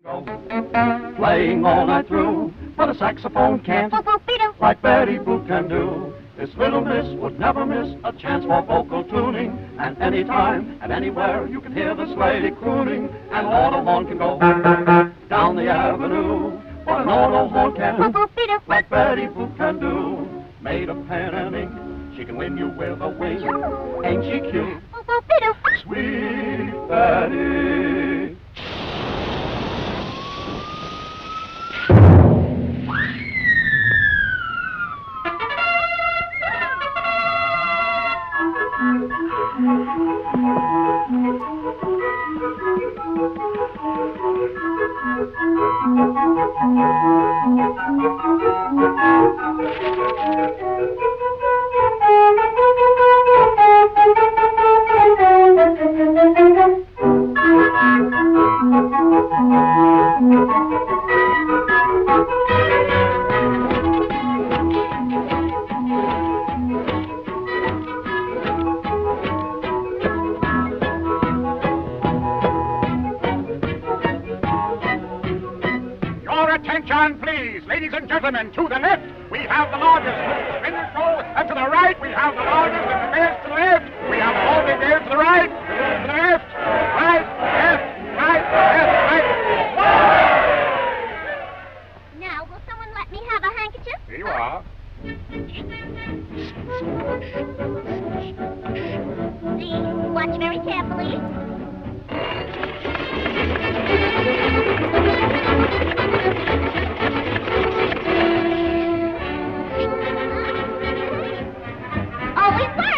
Playing all night through, but a saxophone can't, like Betty Boop can do. This little miss would never miss a chance for vocal tuning, and anytime and anywhere you can hear this lady crooning. An auto horn can go down the avenue, but an auto horn can't, like Betty Boop can do. Made of pen and ink, she can win you with a wink. Ain't she cute? Sweet Betty. Attention, please, ladies and gentlemen. To the left, we have the largest spinner show, and to the right, we have the largest and the best. To the left, we have all the bears. To the right, to the left, right, left, right, left, right. Now, will someone let me have a handkerchief? Here you are. Please, watch very carefully. Always works.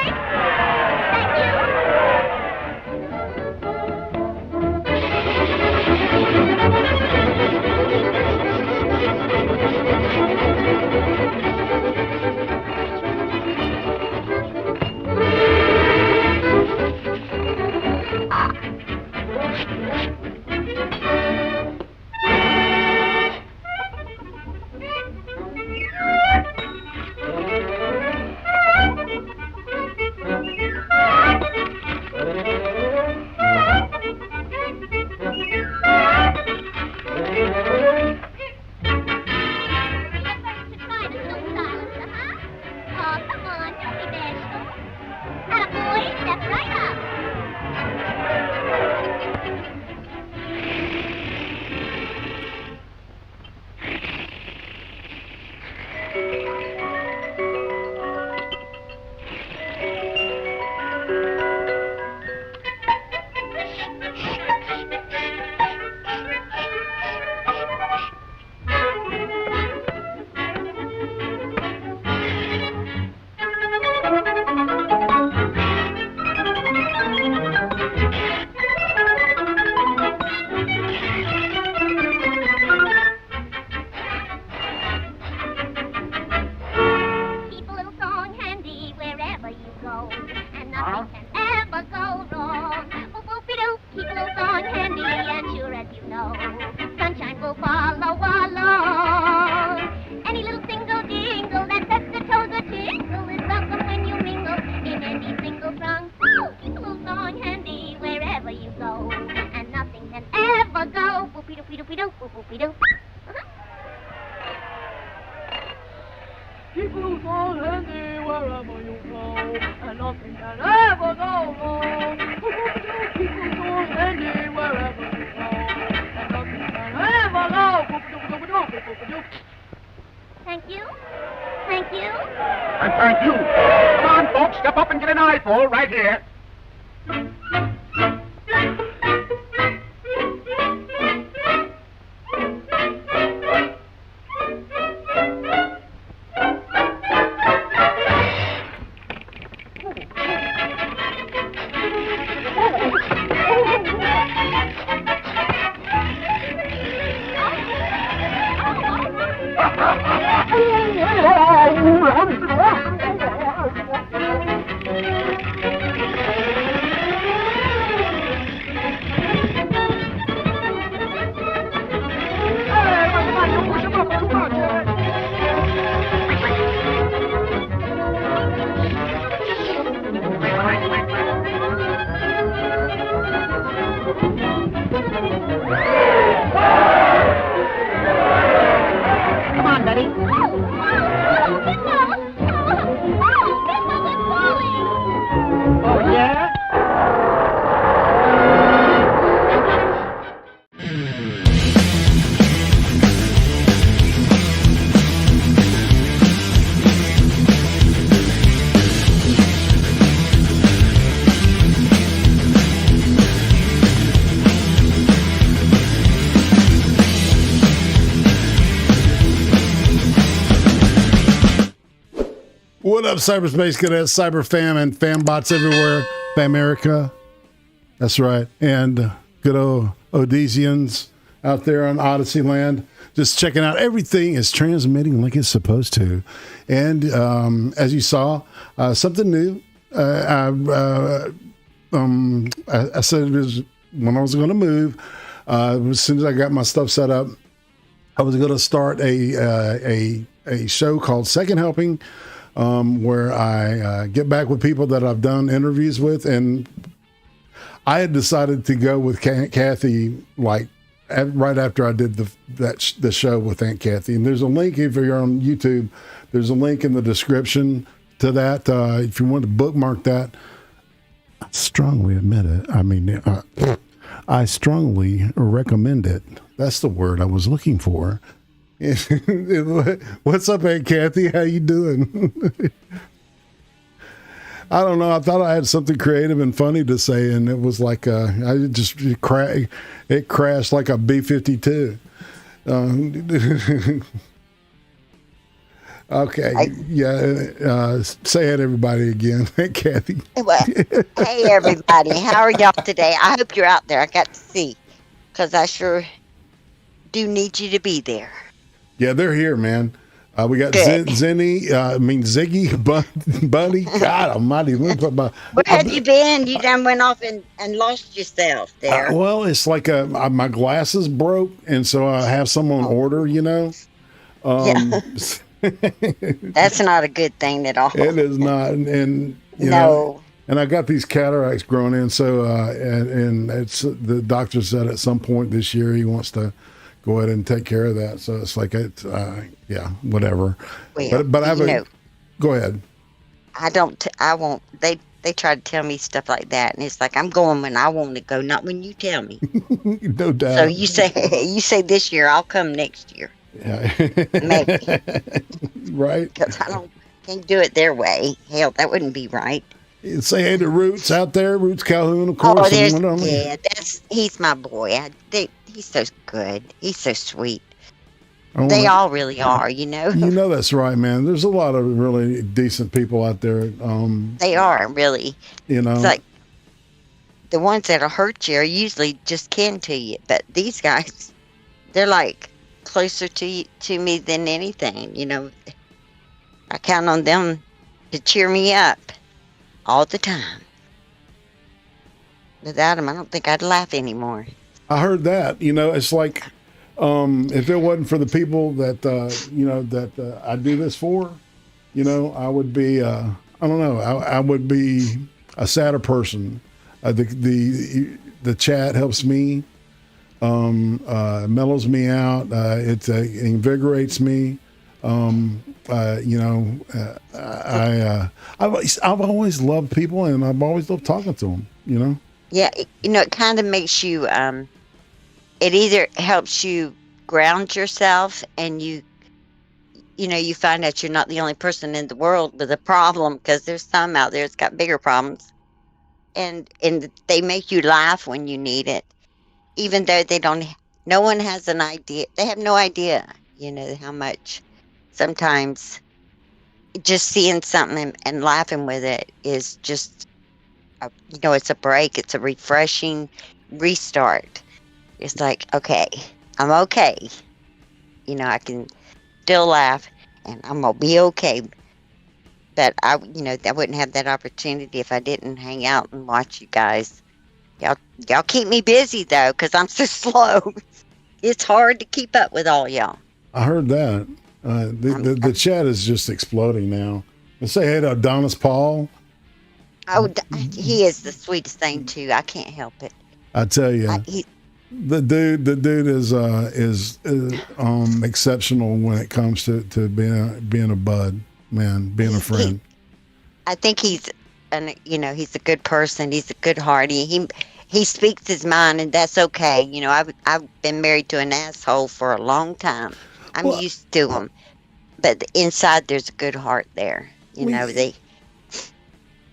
Thank you. Thank you. Thank you. And thank you. Come on, folks, step up and get an eyeful right here. What up, cyberspace cadets, cyber fam, and fam bots everywhere? Famerica. That's right. And good old Odesians out there on Odyssey land. Just checking out. Everything is transmitting like it's supposed to. And as you saw, something new. I said it was when I was going to move. As soon as I got my stuff set up, I was going to start a show called Second Helping, where I get back with people that I've done interviews with, and I had decided to go with Cathy like right after I did the show with Aunt Cathy. And there's a link, if you're on YouTube, there's a link in the description to that. If you want to bookmark that, I strongly admit it. I mean, I strongly recommend it. That's the word I was looking for. What's up, Aunt Cathy? How you doing? I don't know. I thought I had something creative and funny to say, and it was like it crashed like a B-52. Okay, say hi to everybody again, Cathy. Well, hey everybody, how are y'all today? I hope you're out there. I got to see, because I sure do need you to be there. Yeah, they're here, man. We got Ziggy, Bunny. God almighty. Where have you been? You done went off and lost yourself there. Well, it's like my glasses broke, and so I have some on order, you know. Yeah. That's not a good thing at all. It is not. And you know, and I got these cataracts growing in, so and it's the doctor said at some point this year he wants to go ahead and take care of that. So it's like it's whatever. Well, but I have go ahead. I won't. They try to tell me stuff like that, and it's like I'm going when I want to go, not when you tell me. No doubt. So you say this year, I'll come next year. Yeah. Maybe. Right. Because can't do it their way. Hell, that wouldn't be right. Say hey to Roots out there, Roots Calhoun, of course. Oh, he's my boy. He's so good. He's so sweet. They all really are, you know. You know that's right, man. There's a lot of really decent people out there. They are, really. You know. It's like the ones that'll hurt you are usually just kin to you. But these guys, they're like closer to me than anything, you know. I count on them to cheer me up all the time. Without them, I don't think I'd laugh anymore. I heard that. You know, it's like if it wasn't for the people that I do this for, you know, I would be I don't know, I would be a sadder person. The chat helps me, mellows me out. It invigorates me. You know, I've always loved people, and I've always loved talking to them. You know. Yeah, you know, it kind of makes you. It either helps you ground yourself, and you find out you're not the only person in the world with a problem, because there's some out there that's got bigger problems, and they make you laugh when you need it, even though they don't. No one has an idea. They have no idea, you know, how much. Sometimes just seeing something and laughing with it is just, it's a break. It's a refreshing restart. It's like, okay, I'm okay. You know, I can still laugh and I'm going to be okay. But I wouldn't have that opportunity if I didn't hang out and watch you guys. Y'all keep me busy though, because I'm so slow. It's hard to keep up with all y'all. I heard that. The chat is just exploding now. And say hey to Adonis Paul. Oh, he is the sweetest thing too. I can't help it. I tell you, the dude is exceptional when it comes to being a bud, man, being a friend. I think he's a good person. He's a good hearty. He speaks his mind, and that's okay. You know, I've been married to an asshole for a long time. I'm used to him, but inside there's a good heart there. You know,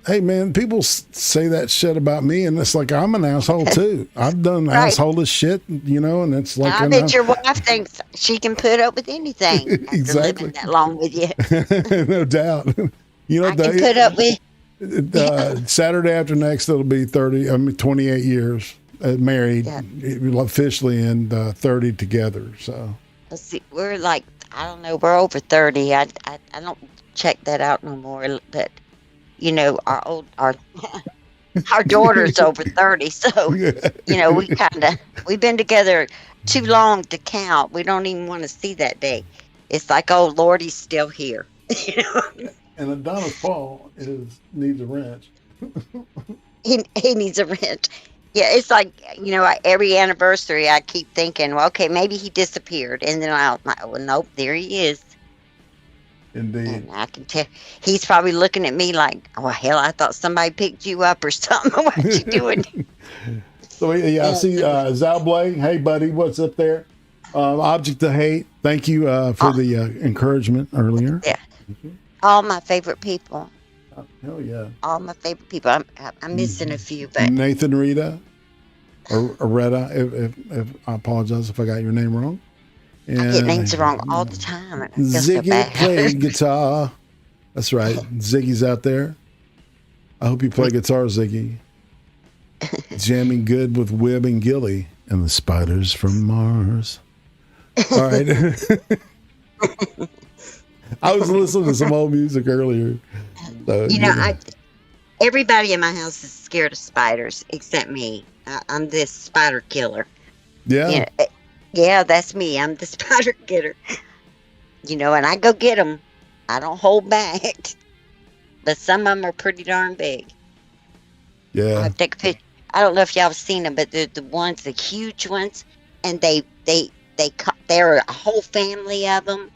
Hey man, people say that shit about me, and it's like I'm an asshole too. I've done asshole shit, you know, and it's like I bet your wife thinks she can put up with anything. Exactly. After living that long with you. No doubt. You know, I can put up with. Saturday after next, it'll be 28 years married, officially, and 30 together. So Let's see, we're like, I don't know, we're over 30. I don't check that out no more. But you know, our our daughter's over 30, so you know, we've been together too long to count. We don't even want to see that day. It's like, oh Lord, he's still here. You know? And Adonis Paul needs a wrench. He needs a wrench. Yeah, it's like, you know, every anniversary I keep thinking, well, okay, maybe he disappeared, and then I'm like, well, nope, there he is. Indeed. And I can tell he's probably looking at me like, oh hell, I thought somebody picked you up or something. What you doing? So yeah, I see Zal Blake. Hey, buddy, what's up there? Object to Hate. Thank you for the encouragement earlier. Yeah. All my favorite people. Oh, hell yeah. All my favorite people. I'm missing a few, but Nathan Rita, or Retta. If I apologize if I got your name wrong. And I get names wrong all the time. I feel so Ziggy bad. played guitar. That's right. Ziggy's out there. I hope you play guitar, Ziggy. Jamming good with Wib and Gilly and the Spiders from Mars. All right. I was listening to some old music earlier. So, you know, everybody in my house is scared of spiders except me. I'm this spider killer. Yeah. You know, yeah, that's me. I'm the spider killer. You know, and I go get them. I don't hold back. But some of them are pretty darn big. Yeah. I take a picture. I don't know if y'all have seen them, but they're the ones, the huge ones, and they're a whole family of them,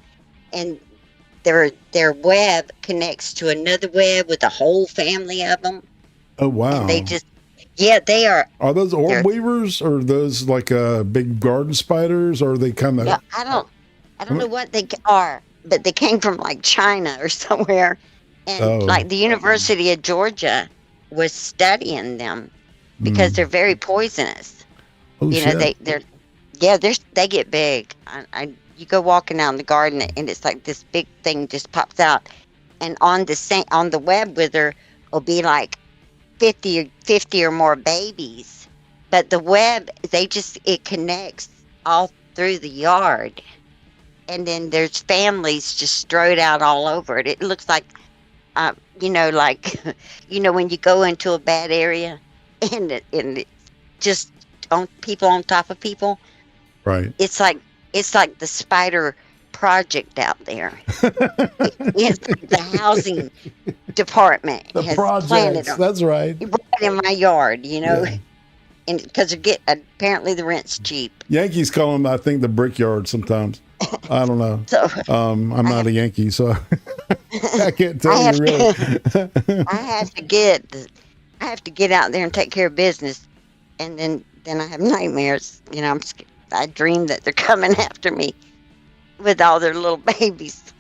and their web connects to another web with a whole family of them. Oh wow! And they just, yeah, they are. Are those orb weavers, or are those like big garden spiders, or are they kind of? Yeah, I don't know what they are, but they came from like China or somewhere, and like the University of Georgia was studying them because they're very poisonous. Oh, you know, they get big. You go walking out in the garden and it's like this big thing just pops out, and on the web wither will be like 50 or more babies, but the web it connects all through the yard, and then there's families just strode out all over it. It looks like you know, like you know, when you go into a bad area and it just on people on top of people, right? It's like the spider project out there. It's the housing department has planted them. That's right. Right in my yard, you know, and because apparently the rent's cheap. Yankees call them, I think, the brickyard sometimes. I don't know. So I'm not a Yankee, so I can't tell you really. I have to get out there and take care of business, and then I have nightmares. You know, I dream that they're coming after me with all their little babies.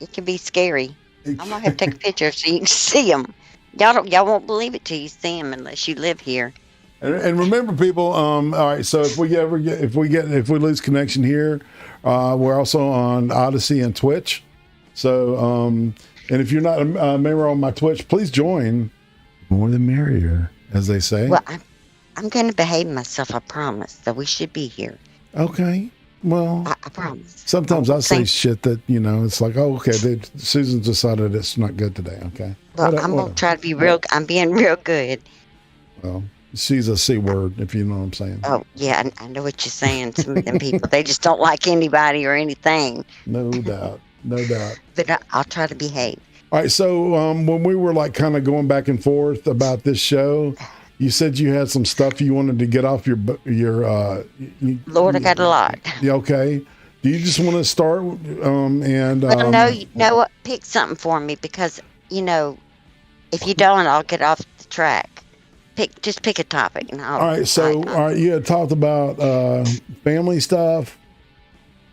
It can be scary. I'm gonna have to take a picture so you can see them. Y'all won't believe it till you see them unless you live here. And remember, people. All right. So if we lose connection here, we're also on Odyssey and Twitch. So and if you're not a member on my Twitch, please join. More the merrier, as they say. Well, I'm going to behave myself, I promise. So we should be here. Okay. Well, I promise. Sometimes I say shit that, you know, it's like, oh, okay, Susan decided it's not good today. Okay. Well, I'm going to try to be I'm being real good. Well, she's a C word, if you know what I'm saying. Oh, yeah, I know what you're saying. Some of them people, they just don't like anybody or anything. No doubt. No doubt. But I'll try to behave. All right. So when we were like kind of going back and forth about this show, you said you had some stuff you wanted to get off your Lord, I got a lot. Okay. Do you just want to start and? Well, no, you know what? Pick something for me because you know, if you don't, I'll get off the track. Just pick a topic. And all right. So, all right, you had talked about family stuff.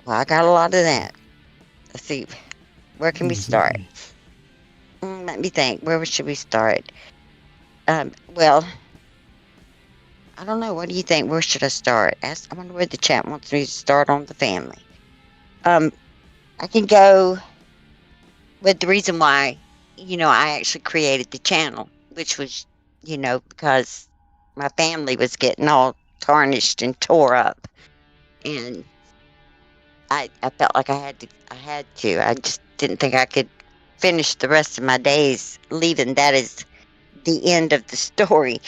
Well, I got a lot of that. Let's see. Where can we start? Let me think. Where should we start? Well, I don't know. What do you think? Where should I start? I wonder where the chat wants me to start on the family. I can go with the reason why, I actually created the channel, which was, because my family was getting all tarnished and tore up. And I felt like I had to. I just didn't think I could finish the rest of my days leaving that as the end of the story.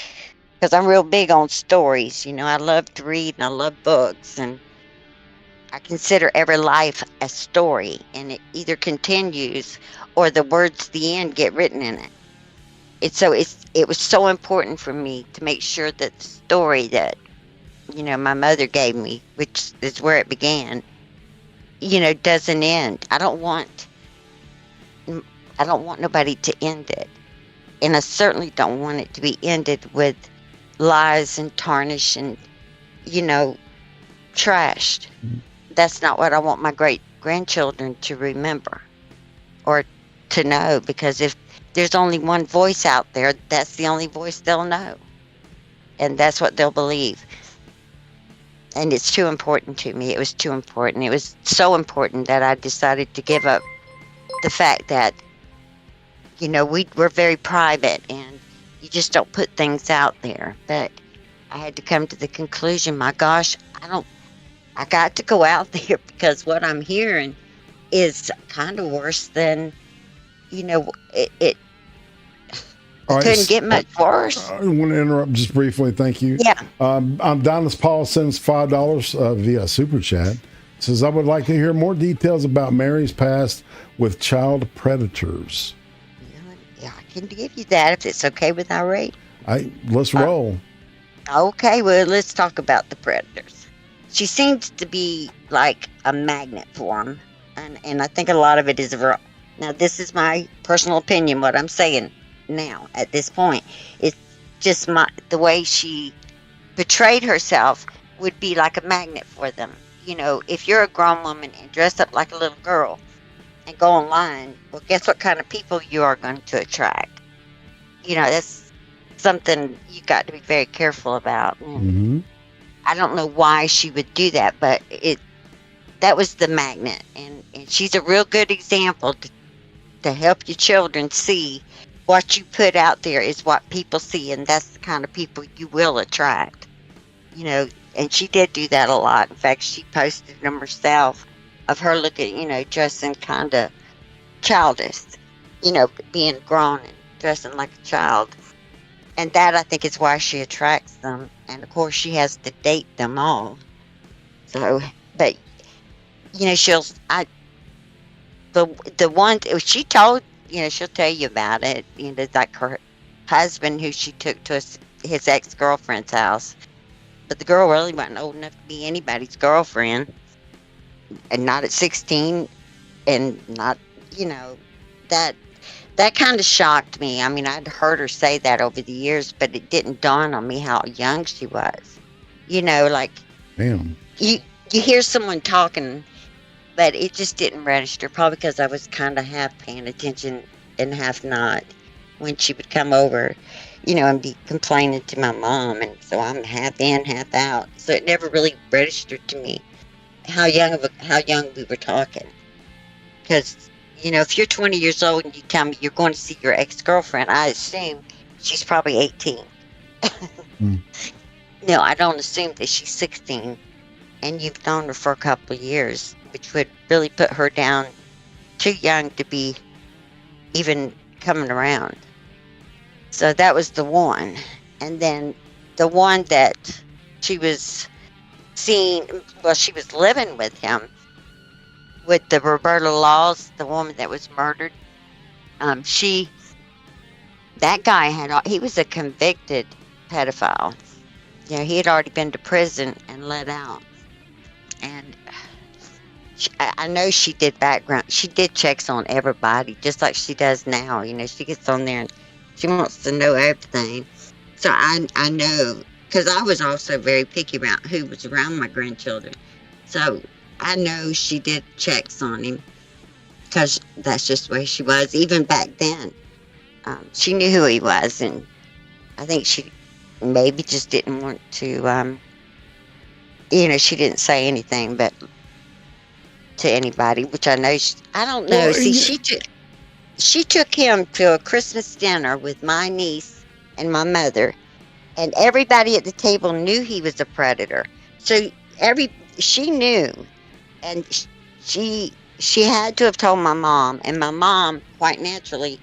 Because I'm real big on stories. I love to read and I love books. And I consider every life a story. And it either continues or the words at the end get written in it. It was so important for me to make sure that the story that, my mother gave me, which is where it began, doesn't end. I don't want nobody to end it. And I certainly don't want it to be ended with lies and tarnish and, trashed. That's not what I want my great grandchildren to remember or to know, because if there's only one voice out there, that's the only voice they'll know. And that's what they'll believe. And it's too important to me. It was too important. It was so important that I decided to give up the fact that, we're very private and you just don't put things out there. But I had to come to the conclusion, my gosh, I got to go out there, because what I'm hearing is kind of worse than, it All right, couldn't get much worse. I want to interrupt just briefly. Thank you. Yeah. Donna's Paul sends $5 via Super Chat. Says, I would like to hear more details about Mary's past with child predators. Yeah, I can give you that if it's okay with IRATE. Let's roll. Okay, well, let's talk about the predators. She seems to be like a magnet for them, and I think a lot of it is wrong. Now, this is my personal opinion, what I'm saying now at this point. It's just the way she portrayed herself would be like a magnet for them. If you're a grown woman and dress up like a little girl and go online, well, guess what kind of people you are going to attract? That's something you got to be very careful about. Mm-hmm. I don't know why she would do that, but that was the magnet. And she's a real good example to help your children see what you put out there is what people see, and that's the kind of people you will attract. And she did do that a lot. In fact, she posted them herself of her looking, dressing kind of childish, being grown and dressing like a child. And that, I think, is why she attracts them. And, of course, she has to date them all. So, but, the one, she told, she'll tell you about it. Like her husband who she took to his ex-girlfriend's house. But the girl really wasn't old enough to be anybody's girlfriend. And not at 16. And not, that kind of shocked me. I mean, I'd heard her say that over the years, but it didn't dawn on me how young she was. Like, damn. You hear someone talking, but it just didn't register, probably because I was kind of half paying attention and half not when she would come over, and be complaining to my mom. And so I'm half in, half out. So it never really registered to me how young we were talking. Because, if you're 20 years old and you tell me you're going to see your ex-girlfriend, I assume she's probably 18. No, I don't assume that she's 16 and you've known her for a couple of years, which would really put her down too young to be even coming around. So that was the one. And then the one that she was seeing, well, she was living with him, with the Roberta Laws, the woman that was murdered. That guy he was a convicted pedophile. He had already been to prison and let out. And I know she did she did checks on everybody, just like she does now. She gets on there and she wants to know everything. So I know, because I was also very picky about who was around my grandchildren. So I know she did checks on him, because that's just the way she was. Even back then, she knew who he was, and I think she maybe just didn't want to, she didn't say anything but to anybody, which I know, I don't know. Well, See, she did. she took him to a Christmas dinner with my niece and my mother, and everybody at the table knew he was a predator. So she knew, and she had to have told my mom, and my mom quite naturally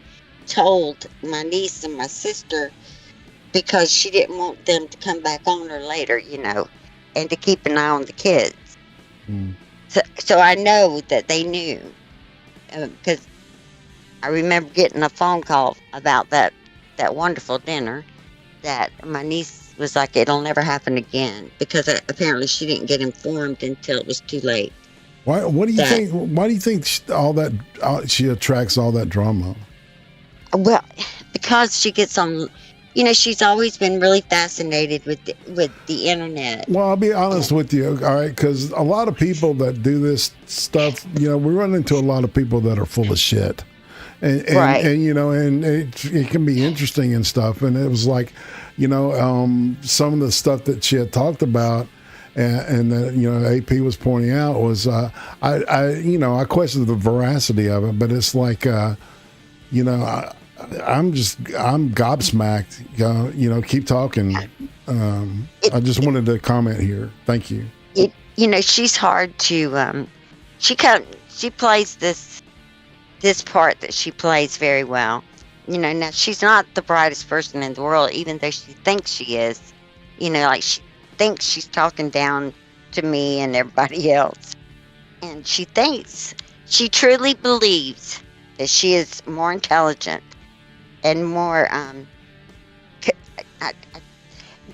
told my niece and my sister, because she didn't want them to come back on her later, and to keep an eye on the kids. So I know that they knew, because I remember getting a phone call about that wonderful dinner, that my niece was like, it'll never happen again, because apparently she didn't get informed until it was too late. Why do you think she attracts all that drama? Well, because she gets on, she's always been really fascinated with the internet. Well, I'll be honest with you, all right, because a lot of people that do this stuff, we run into a lot of people that are full of shit. And right. And it can be interesting and stuff. And it was like, some of the stuff that she had talked about and that, AP was pointing out was, I questioned the veracity of it, but it's like, I'm gobsmacked. Keep talking. I just wanted to comment here. Thank you. She's hard to, she plays this part that she plays very well. Now she's not the brightest person in the world, even though she thinks she is. Like she thinks she's talking down to me and everybody else. And she truly believes that she is more intelligent and more,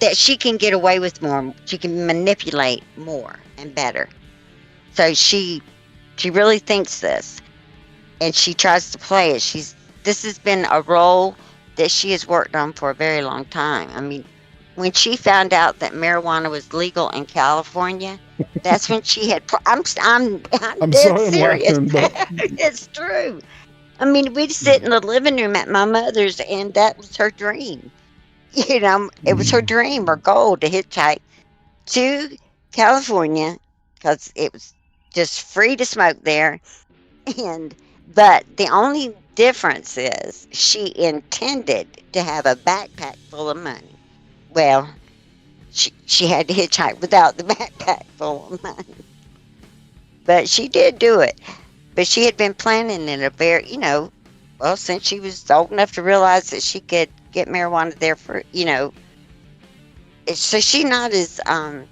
that she can get away with more. She can manipulate more and better. So she really thinks this. And she tries to play it. This has been a role that she has worked on for a very long time. I mean, when she found out that marijuana was legal in California, that's when she had. I'm dead serious. Laughing, but... It's true. I mean, we'd sit in the living room at my mother's, and that was her dream. It was her dream or goal to hitchhike to California, because it was just free to smoke there, But the only difference is she intended to have a backpack full of money. Well, she had to hitchhike without the backpack full of money. But she did do it. But she had been planning in a very, since she was old enough to realize that she could get marijuana there for, So she's not as, I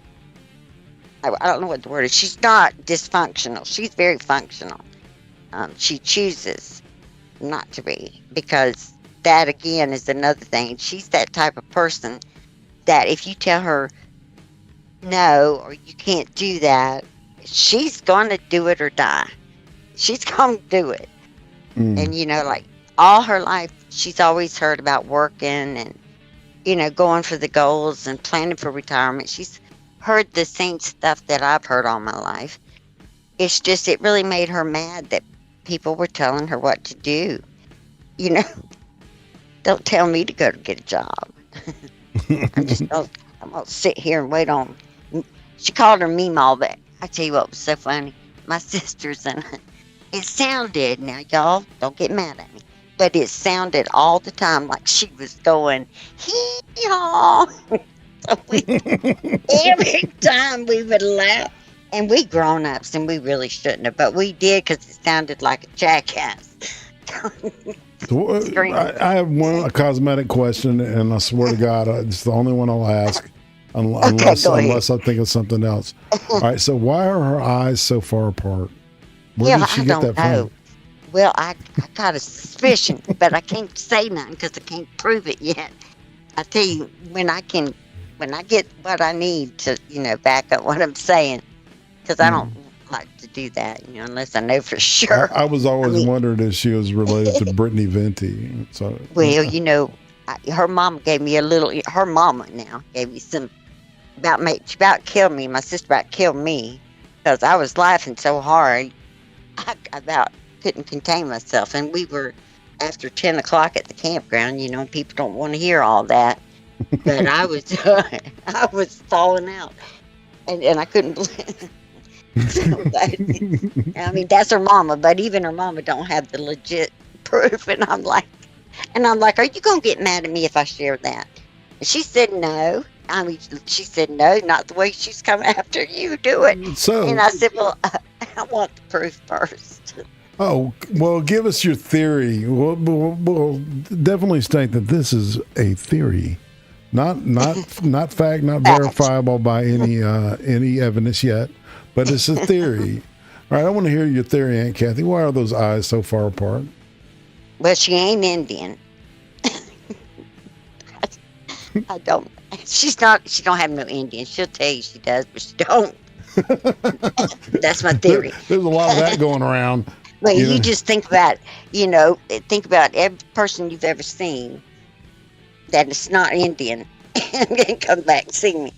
don't know what the word is. She's not dysfunctional. She's very functional. She chooses not to be, because that again is another thing. She's that type of person that if you tell her no, or you can't do that, she's going to do it or die. She's going to do it. And like all her life, she's always heard about working and, going for the goals and planning for retirement. She's heard the same stuff that I've heard all my life. It's just, it really made her mad that people were telling her what to do. Don't tell me to go to get a job. I'm going to sit here and wait on. She called her Meemaw, but I tell you what was so funny. My sister's in it. It sounded, now y'all, don't get mad at me, but it sounded all the time like she was going, hee-haw. Every time we would laugh. And we grown-ups, and we really shouldn't have, but we did, because it sounded like a jackass. I have a cosmetic question, and I swear to God, it's the only one I'll ask, unless I think of something else. All right, so why are her eyes so far apart? Where did she get that from? Well, I got a suspicion, but I can't say nothing because I can't prove it yet. I tell you, when I get what I need to, back up what I'm saying, because I don't like to do that, unless I know for sure. I was always wondering if she was related to Brittany Venti. So, well, her mama gave me her mama now gave me some, she about killed me. My sister about killed me, because I was laughing so hard, I about couldn't contain myself. And we were after 10 o'clock at the campground, people don't want to hear all that. But I was falling out, and I couldn't believe. I mean, that's her mama, but even her mama don't have the legit proof? And I'm like, are you going to get mad at me if I share that? And she said, no. I mean, she said, no, not the way she's coming after you. Do it. So, and I said, well, I want the proof first. oh, well, give us your theory. We'll definitely state that this is a theory, not fact, not verifiable by any evidence yet, but it's a theory. All right, I want to hear your theory, Aunt Cathy. Why are those eyes so far apart? Well, she ain't Indian. I don't. She's not. She don't have no Indian. She'll tell you she does, but she don't. That's my theory. There's a lot of that going around. But you just think about, every person you've ever seen that is not Indian and come back and see me.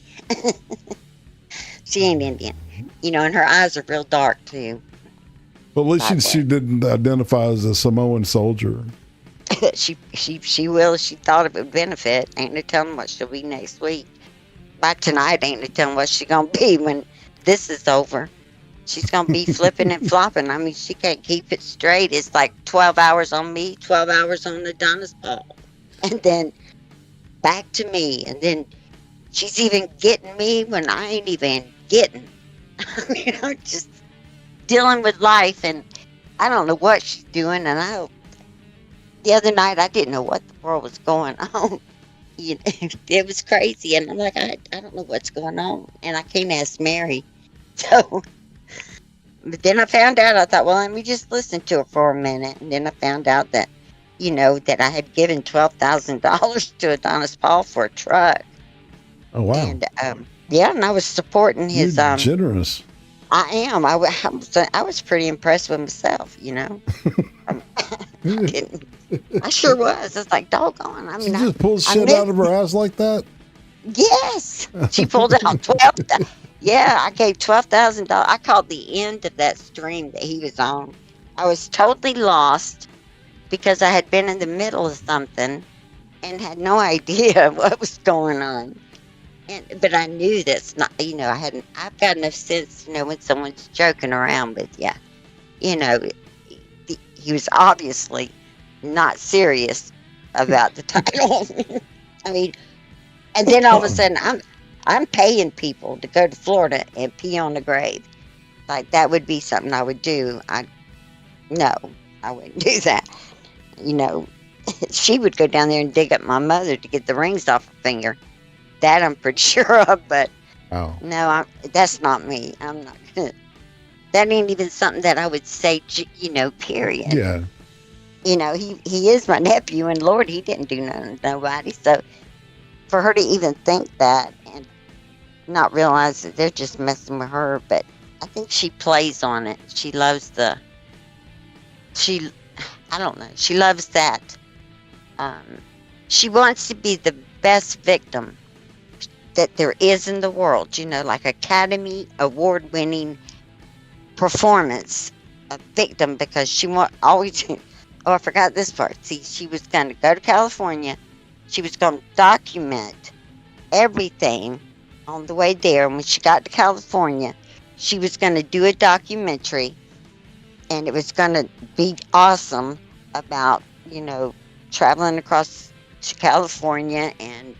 She ain't Indian. And her eyes are real dark too. Well, at least she didn't identify as a Samoan soldier. She will. She thought it would benefit. Ain't no telling what she'll be next week. By tonight, ain't no telling what she's gonna be when this is over. She's gonna be flipping and flopping. I mean, she can't keep it straight. It's like 12 hours on me, 12 hours on Adonis Paul, and then back to me, and then she's even getting me when I ain't even getting. I mean, I'm just dealing with life, and I don't know what she's doing. And the other night, I didn't know what the world was going on. It was crazy, and I'm like, I don't know what's going on, and I can't ask Mary. So, but then I found out. I thought, well, let me just listen to it for a minute, and then I found out that, that I had given $12,000 to Adonis Paul for a truck. Oh wow! And and I was supporting his. You're generous. I am. I was pretty impressed with myself. I sure was. It's like, doggone. I mean, she just pulls shit out of her ass like that? Yes. She pulled out 12. Yeah, I gave $12,000. I called the end of that stream that he was on. I was totally lost because I had been in the middle of something and had no idea what was going on. But I knew that's not, I've got enough sense to know when someone's joking around with you. He was obviously not serious about the title. I mean, and then all of a sudden, I'm paying people to go to Florida and pee on the grave. Like, that would be something I would do. No, I wouldn't do that. She would go down there and dig up my mother to get the rings off her finger. That I'm pretty sure of, but no, that's not me. I'm not. That ain't even something that I would say, period. Yeah. He is my nephew, and Lord, he didn't do nothing to nobody. So for her to even think that and not realize that they're just messing with her, but I think she plays on it. She loves I don't know. She loves that. She wants to be the best victim that there is in the world, like Academy Award-winning performance, a victim, because she always. Oh, I forgot this part. See, she was going to go to California. She was going to document everything on the way there. And when she got to California, she was going to do a documentary, and it was going to be awesome about, traveling across to California and,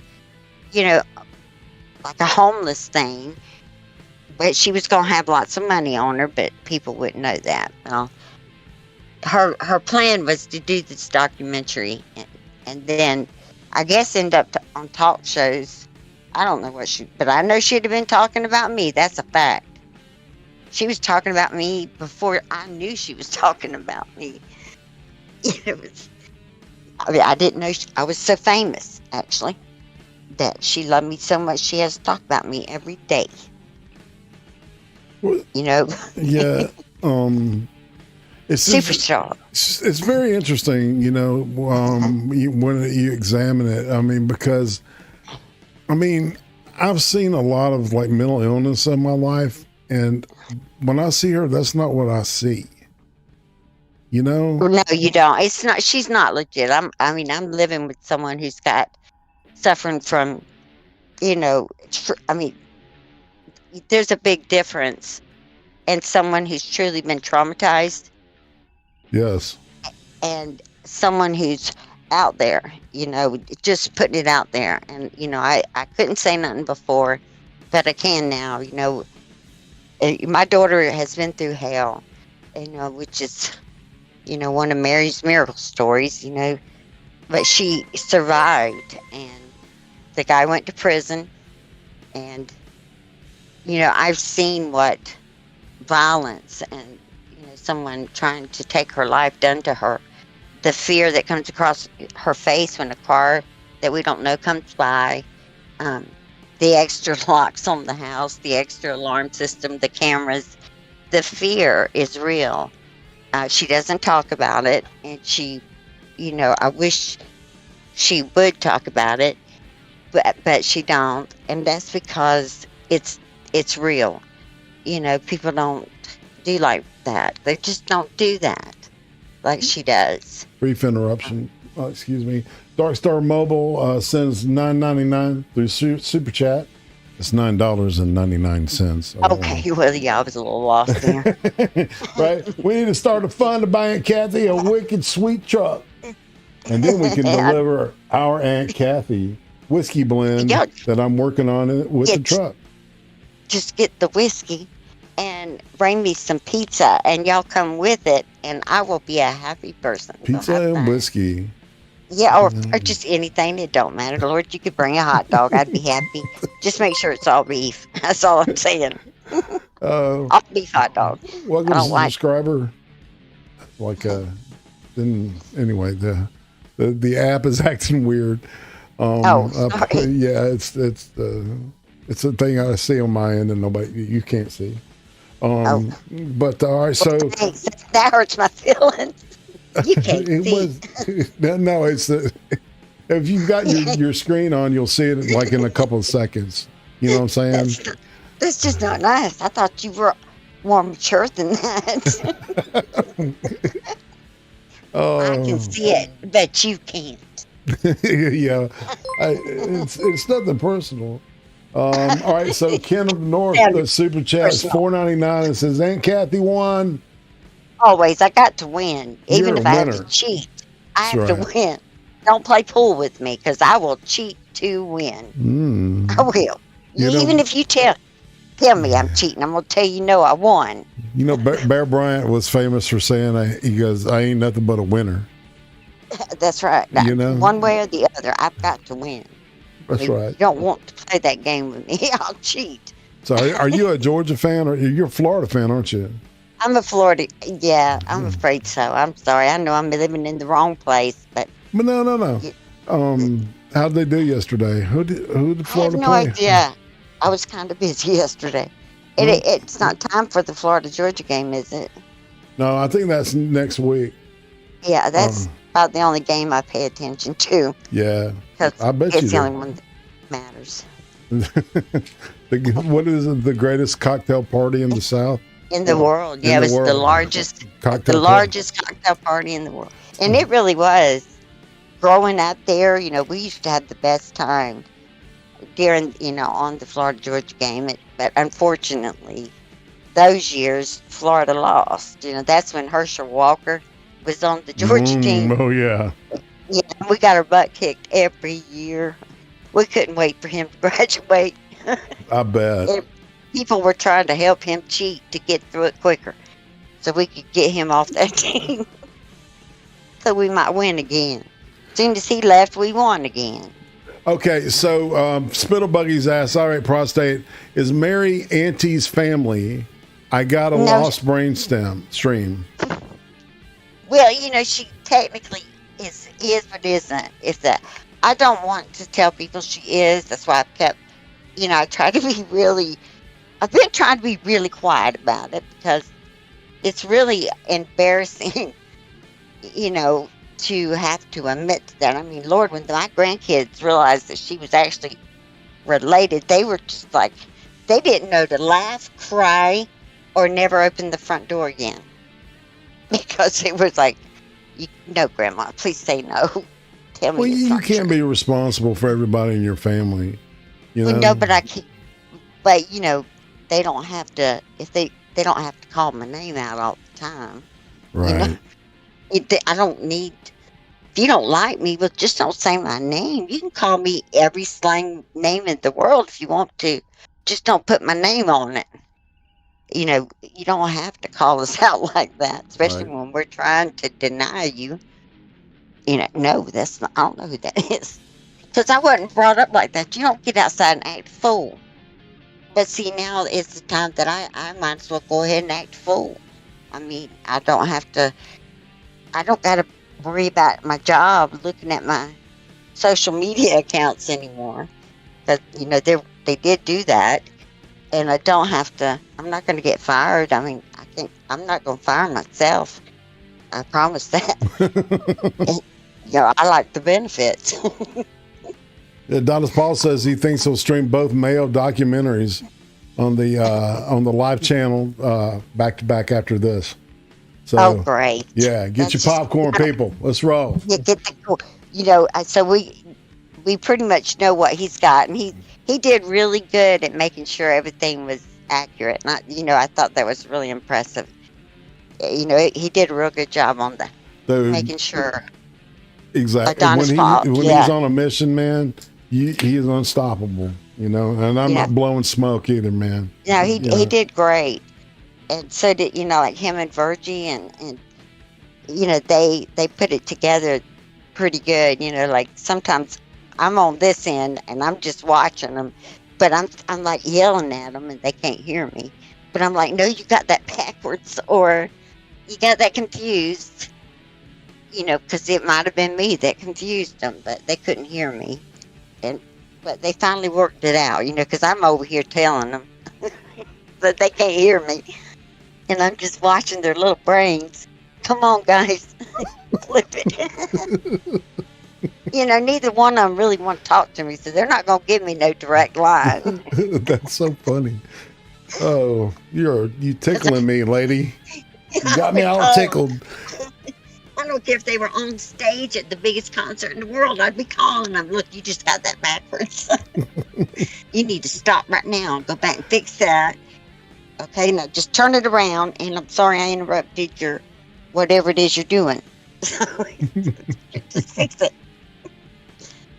like a homeless thing. But she was going to have lots of money on her, but people wouldn't know that. Well, her plan was to do this documentary and then I guess end up on talk shows. I don't know but I know she'd have been talking about me. That's a fact. She was talking about me before I knew she was talking about me. I didn't know I was so famous, actually, that she loved me so much she has to talk about me every day. Well, Yeah. It's superstar. It's very interesting, when you examine it. I mean, because, I've seen a lot of like mental illness in my life, and when I see her, that's not what I see. Well, no, you don't. It's not. She's not legit. I'm living with someone who's suffering from, there's a big difference, and someone who's truly been traumatized. Yes. And someone who's out there, just putting it out there. And, I couldn't say nothing before, but I can now. My daughter has been through hell, which is, one of Mary's miracle stories, but she survived, and the guy went to prison, and, I've seen what violence and, someone trying to take her life done to her. The fear that comes across her face when a car that we don't know comes by, the extra locks on the house, the extra alarm system, the cameras, the fear is real. She doesn't talk about it, and she, I wish she would talk about it, but she don't, and that's because it's real. People don't do like that. They just don't do that like she does. Brief interruption. Excuse me. Dark Star Mobile sends $9.99 through Super Chat. It's $9.99. Okay, well, yeah, I was a little lost there. Right? We need to start a fund to buy Aunt Cathy a wicked sweet truck. And then we can deliver our Aunt Cathy whiskey blend that I'm working on with the truck. Just get the whiskey and bring me some pizza, and y'all come with it, and I will be a happy person. Pizza and whiskey. Yeah, or just anything. It don't matter. Lord, you could bring a hot dog. I'd be happy. Just make sure it's all beef. That's all I'm saying. All beef hot dog. Welcome to subscriber. Anyway, the app is acting weird. Sorry. Yeah, it's a thing I see on my end, and you can't see. But all right, so thanks. That hurts my feelings. You can't see. No, it's if you've got your screen on, you'll see it like in a couple of seconds. You know what I'm saying? That's just not nice. I thought you were more mature than that. I can see it, but you can't. Yeah, it's nothing personal. All right, so Ken of the North, the super chat is $4.99. It says Aunt Cathy won. Always, I got to win, even if I have winner. to cheat. I have to win. Don't play pool with me, because I will cheat to win. I will. Even if you tell me I'm cheating, I'm going to tell you, no, I won. Bear Bryant was famous for saying, he goes, I ain't nothing but a winner. That's right. One way or the other, I've got to win. That's right. You don't want to play that game with me, I'll cheat. So are you a Georgia fan, or you're a Florida fan, aren't you? I'm a Florida. Yeah, I'm afraid so. I'm sorry. I know I'm living in the wrong place, but no. How'd they do yesterday? Who did Florida play? I have no idea. I was kind of busy yesterday. It's not time for the Florida-Georgia game, is it? No, I think that's next week. Yeah, that's about the only game I pay attention to. Yeah, I bet it's the only one that matters. What is it, the greatest cocktail party in the South? In the world, yeah, it was the largest cocktail party in the world, and it really was. Growing out there, we used to have the best time during, on the Florida-Georgia game. But unfortunately, those years Florida lost. That's when Herschel Walker was on the Georgia team. Oh yeah. Yeah, we got our butt kicked every year. We couldn't wait for him to graduate. I bet. People were trying to help him cheat to get through it quicker so we could get him off that team so we might win again. As soon as he left, we won again. Okay, so Spittlebuggy's asked, all right, Prostate, is Mary Auntie's family? I got a lost brain stream. Well, she technically is but isn't. I don't want to tell people she is. That's why I've kept, I try to be really... I've been trying to be really quiet about it because it's really embarrassing, to have to admit to that. I mean, Lord, when my grandkids realized that she was actually related, they were just like, they didn't know to laugh, cry, or never open the front door again. Because it was like, no, Grandma, please say no. Tell me. Well, you can't be responsible for everybody in your family. No, but I can't. But, they don't have to, they don't have to call my name out all the time. Right. I don't need if you don't like me, well, just don't say my name. You can call me every slang name in the world if you want to. Just don't put my name on it. You know, you don't have to call us out like that, especially Right. when we're trying to deny you. You know, no, that's not, I don't know who that is. Because I wasn't brought up like that. You don't get outside and act fool. But see, now is the time that I might as well go ahead and act fool. I mean, I don't got to worry about my job looking at my social media accounts anymore. But, you know, they did do that. And I don't have to, I'm not going to get fired. I mean, I'm not going to fire myself. I promise that. And, you know, I like the benefits. Donis Paul says he thinks he'll stream both male documentaries on the live channel back to back after this. So, Oh, great. Yeah, get That's your popcorn, people. Let's roll. You get the, you know, so we pretty much know what he's got, and he did really good at making sure everything was accurate. And I thought that was really impressive. You know, he did a real good job on that, making sure. Exactly. Adonis When yeah. he's on a mission, man, he is unstoppable. You know, and I'm not blowing smoke either, man. No, he did great, and so did like him and Virgie, and you know they put it together pretty good. You know, like sometimes I'm on this end and I'm just watching them, but I'm like yelling at them and they can't hear me. But I'm like, no, you got that backwards, or you got that confused. You know, because it might have been me that confused them, but they couldn't hear me. But they finally worked it out, you know, because I'm over here telling them, but they can't hear me. And I'm just watching their little brains. Come on, guys. Flip it. You know, neither one of them really want to talk to me, so they're not going to give me no direct line. That's so funny. Oh, you tickling me, lady. You got me all tickled. I don't care if they were on stage at the biggest concert in the world. I'd be calling them, look, you just got that backwards. You need to stop right now and go back and fix that. Okay, now just turn it around, and I'm sorry I interrupted your whatever it is you're doing. Just fix it.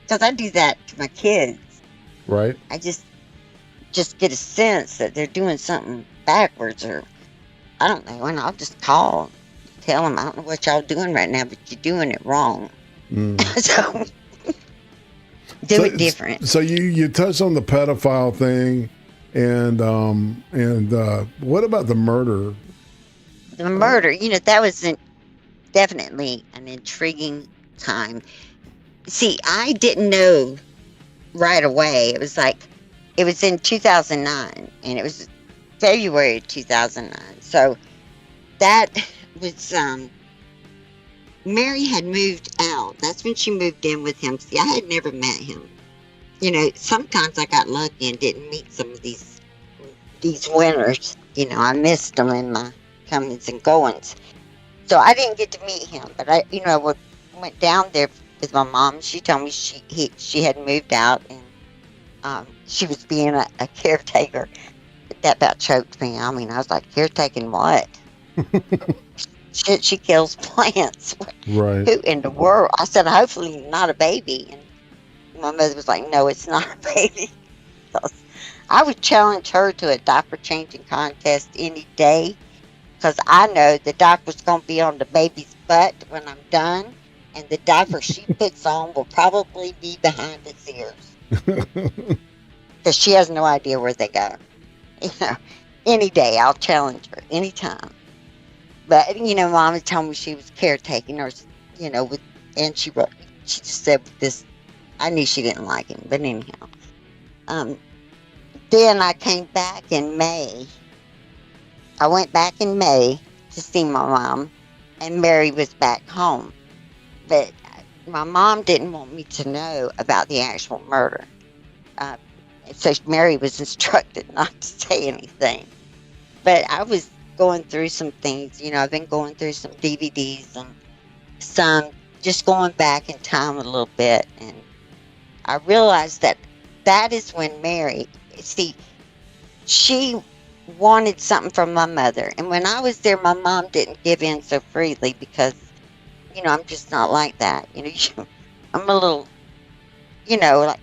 Because I do that to my kids. Right. I just get a sense that they're doing something backwards, or I don't know, and I'll just call. Tell them, I don't know what y'all doing right now, but you're doing it wrong. So do it different. So you touched on the pedophile thing, and what about the murder? The murder, you know, that was definitely an intriguing time. See, I didn't know right away. It was in 2009, and it was February of 2009. So that was Mary had moved out. That's when she moved in with him. See, I had never met him. You know, sometimes I got lucky and didn't meet some of these winners. You know, I missed them in my comings and goings. So I didn't get to meet him. But I went down there with my mom. She told me she had moved out, and she was being a caretaker. That about choked me. I mean, I was like, caretaking what? She kills plants. Right. Who in the world? I said, hopefully not a baby. And my mother was like, no, it's not a baby. I would challenge her to a diaper changing contest any day, because I know the diaper's going to be on the baby's butt when I'm done, and the diaper she puts on will probably be behind its ears, because she has no idea where they go. You know, any day I'll challenge her, anytime. But, you know, Mama told me she was caretaking, or, you know, and she just said this, I knew she didn't like him, but anyhow. Then I came back in May. I went back in May to see my mom, and Mary was back home. But my mom didn't want me to know about the actual murder. So Mary was instructed not to say anything. But I was going through some things, you know, I've been going through some DVDs and some just going back in time a little bit, and I realized that is when Mary, see, she wanted something from my mother, and when I was there, my mom didn't give in so freely, because I'm just not like that. I'm a little, like,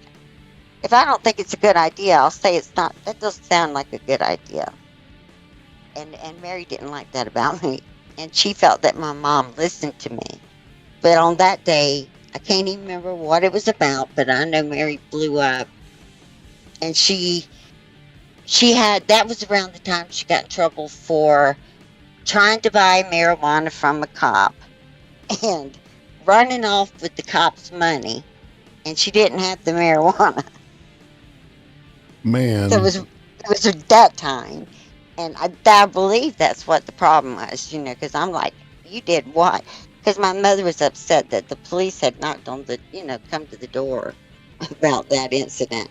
if I don't think it's a good idea, I'll say it's not. That doesn't sound like a good idea. And Mary didn't like that about me. And she felt that my mom listened to me. But on that day, I can't even remember what it was about, but I know Mary blew up. And that was around the time she got in trouble for trying to buy marijuana from a cop and running off with the cop's money. And she didn't have the marijuana. Man. So it was at that time. And I believe that's what the problem was, because I'm like, you did what? Because my mother was upset that the police had knocked on come to the door about that incident.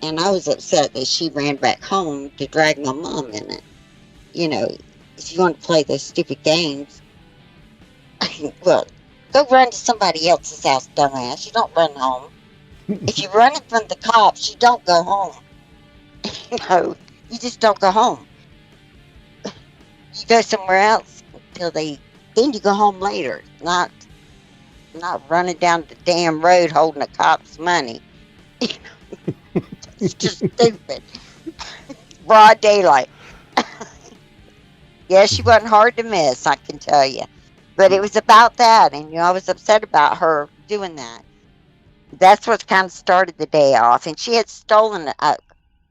And I was upset that she ran back home to drag my mom in it. If you want to play those stupid games, well, go run to somebody else's house, dumbass. You don't run home. If you're running from the cops, you don't go home. You just don't go home. You go somewhere else then you go home later, not running down the damn road holding a cop's money. It's just stupid. Broad daylight. Yeah, she wasn't hard to miss, I can tell you. But it was about that, and I was upset about her doing that. That's what kind of started the day off. And she had stolen it. I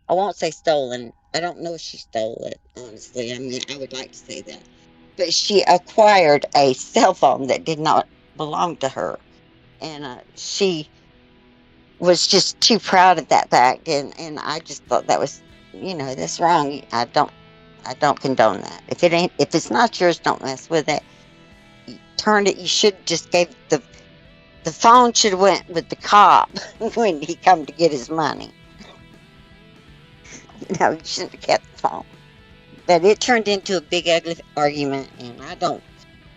won't say stolen. I don't know if she stole it, honestly. I mean, I would like to say that. But she acquired a cell phone that did not belong to her. And she was just too proud of that fact. And I just thought that was, that's wrong. I don't condone that. If it's not yours, don't mess with it. You should just gave the phone should have went with the cop when he come to get his money. You shouldn't have kept the phone. But it turned into a big ugly argument, and I don't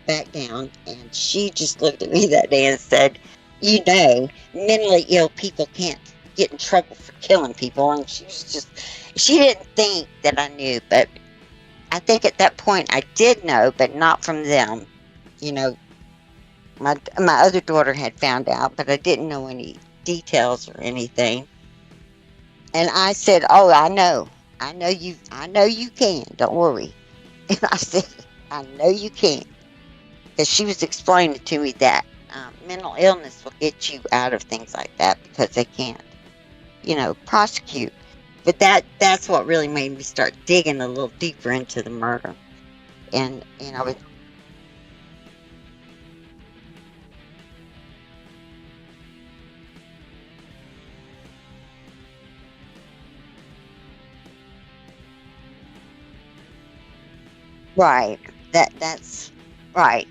back down. And she just looked at me that day and said, mentally ill people can't get in trouble for killing people. And she didn't think that I knew, but I think at that point I did know, but not from them. My other daughter had found out, but I didn't know any details or anything. And I said, "Oh, I know you can. Don't worry." And I said, "I know you can," because she was explaining to me that mental illness will get you out of things like that because they can't, prosecute. But that's what really made me start digging a little deeper into the murder. And right. That's right.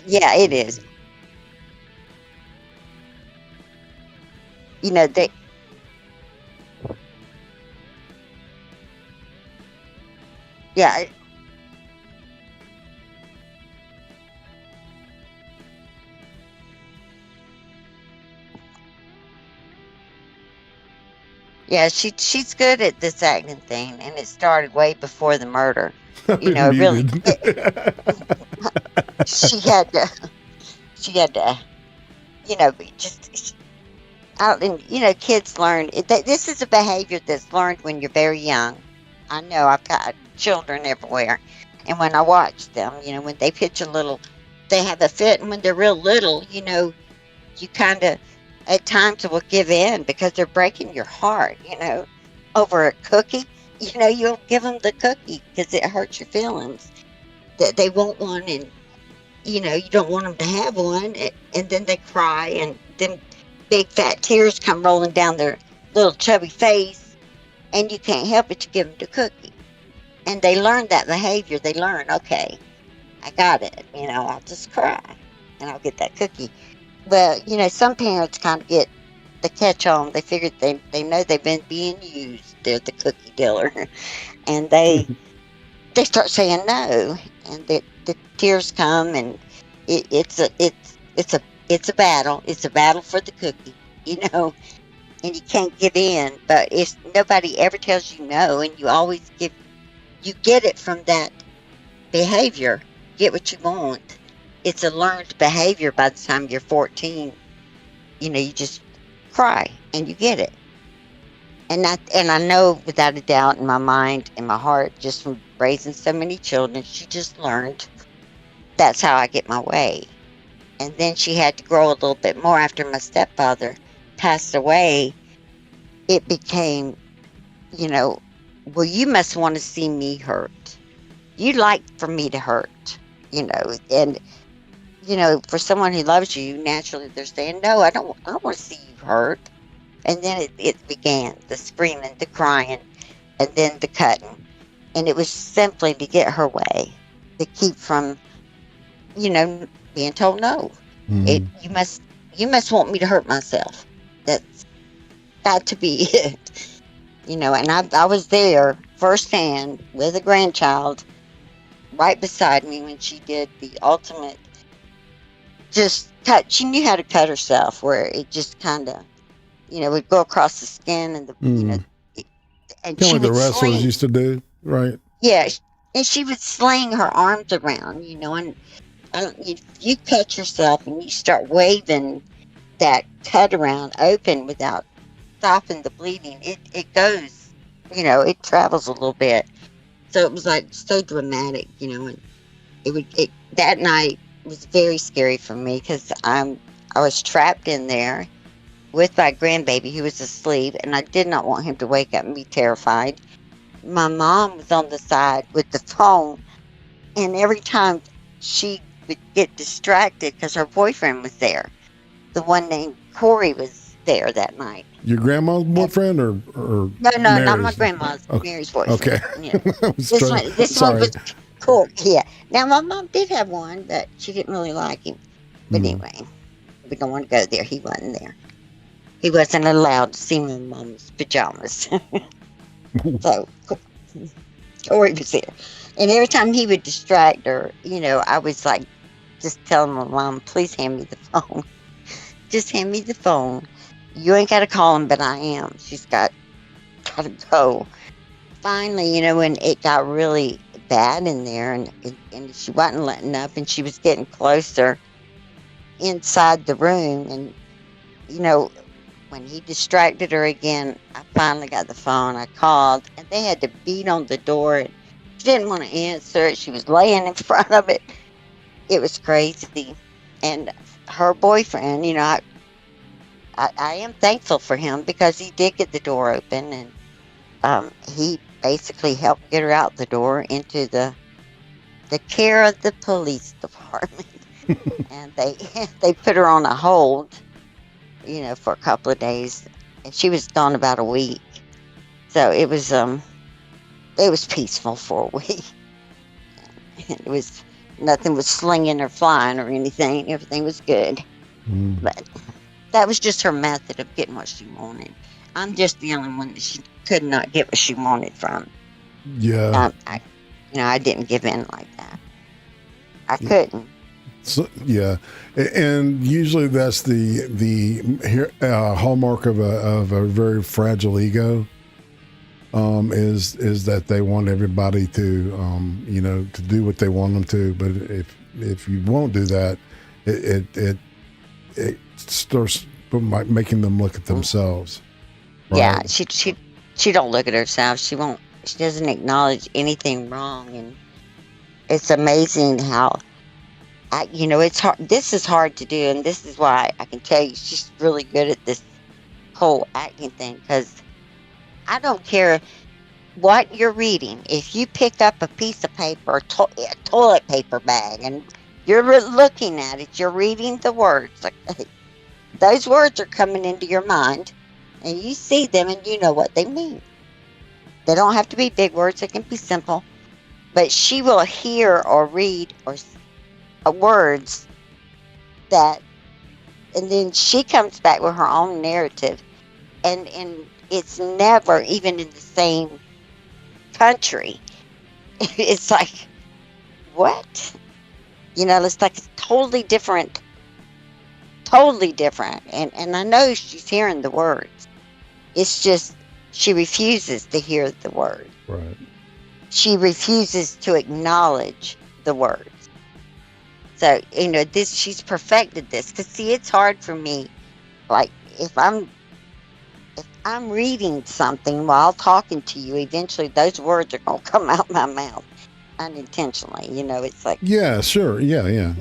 Yeah, it is. They. Yeah. Yeah, she's good at this acting thing, and it started way before the murder. Really, she had to, just out, and kids learn. This is a behavior that's learned when you're very young. I know I've got children everywhere, and when I watch them, when they pitch they have a fit, and when they're real little, you kind of at times will give in because they're breaking your heart, over a cookie. You'll give them the cookie because it hurts your feelings. That they want one, and you don't want them to have one, and then they cry, and then big fat tears come rolling down their little chubby face, and you can't help it. You give them the cookie, and they learn that behavior. They learn, okay, I got it. I'll just cry, and I'll get that cookie. Well, some parents kind of get the catch on. They figure they know they've been being used. They're the cookie dealer, and they start saying no, and the tears come, and it's a battle. It's a battle for the cookie, and you can't give in, but it's nobody ever tells you no, and you always you get it from that behavior. Get what you want. It's a learned behavior by the time you're 14. You just cry and you get it. And I know without a doubt in my mind and my heart, just from raising so many children, she just learned that's how I get my way. And then she had to grow a little bit more after my stepfather passed away. It became, well, you must want to see me hurt. You'd like for me to hurt, and, for someone who loves you, naturally they're saying, no, I don't want to see you hurt. And then it began, the screaming, the crying, and then the cutting. And it was simply to get her way, to keep from, being told no. Mhm. You must want me to hurt myself. That's got to be it. And I was there firsthand with a grandchild right beside me when she did the ultimate just cut. She knew how to cut herself, where it just kind of, would go across the skin and and Kind she of like the would wrestlers sling. used to do, right? Yeah, and she would sling her arms around, and if you cut yourself and you start waving that cut around open without stopping the bleeding, it goes, it travels a little bit. So it was like so dramatic, and that night was very scary for me because I was trapped in there with my grandbaby who was asleep, and I did not want him to wake up and be terrified. My mom was on the side with the phone, and every time she would get distracted because her boyfriend was there. The one named Corey was there that night. Your grandma's boyfriend or No, not my Mary's? grandma's. Okay. Mary's boyfriend. Okay. Yeah. I was This trying- one was sorry. Corey. Yeah. Now my mom did have one, but she didn't really like him. But Mm. anyway, we don't want to go there. He wasn't there. He wasn't allowed to see my mom's pajamas. So Corey was there. And every time he would distract her, I was like, just telling my mom, please hand me the phone. Just hand me the phone. You ain't got to call him, but I am. She's got to go. Finally, when it got really bad in there and she wasn't letting up and she was getting closer inside the room, and, when he distracted her again, I finally got the phone. I called, and they had to beat on the door, and she didn't want to answer it. She was laying in front of it. It was crazy. And her boyfriend, I am thankful for him because he did get the door open, and he basically helped get her out the door into the care of the police department. And they put her on a hold, for a couple of days, and she was gone about a week. So it was peaceful for a week. It was nothing was slinging or flying or anything. Everything was good. Mm. But that was just her method of getting what she wanted. I'm just the only one that she could not get what she wanted from. Yeah. I didn't give in like that. I couldn't. So, yeah, and usually that's the hallmark of a very fragile ego. Is that they want everybody to to do what they want them to, but if you won't do that, it starts making them look at themselves. Right? Yeah, she don't look at herself. She doesn't acknowledge anything wrong, and it's amazing how. It's hard. This is hard to do, and this is why I can tell you she's really good at this whole acting thing, because I don't care what you're reading. If you pick up a piece of paper, a toilet paper bag, and you're looking at it, you're reading the words. Those words are coming into your mind, and you see them, and you know what they mean. They don't have to be big words. They can be simple. But she will hear or read or words that, and then she comes back with her own narrative, and it's never even in the same country. It's like, what? It's like totally different, and I know she's hearing the words, It's just she refuses to hear the word. Right. She refuses to acknowledge the words. So, she's perfected this. Because, see, it's hard for me. Like, if I'm reading something while talking to you, eventually those words are going to come out my mouth unintentionally. It's like... Yeah, sure. Yeah.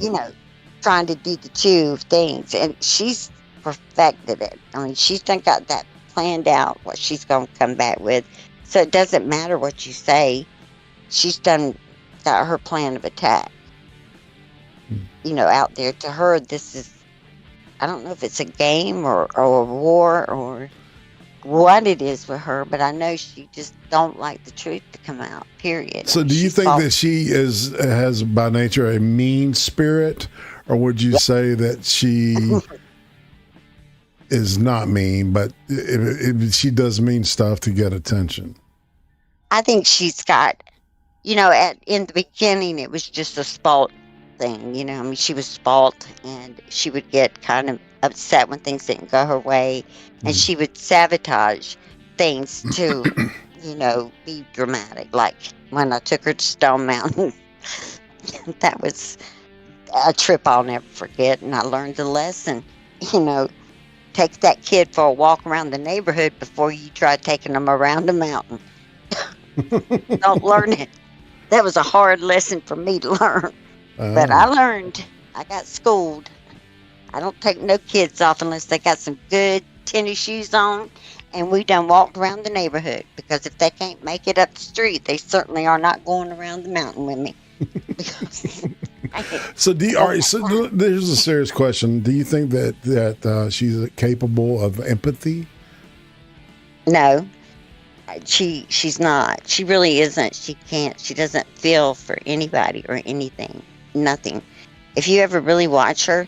Trying to do the two things. And she's perfected it. I mean, she's done got that planned out, what she's going to come back with. So it doesn't matter what you say. She's got her plan of attack. Out there. To her, this is, I don't know if it's a game or a war or what it is with her, but I know she just don't like the truth to come out, period. So do you think that she has by nature a mean spirit, or would you say that she is not mean, but she does mean stuff to get attention? I think she's got, in the beginning, it was just a spoilt thing, she was spoilt, and she would get kind of upset when things didn't go her way, and she would sabotage things to, be dramatic. Like when I took her to Stone Mountain, that was a trip I'll never forget, and I learned a lesson, take that kid for a walk around the neighborhood before you try taking them around the mountain. Don't learn it. That was a hard lesson for me to learn. But I learned. I got schooled. I don't take no kids off unless they got some good tennis shoes on, and we done walked around the neighborhood, because if they can't make it up the street, they certainly are not going around the mountain with me. So there's a serious question. Do you think that she's capable of empathy? No. She's not. She really isn't. She can't. She doesn't feel for anybody or anything. Nothing. If you ever really watch her,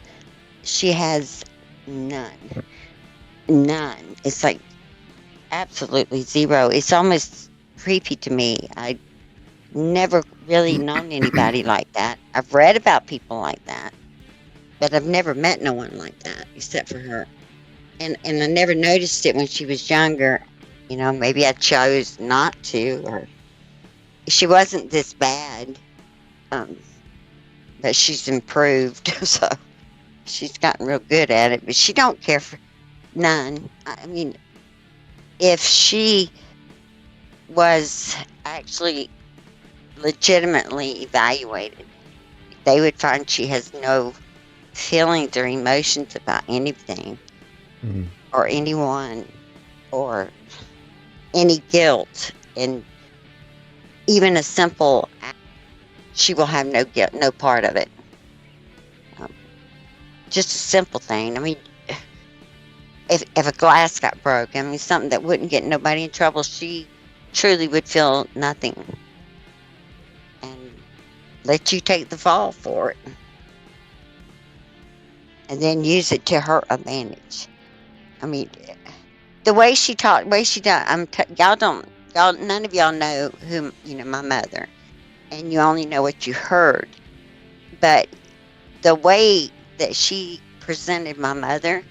she has none. It's like absolutely zero. It's almost creepy to me. I never really known anybody like that. I've read about people like that, but I've never met no one like that except for her. And I never noticed it when she was younger. Maybe I chose not to, or she wasn't this bad. But she's improved, so she's gotten real good at it. But she don't care for none. I mean, if she was actually legitimately evaluated, they would find she has no feelings or emotions about anything or anyone or any guilt. And even a simple act, she will have no guilt, no part of it. Just a simple thing. I mean, if a glass got broke, something that wouldn't get nobody in trouble, she truly would feel nothing and let you take the fall for it, and then use it to her advantage. I mean, the way she talked, the way she done. None of y'all know who, my mother. And you only know what you heard. But the way that she presented my mother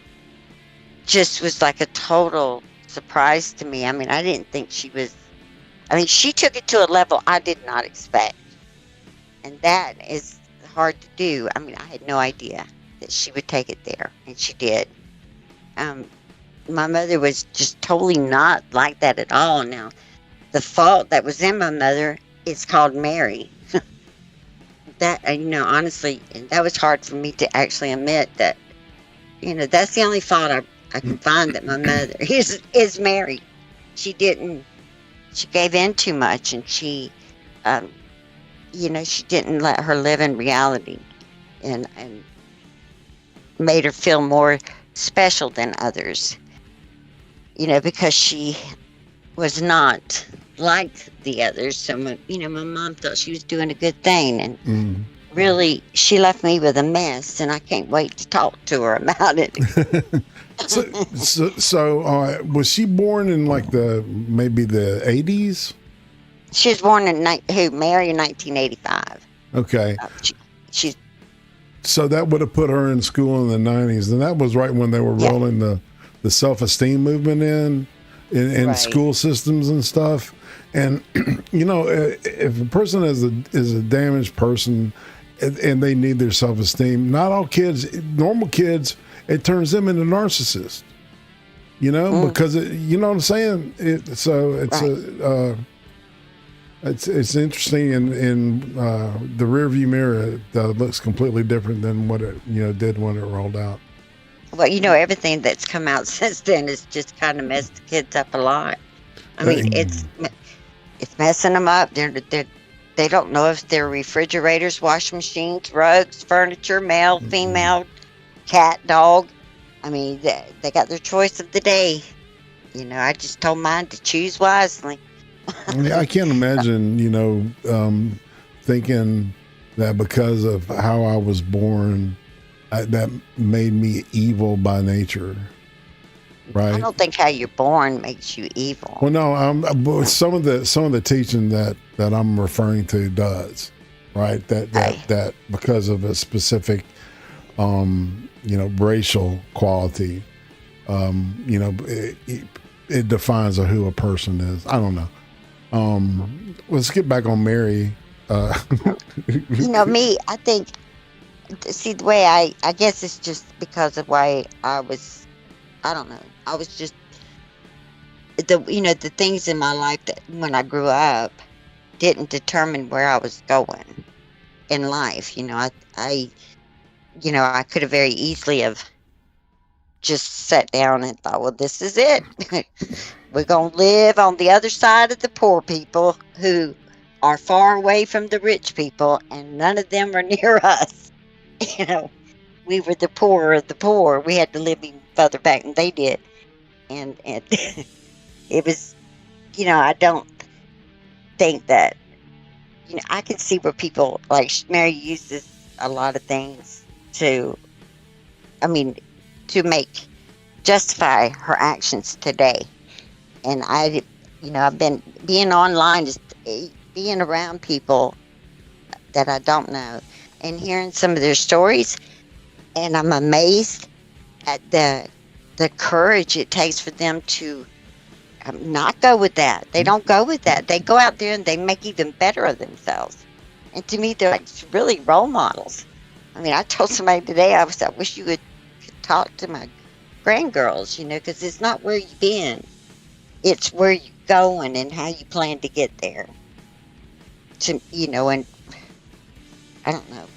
just was like a total surprise to me. I didn't think she was... she took it to a level I did not expect. And that is hard to do. I had no idea that she would take it there. And she did. My mother was just totally not like that at all. Now, the fault that was in my mother... it's called Mary. That, honestly, and that was hard for me to actually admit that, that's the only fault I can find that my mother is Mary. She gave in too much, and she didn't let her live in reality, and made her feel more special than others, because she was not like the others. So my mom thought she was doing a good thing, and really she left me with a mess, and I can't wait to talk to her about it. So was she born in like maybe the 80s? She was born in Mary in 1985. Okay. She's so that would have put her in school in the 90s, and that was right when they were rolling the self-esteem movement in. in Right. school systems and stuff. And you know, if a person is a damaged person and they need their self-esteem, not all kids, normal kids, it turns them into narcissists. You know, because you know what I'm saying. It's interesting in the rearview mirror. It looks completely different than what it did when it rolled out. Well, everything that's come out since then has just kind of messed the kids up a lot. I mean, it's messing them up. They don't know if they're refrigerators, washing machines, rugs, furniture, male, female, cat, dog. I mean, they got their choice of the day. I just told mine to choose wisely. I can't imagine, thinking that because of how I was born, that made me evil by nature. Right? I don't think how you're born makes you evil. Well, no, some of the teaching that I'm referring to does, right? That because of a specific, racial quality, it defines who a person is. I don't know. Let's get back on Mary. Me, I think, see, the way I guess it's just because of why I don't know. I was just, the things in my life that when I grew up didn't determine where I was going in life. I could have very easily have just sat down and thought, well, this is it. We're going to live on the other side of the poor people who are far away from the rich people, and none of them are near us. We were the poor of the poor. We had to live even further back than they did. And it was, I don't think that, I can see where people, like Mary uses a lot of things to justify her actions today. And I've been being online, just being around people that I don't know and hearing some of their stories. And I'm amazed at the courage it takes for them to not go with that. They don't go with that. They go out there and they make even better of themselves. And to me, they're like really role models. I mean, I told somebody today, I wish you could talk to my grandgirls, because it's not where you've been. It's where you're going and how you plan to get there. And I don't know.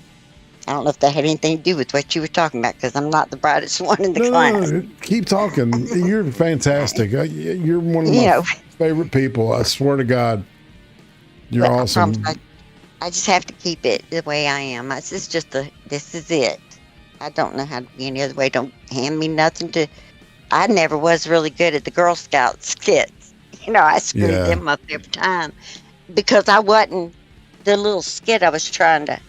I don't know if that had anything to do with what you were talking about, because I'm not the brightest one in the class. No, keep talking. You're fantastic. You're one of my favorite people. I swear to God, you're awesome. I just have to keep it the way I am. This is it. I don't know how to be any other way. Don't hand me nothing to. I never was really good at the Girl Scout skits. I screwed them up every time because I wasn't the little skit I was trying to.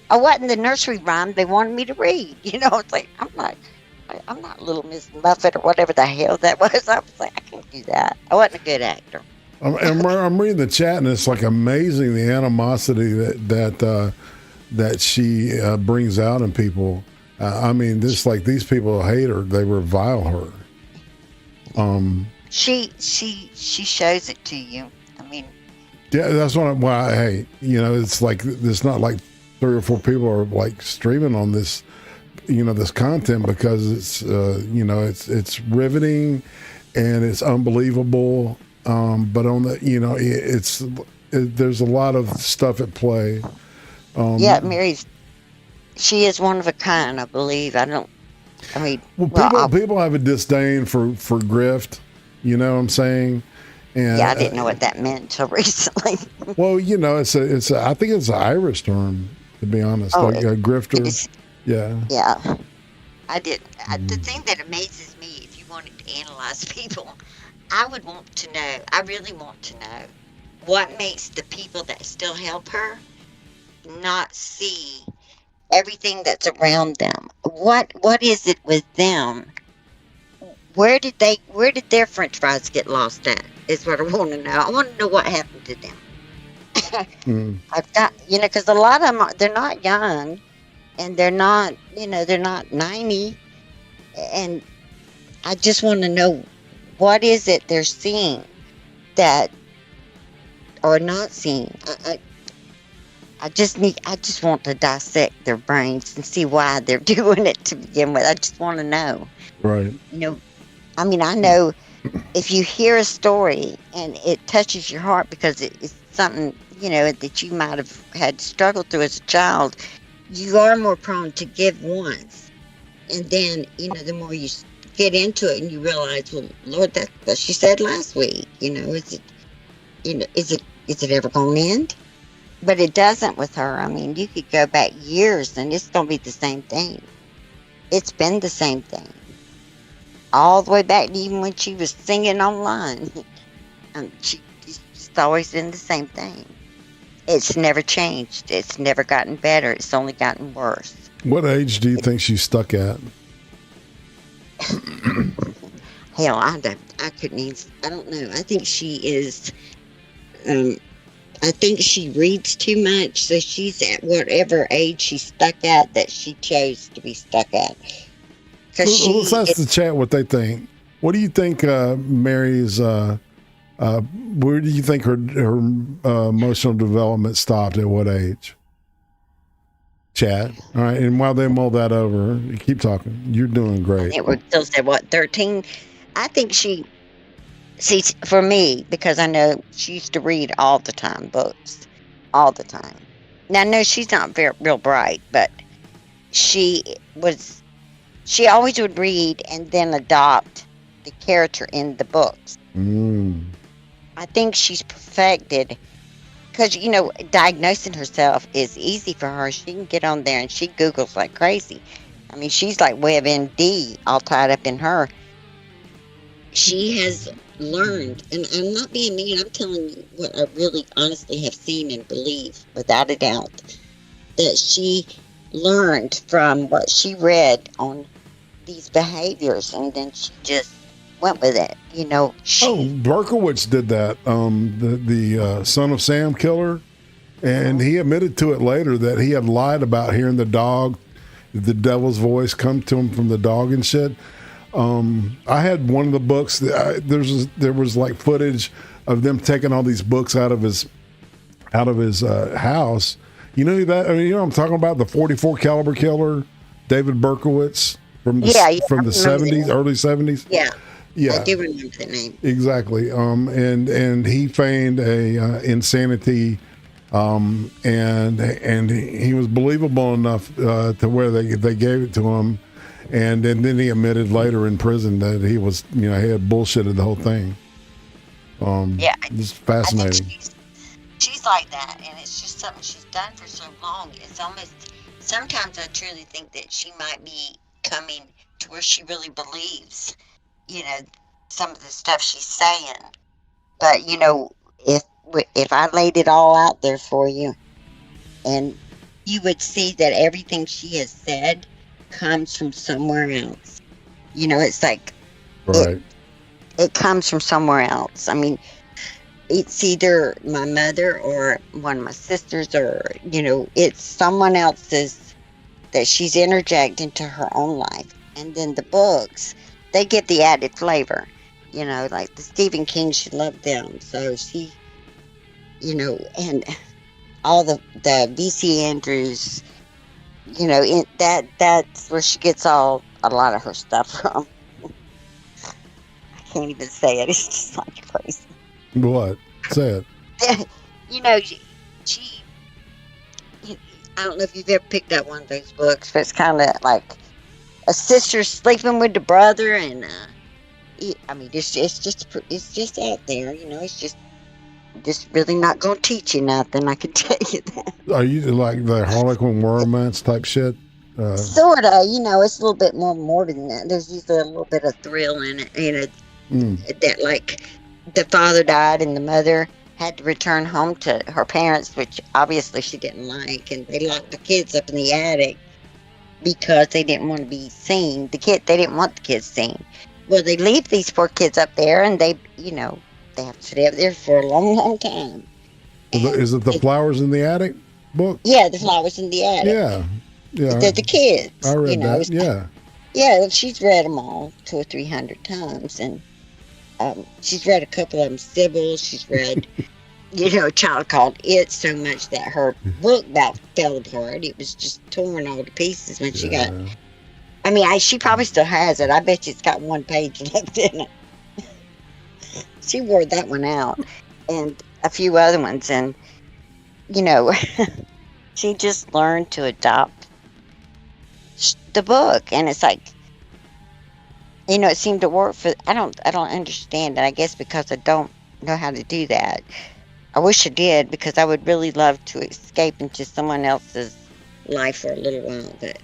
I wasn't the nursery rhyme they wanted me to read. It's like I'm not Little Miss Muffet or whatever the hell that was. I was like, I can't do that. I wasn't a good actor. I'm reading the chat, and it's like amazing the animosity that she brings out in people. These people hate her. They revile her. She shows it to you. Yeah, that's why. Hey, it's like it's not like 3 or 4 people are like streaming on this, this content because it's it's riveting and it's unbelievable. But on the there's a lot of stuff at play. She is one of a kind, I believe. People have a disdain for grift. You know what I'm saying? And, I didn't know what that meant until recently. Well, it's I think it's an Irish term, to be honest. A grifter. Yeah. I did. The thing that amazes me, if you wanted to analyze people, I would want to know. I really want to know what makes the people that still help her not see everything that's around them. What is it with them? Where did their French fries get lost at? Is what I want to know. I want to know what happened to them. I've got, because a lot of them they're not young, and they're not 90, and I just want to know what is it they're seeing that or not seeing? I just want to dissect their brains and see why they're doing it to begin with. I just want to know. Right. You know, I mean, I know if you hear a story and it touches your heart because it's something, you know, that you might have had struggled through as a child, you are more prone to give once. And then, you know, the more you get into it and you realize, well, Lord, that's what she said last week. You know, is it ever going to end? But it doesn't with her. I mean, you could go back years and it's going to be the same thing. It's been the same thing. All the way back to even when she was singing online. It's always been the same thing. It's never changed. It's never gotten better. It's only gotten worse. What age do you think she's stuck at? Hell, I couldn't even, I don't know. I think she is, I think she reads too much, so she's at whatever age she's stuck at that she chose to be stuck at. Let's ask the chat what they think. What do you think Mary's, where do you think her emotional development stopped at what age? Chat. All right, and while they mull that over, keep talking. You're doing great. It was still said, what, 13? I think see, for me, because I know she used to read all the time, books, all the time. Now, no, she's not real bright, but she always would read and then adopt the character in the books. I think she's perfected, because, you know, diagnosing herself is easy for her. She can get on there and she Googles like crazy. I mean, she's like WebMD all tied up in her. She has learned, and I'm not being mean, I'm telling you what I really honestly have seen and believe, without a doubt, that she learned from what she read on these behaviors, and then she just went with it, you know. Berkowitz did that, the Son of Sam killer, and he admitted to it later that he had lied about hearing the devil's voice come to him from the dog and shit. I had one of the books. There was like footage of them taking all these books out of his house. You know that? I mean, you know what I'm talking about, the 44 caliber killer, David Berkowitz from the 70s, early 70s. Yeah. Yeah, I do remember the name. Exactly. And he feigned a insanity, and he was believable enough to where they gave it to him, and then he admitted later in prison that he was, you know, he had bullshitted the whole thing. It's fascinating. She's like that, and it's just something she's done for so long. It's almost, sometimes I truly think that she might be coming to where she really believes, you know, some of the stuff she's saying. But, you know, if I laid it all out there for you, and you would see that everything she has said comes from somewhere else. You know, it's like, right. It comes from somewhere else. I mean, it's either my mother or one of my sisters, or, you know, it's someone else's that she's interjected into her own life. And then the books, they give the added flavor, you know, like the Stephen King, she loved them. So she, you know, and all the V.C. Andrews, you know, that's where she gets a lot of her stuff from. I can't even say it. It's just like crazy. What? Say it. You know, she, I don't know if you've ever picked up one of those books, but it's kind of like a sister sleeping with the brother, and I mean, it's just out there, you know. It's just really not gonna teach you nothing. I can tell you that. Are you like the Harlequin romance type shit? Sorta, you know. It's a little bit more morbid than that. There's usually a little bit of thrill in it, you know. That, like, the father died and the mother had to return home to her parents, which obviously she didn't like, and they locked the kids up in the attic because they didn't want to be seen. They didn't want the kids seen. Well, they leave these poor kids up there, and they, you know, they have to stay up there for a long, long time. Is it the Flowers in the Attic book? Yeah, the Flowers in the Attic. Yeah. The kids. I read you know, that. Yeah. Yeah, well, she's read them all 200 or 300 times, and She's read a couple of them, Sybil. She's read, A Child Called It, so much that her book about fell apart. It was just torn all to pieces when she got. I mean, she probably still has it. I bet you it's got one page left in it. She wore that one out, and a few other ones, and she just learned to adopt the book, and it's like, it seemed to work for. I don't understand it. I guess because I don't know how to do that. I wish I did, because I would really love to escape into someone else's life for a little while, but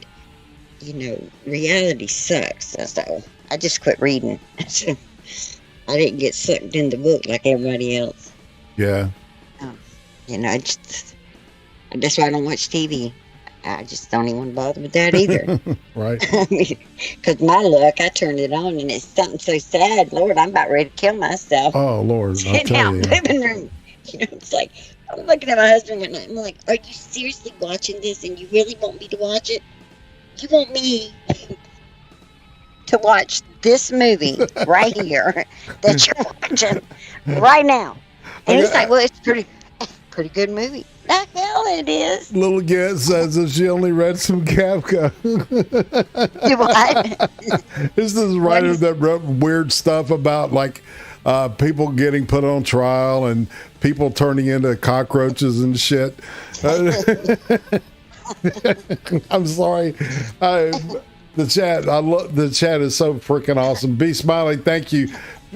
reality sucks. So I just quit reading. I didn't get sucked in the book like everybody else. Yeah. That's why I don't watch TV. I just don't even bother with that either. Right. Because my luck, I turn it on and it's something so sad. Lord, I'm about ready to kill myself. Oh, Lord. Sitting out in the living room. It's like, I'm looking at my husband one night. I'm like, are you seriously watching this and you really want me to watch it? You want me to watch this movie right here that you're watching right now? And he's like, well, it's pretty good movie. The hell it is. Little Get says that she only read some Kafka. You what? This is a writer that wrote weird stuff about people getting put on trial and people turning into cockroaches and shit. I'm sorry. The chat, I love the chat is so freaking awesome. Be smiling, thank you,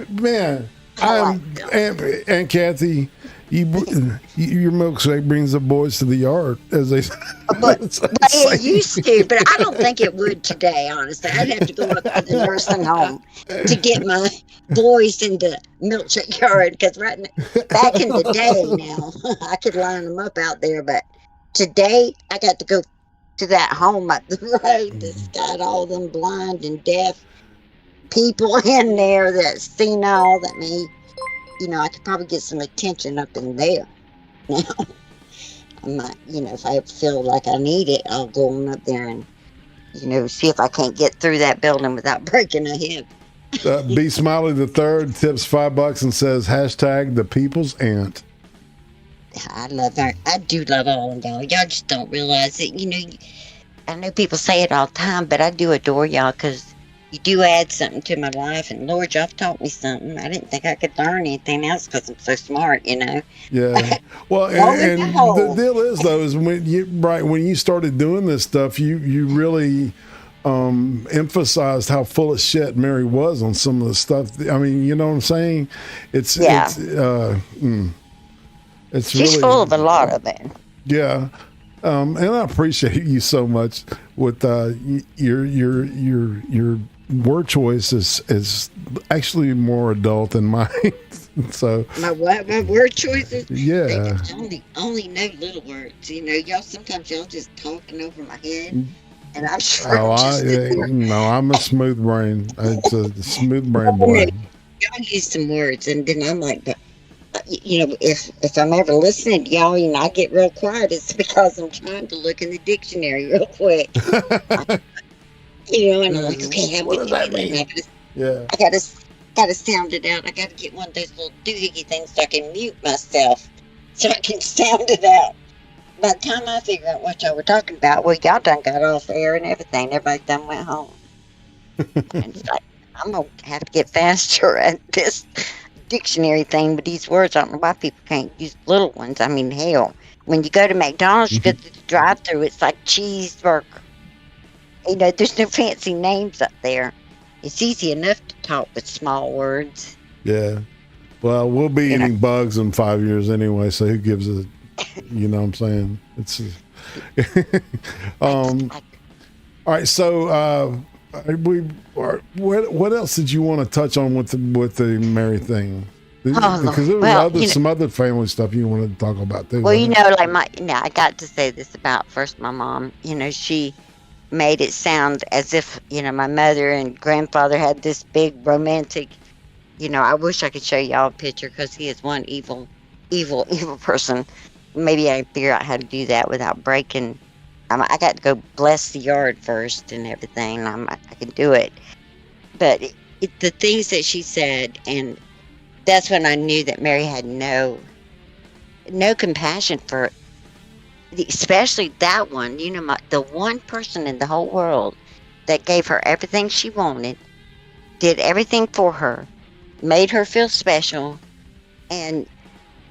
man. And Cathy, your milkshake brings the boys to the yard, as they say. But it used to, but I don't think it would today, honestly. I'd have to go up to the nursing home to get my boys in the milkshake yard, because back in the day now, I could line them up out there, but today I got to go to that home up the road that's got all them blind and deaf people in there that's senile, that may, I could probably get some attention up in there. Now, I might, if I feel like I need it, I'll go on up there and, see if I can't get through that building without breaking a hip. Be Smiley the Third tips $5 and says hashtag the people's aunt. I love her. I do love all of y'all. Y'all just don't realize it. I know people say it all the time, but I do adore y'all, because you do add something to my life, and Lord, y'all taught me something. I didn't think I could learn anything else because I'm so smart, Yeah. Well, and the deal is, though, is when you started doing this stuff, you really emphasized how full of shit Mary was on some of the stuff. I mean, you know what I'm saying? She's really full of a lot of it. Yeah. And I appreciate you so much with your word choice is actually more adult than mine. So my word choices? Yeah. Only know little words. Y'all sometimes just talking over my head. And I'm sure I'm a smooth brain. It's a smooth brain boy. Y'all use some words, and then I'm like, if I'm ever listening to y'all and I get real quiet, it's because I'm trying to look in the dictionary real quick. And I'm like, okay, what does that mean? I gotta sound it out. I gotta get one of those little doohickey things so I can mute myself, so I can sound it out. By the time I figure out what y'all were talking about, well, y'all done got off air and everything. Everybody done went home. And it's like, I'm gonna have to get faster at this dictionary thing with these words. I don't know why people can't use little ones. I mean, hell, when you go to McDonald's, you go to the drive-thru, it's like cheeseburger. There's no fancy names up there. It's easy enough to talk with small words. Yeah. Well, we'll be eating bugs in 5 years anyway, so who gives a, you know what I'm saying? It's all right, so what else did you want to touch on with the Mary thing? Because there was some other family stuff you wanted to talk about too. Well, I got to say this about first my mom. She made it sound as if my mother and grandfather had this big romantic. I wish I could show y'all a picture, because he is one evil person. Maybe I figure out how to do that without breaking. I got to go bless the yard first and everything. I can do it, but the things that she said, and that's when I knew that Mary had no compassion for, especially that one. You know, the one person in the whole world that gave her everything she wanted, did everything for her, made her feel special, and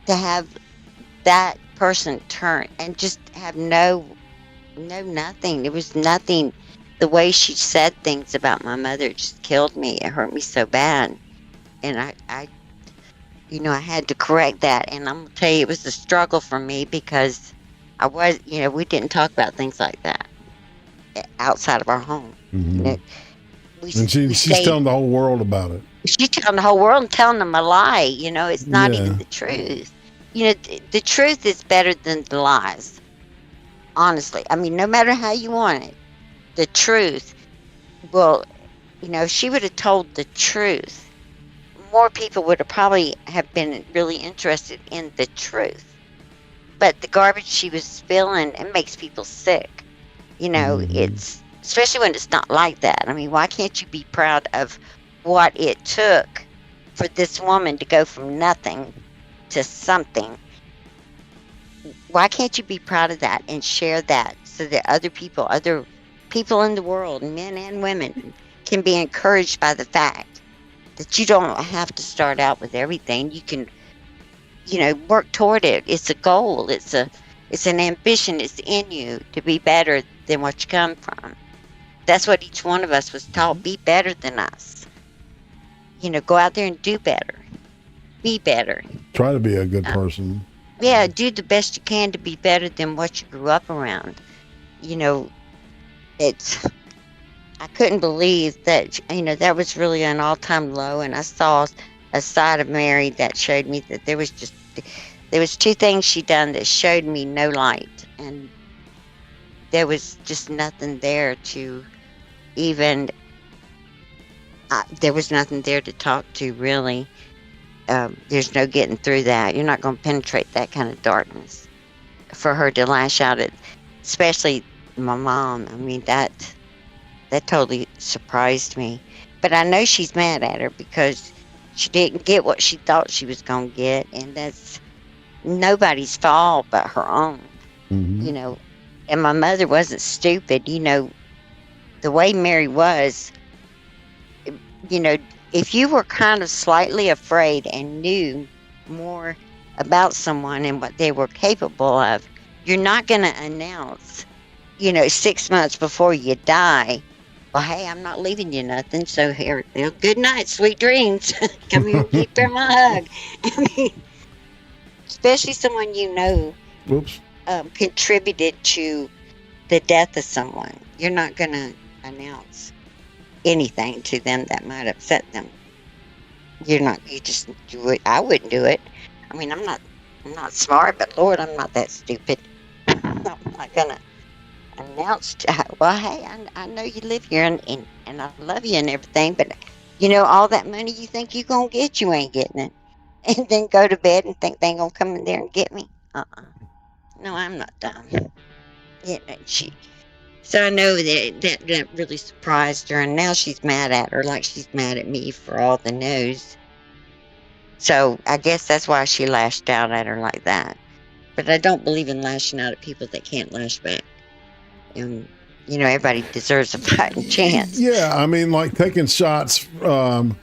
to have that person turn and just have nothing. There was nothing. The way she said things about my mother just killed me. It hurt me so bad. And I had to correct that. And I'm going to tell you, it was a struggle for me because we didn't talk about things like that outside of our home. And she's telling the whole world about it. She's telling the whole world and telling them a lie. It's not even the truth. The truth is better than the lies. Honestly. I mean, no matter how you want it, the truth will, if she would have told the truth, more people would have probably have been really interested in the truth. But the garbage she was spilling, it makes people sick. It's, especially when it's not like that. I mean, why can't you be proud of what it took for this woman to go from nothing to something? Why can't you be proud of that and share that so that other people in the world, men and women, can be encouraged by the fact that you don't have to start out with everything. You can, work toward it. It's a goal. It's an ambition. It's in you to be better than what you come from. That's what each one of us was taught. Be better than us. Go out there and do better. Be better. Try to be a good person. Yeah, do the best you can to be better than what you grew up around. I couldn't believe that, that was really an all-time low. And I saw a side of Mary that showed me that there was two things she done that showed me no light. And there was just nothing there to even, there was nothing there to talk to, really. There's no getting through that. You're not going to penetrate that kind of darkness. For her to lash out at, especially my mom, I mean, that totally surprised me. But I know she's mad at her because she didn't get what she thought she was going to get, and that's nobody's fault but her own. And my mother wasn't stupid. The way Mary was, if you were kind of slightly afraid and knew more about someone and what they were capable of, you're not going to announce, 6 months before you die, well, hey, I'm not leaving you nothing, so here, good night, sweet dreams. Come here and keep her my hug. I mean, especially someone contributed to the death of someone. You're not going to announce anything to them that might upset them. You just do it. I wouldn't do it. I mean, I'm not smart, but Lord, I'm not that stupid. I'm not gonna announce, well, hey, I know you live here and I love you and everything, but all that money you think you're gonna get, you ain't getting it. And then go to bed and think they ain't gonna come in there and get me. No, I'm not dumb. So I know that really surprised her, and now she's mad at her like she's mad at me for all the news. So I guess that's why she lashed out at her like that. But I don't believe in lashing out at people that can't lash back. And, everybody deserves a fighting chance. Yeah, I mean, like taking shots, in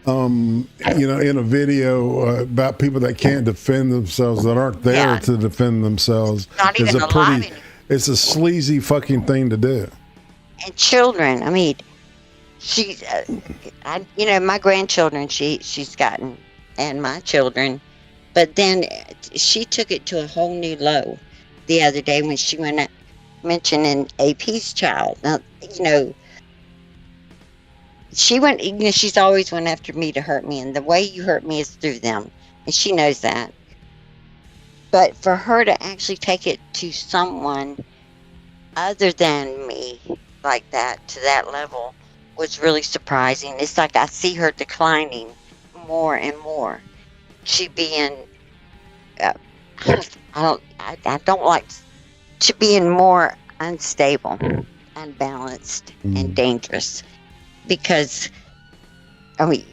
a video about people that can't defend themselves, that aren't there to defend themselves. Not even alive anymore. It's a sleazy fucking thing to do. And children, I mean, she's, my grandchildren, she's gotten, and my children, but then she took it to a whole new low the other day when she went up mentioning AP's child. Now, she went, she's always went after me to hurt me, and the way you hurt me is through them, and she knows that. But for her to actually take it to someone other than me like that, to that level, was really surprising. It's like I see her declining more and more. She being, I don't like to being more unstable, unbalanced, and dangerous. Because, I mean,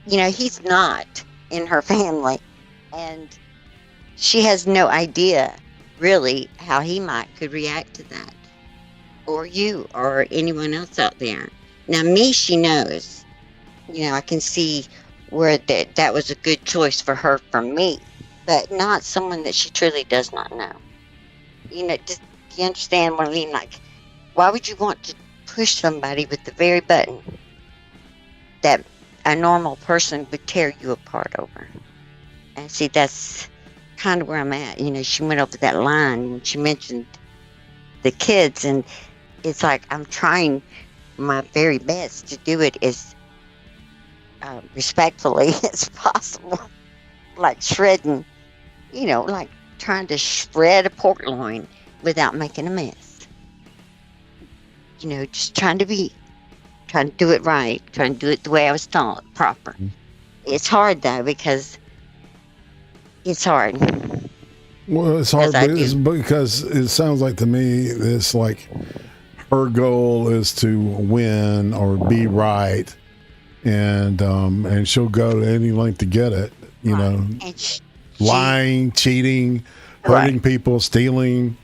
he's not in her family, and she has no idea really how he could react to that, or you, or anyone else out there. Now, me, she knows. I can see where that was a good choice for her from me, but not someone that she truly does not know. Do you understand what I mean? Like, why would you want to push somebody with the very button that a normal person would tear you apart over? And see, that's kind of where I'm at. She went over that line when she mentioned the kids, and it's like I'm trying my very best to do it as respectfully as possible, like shredding, like trying to shred a pork loin without making a mess. Just trying to do it right, trying to do it the way I was taught, proper. Mm-hmm. It's hard though, because it's hard. Well, it's hard because it sounds like to me it's like her goal is to win or be right, and she'll go to any length to get it. And lying, cheating, hurting people, stealing.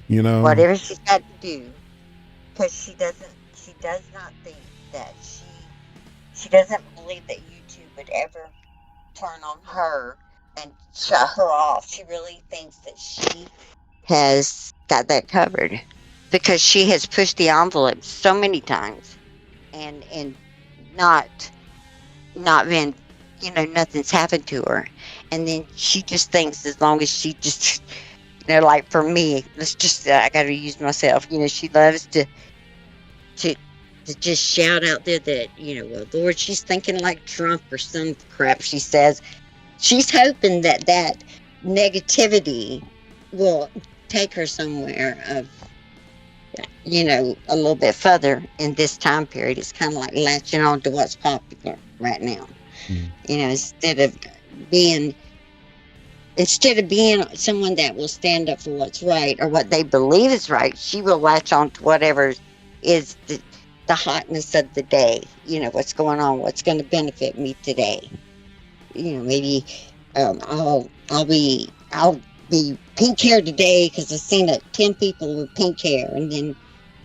Whatever she's got to do, because she does not think that she doesn't believe that YouTube would ever turn on her and shut her off. She really thinks that she has got that covered, because she has pushed the envelope so many times and not been, nothing's happened to her. And then she just thinks as long as she just, like for me, I got to use myself, she loves to just shout out there that, well, Lord, she's thinking like Trump or some crap she says. She's hoping that negativity will take her somewhere of, a little bit further in this time period. It's kind of like latching on to what's popular right now. Mm. Instead of being someone that will stand up for what's right or what they believe is right, she will latch on to whatever is the hotness of the day. What's going on, what's going to benefit me today. Maybe I'll be pink hair today because I've seen 10 people with pink hair, and then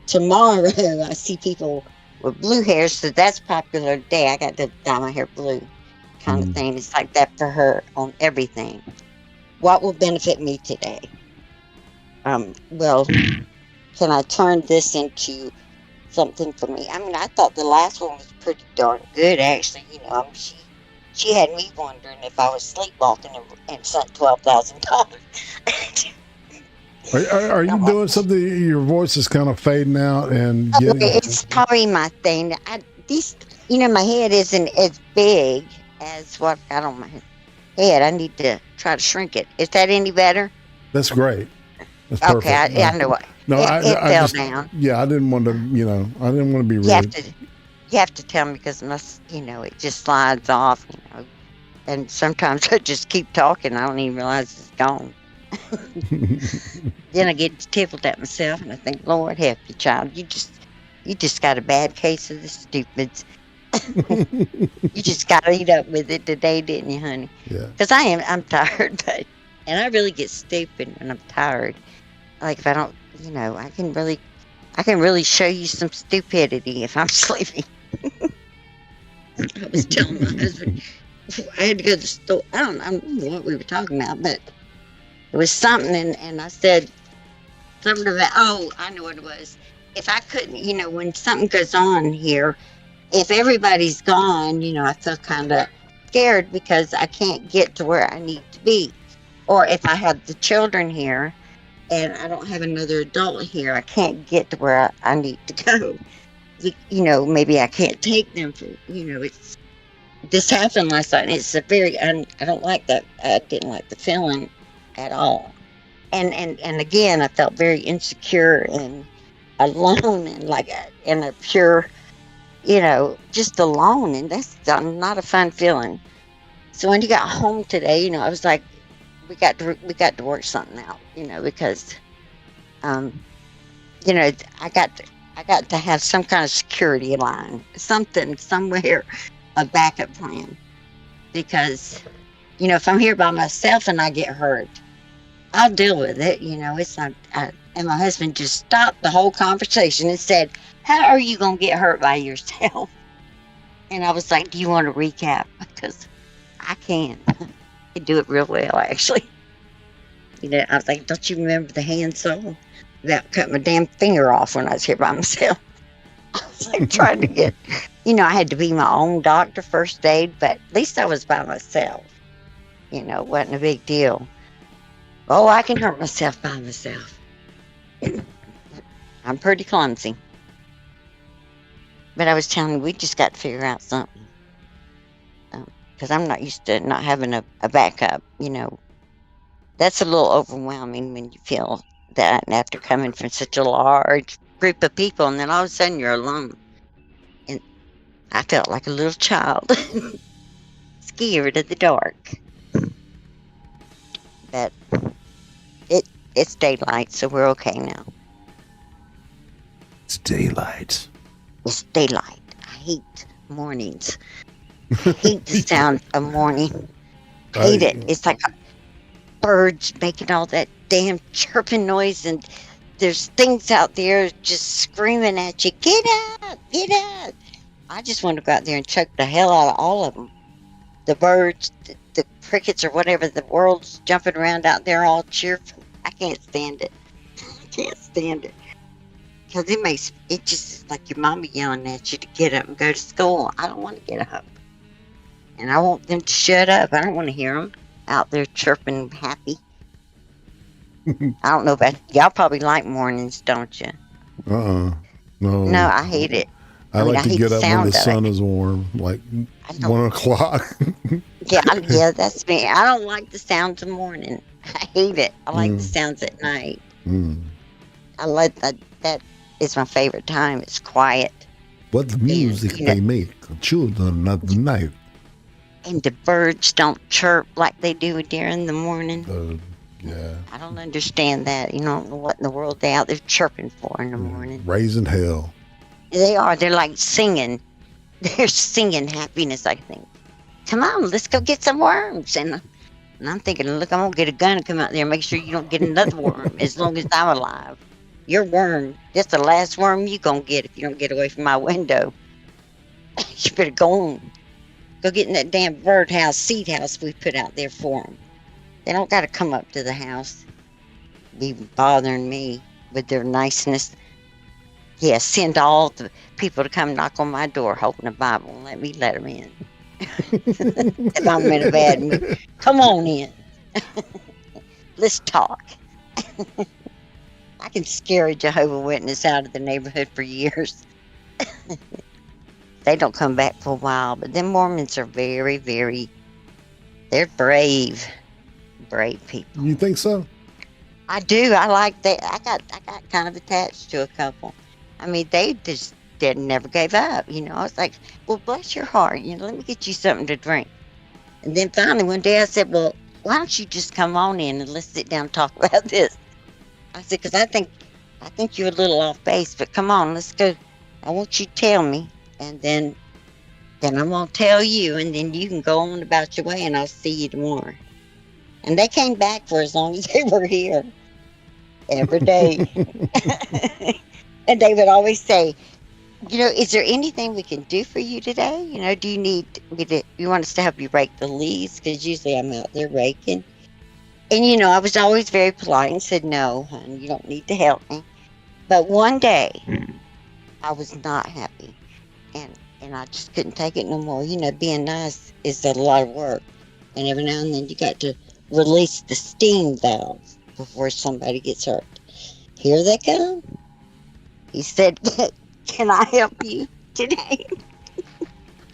tomorrow I see people with blue hair, so that's popular today. I got to dye my hair blue, kind of thing. It's like that for her on everything. What will benefit me today? Well, can I turn this into something for me? I mean, I thought the last one was pretty darn good, actually. She had me wondering if I was sleepwalking and sent $12,000. Are you doing something? Your voice is kind of fading out and getting. It's probably my thing. My head isn't as big as what I've got on my head. I need to try to shrink it. Is that any better? That's great. That's perfect. Okay, I know what. No, it fell down. Yeah, I didn't want to. I didn't want to be rude. You have to tell me, because it just slides off. And sometimes I just keep talking. I don't even realize it's gone. Then I get tickled at myself, and I think, Lord help you, child. You just got a bad case of the stupids. You just got to eat up with it today, didn't you, honey? Yeah. Because I'm tired, and I really get stupid when I'm tired. Like if I don't, I can really show you some stupidity if I'm sleeping. I was telling my husband I had to go to the store. I don't know what we were talking about, but it was something, and I said something about, I know what it was. If I couldn't, when something goes on here, if everybody's gone, I feel kind of scared because I can't get to where I need to be. Or if I have the children here and I don't have another adult here, I can't get to where I need to go. Maybe I can't take them for, this happened last night. It's a very, I don't like that. I didn't like the feeling at all. And again, I felt very insecure and alone and in a pure, just alone. And that's not a fun feeling. So when you got home today, I was like, we got to work something out, because, I got to have some kind of security line, something, somewhere, a backup plan. because, you know, if I'm here by myself and I get hurt, I'll deal with it. You know, it's not. And my husband just stopped the whole conversation and said, "How are you gonna get hurt by yourself?" And I was like, "Do you want to recap?" Because I can. I can do it real well, actually. You know, I was like, "Don't you remember the hand song that cut my damn finger off when I was here by myself?" I was like trying to get, you know, I had to be my own doctor, first aid, but at least I was by myself. You know, it wasn't a big deal. Oh, I can hurt myself by myself. I'm pretty clumsy. But I was telling you, we just got to figure out something. Because I'm not used to not having a backup, you know. That's a little overwhelming when you feel that after coming from such a large group of people, and then all of a sudden you're alone. And I felt like a little child, scared of the dark. But it's daylight, so we're okay now. It's daylight. It's daylight. I hate mornings. I hate the sound of morning. I hate it. It's like birds making all that damn chirping noise, and there's things out there just screaming at you, "Get out! Get out!" I just want to go out there and choke the hell out of all of them. The birds, the crickets, or whatever, the world's jumping around out there all cheerful. I can't stand it. I can't stand it. Because it just like your mama yelling at you to get up and go to school. I don't want to get up. And I want them to shut up. I don't want to hear them out there chirping happy. I don't know about y'all. Probably like mornings, don't you? No. No, I hate it. I like to get up when the sun is is warm, like 1 o'clock. yeah, that's me. I don't like the sounds of morning. I hate it. I like the sounds at night. I like that is my favorite time. It's quiet. What the music they make, children at the night. And the birds don't chirp like they do during the morning. Yeah. I don't understand that. You don't know what in the world they out there chirping for in the morning. Raising hell. They are. They're like singing. They're singing happiness, I think. Come on, let's go get some worms. And I'm thinking, look, I'm going to get a gun and come out there and make sure you don't get another worm as long as I'm alive. Your worm, that's the last worm you're going to get if you don't get away from my window. You better go on. Go get in that damn birdhouse, seed house we put out there for them. They don't got to come up to the house. Be bothering me with their niceness. Yeah, send all the people to come knock on my door holding a Bible and let me let them in. If I'm in a bad mood, come on in. Let's talk. I can scare a Jehovah's Witness out of the neighborhood for years. They don't come back for a while, but them Mormons are very, they're brave people. You think so? I do. I like that. I got kind of attached to a couple. I mean, they just never gave up. You know, I was like, well, bless your heart. You know, let me get you something to drink. And then finally one day I said, well, why don't you just come on in and let's sit down and talk about this? I said, because I think you're a little off base, but come on, let's go. I want you to tell me, and then I'm going to tell you, and then you can go on about your way, and I'll see you tomorrow. And they came back for as long as they were here. Every day. And they would always say, you know, is there anything we can do for you today? You know, do you need you want us to help you rake the leaves? Because usually I'm out there raking. And, you know, I was always very polite and said, no, honey, you don't need to help me. But one day, I was not happy. And I just couldn't take it no more. You know, being nice is a lot of work. And every now and then you got to release the steam valve before somebody gets hurt. Here they come. He said, can I help you today?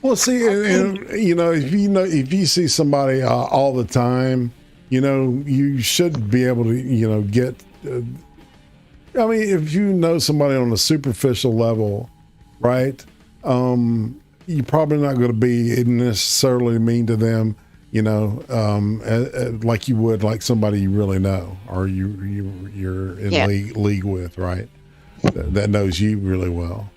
Well, see, and, you know, if you see somebody all the time, you know, you should be able to, you know, get. I mean, if you know somebody on a superficial level, right? You're probably not going to be necessarily mean to them, you know, like you would like somebody you really know or you're in league with, right? That knows you really well.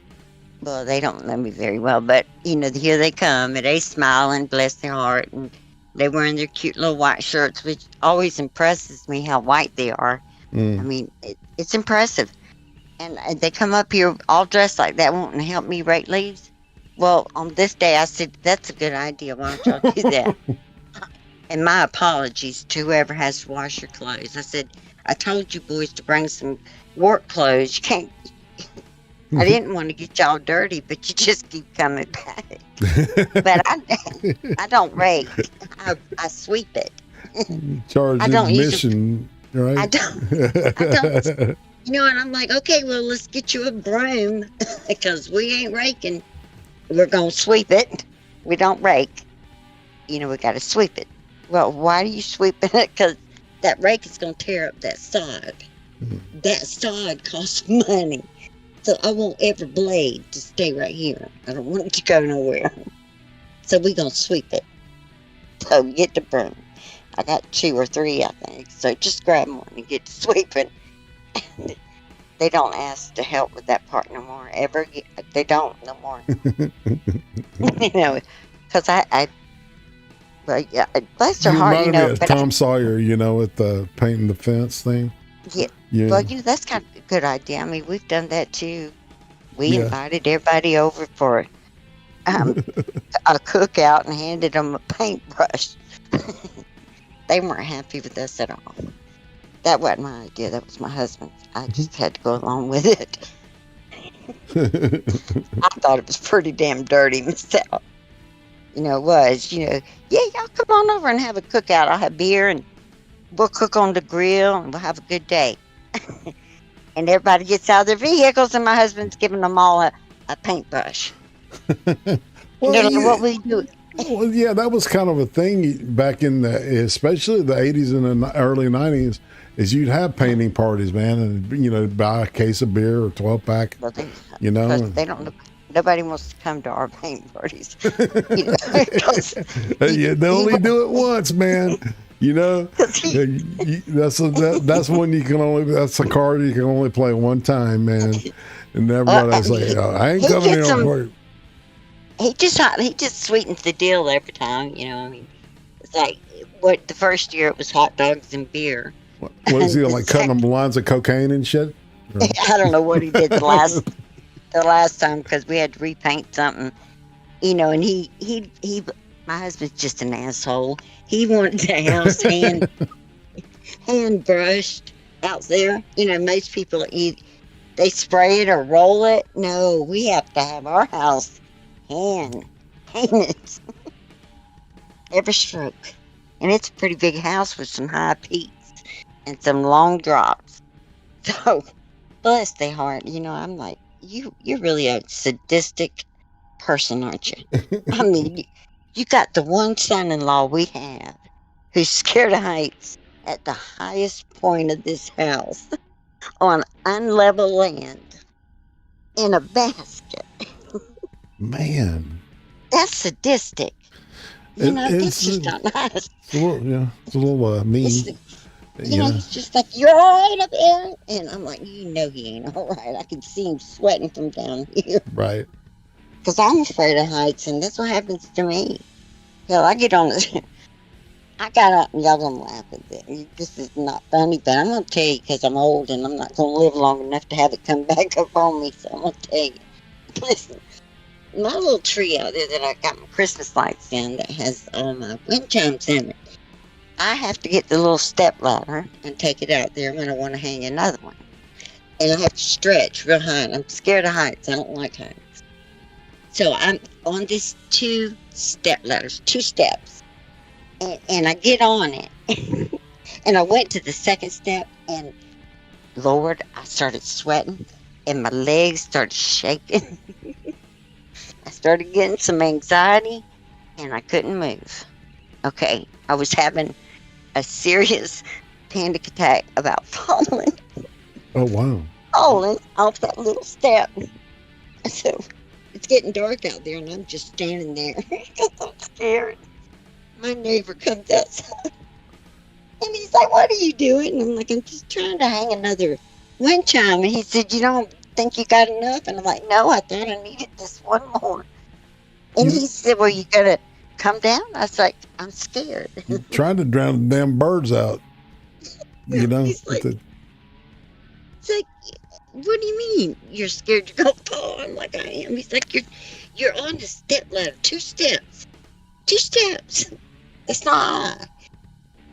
Well, they don't know me very well, but here they come, and they smiling, bless their heart, and they wearing their cute little white shirts, which always impresses me how white they are. I mean, it's impressive. And they come up here all dressed like that, wanting to help me rake leaves. Well, on this day, I said, that's a good idea. Why don't y'all do that? And my apologies to whoever has to wash your clothes. I said, I told you boys to bring some work clothes. You can't. I didn't want to get y'all dirty, but you just keep coming back. But I don't rake. I sweep it. Charge admission, right? I don't. And I'm like, okay, well, let's get you a broom because we ain't raking. We're going to sweep it. We don't rake. We got to sweep it. Well, why do you sweep it? Because that rake is going to tear up that sod. That sod costs money. So I want every blade to stay right here. I don't want it to go nowhere. So we're going to sweep it. So get the broom. I got 2 or 3, I think. So just grab one and get to sweeping. They don't ask to help with that part no more. They don't no more. Because but yeah, bless her heart, But Tom Sawyer, with the painting the fence thing. Yeah. Well, that's kind of a good idea. I mean, we've done that too. We invited everybody over for a cookout and handed them a paintbrush. They weren't happy with us at all. That wasn't my idea. That was my husband's. I just had to go along with it. I thought it was pretty damn dirty myself. It was. Yeah, y'all come on over and have a cookout. I'll have beer and we'll cook on the grill and we'll have a good day. And everybody gets out of their vehicles and my husband's giving them all a paintbrush. What we do. Well, yeah, that was kind of a thing back in especially the 80s and the early 90s, is you'd have painting parties, man, and, buy a case of beer or 12-pack, well, they don't, nobody wants to come to our paint parties. They only do it once, man. That's one you can only, that's a card you can only play one time, man. And everybody's like, I ain't coming here on party. He just sweetens the deal every time, It's like, the first year it was hot dogs and beer. What is he, like cutting them lines of cocaine and shit? I don't know what he did the last time, because we had to repaint something, and he my husband's just an asshole. He wanted the house hand brushed out there. Most people they spray it or roll it. No, we have to have our house hand painted. Every stroke. And it's a pretty big house with some high peaks and some long drops. So, bless their heart. I'm like, you're really a sadistic person, aren't you? I mean, you got the one son-in-law we have who's scared of heights at the highest point of this house on unlevel land in a basket. Man. That's sadistic. It's just not nice. It's a little mean. He's just like, you're all right up there. And I'm like, he ain't all right. I can see him sweating from down here. Right. Because I'm afraid of heights, and that's what happens to me. Hell, I get on it. I got up and y'all gonna laugh at this. This is not funny, but I'm gonna tell you because I'm old and I'm not gonna live long enough to have it come back up on me. So I'm gonna tell you. Listen, my little tree out there that I got my Christmas lights in that has all my wind chimes in it. I have to get the little step ladder and take it out there when I want to hang another one. And I have to stretch real high. And I'm scared of heights. I don't like heights. So I'm on these 2 step ladders, 2 steps. And I get on it. And I went to the second step. And Lord, I started sweating. And my legs started shaking. I started getting some anxiety. And I couldn't move. Okay, I was having a serious panic attack about falling. Oh, wow. Falling off that little step. So it's getting dark out there, and I'm just standing there because I'm scared. My neighbor comes outside, and he's like, what are you doing? And I'm like, I'm just trying to hang another wind chime. And he said, think you got enough? And I'm like, no, I thought I needed this one more. And he said, well, you going to come down? I was like, I'm scared. You're trying to drown the damn birds out. You know? He's like, it's like, what do you mean you're scared to go fall? I'm like, I am. He's like, you're on the step ladder, 2 steps. 2 steps. That's not high.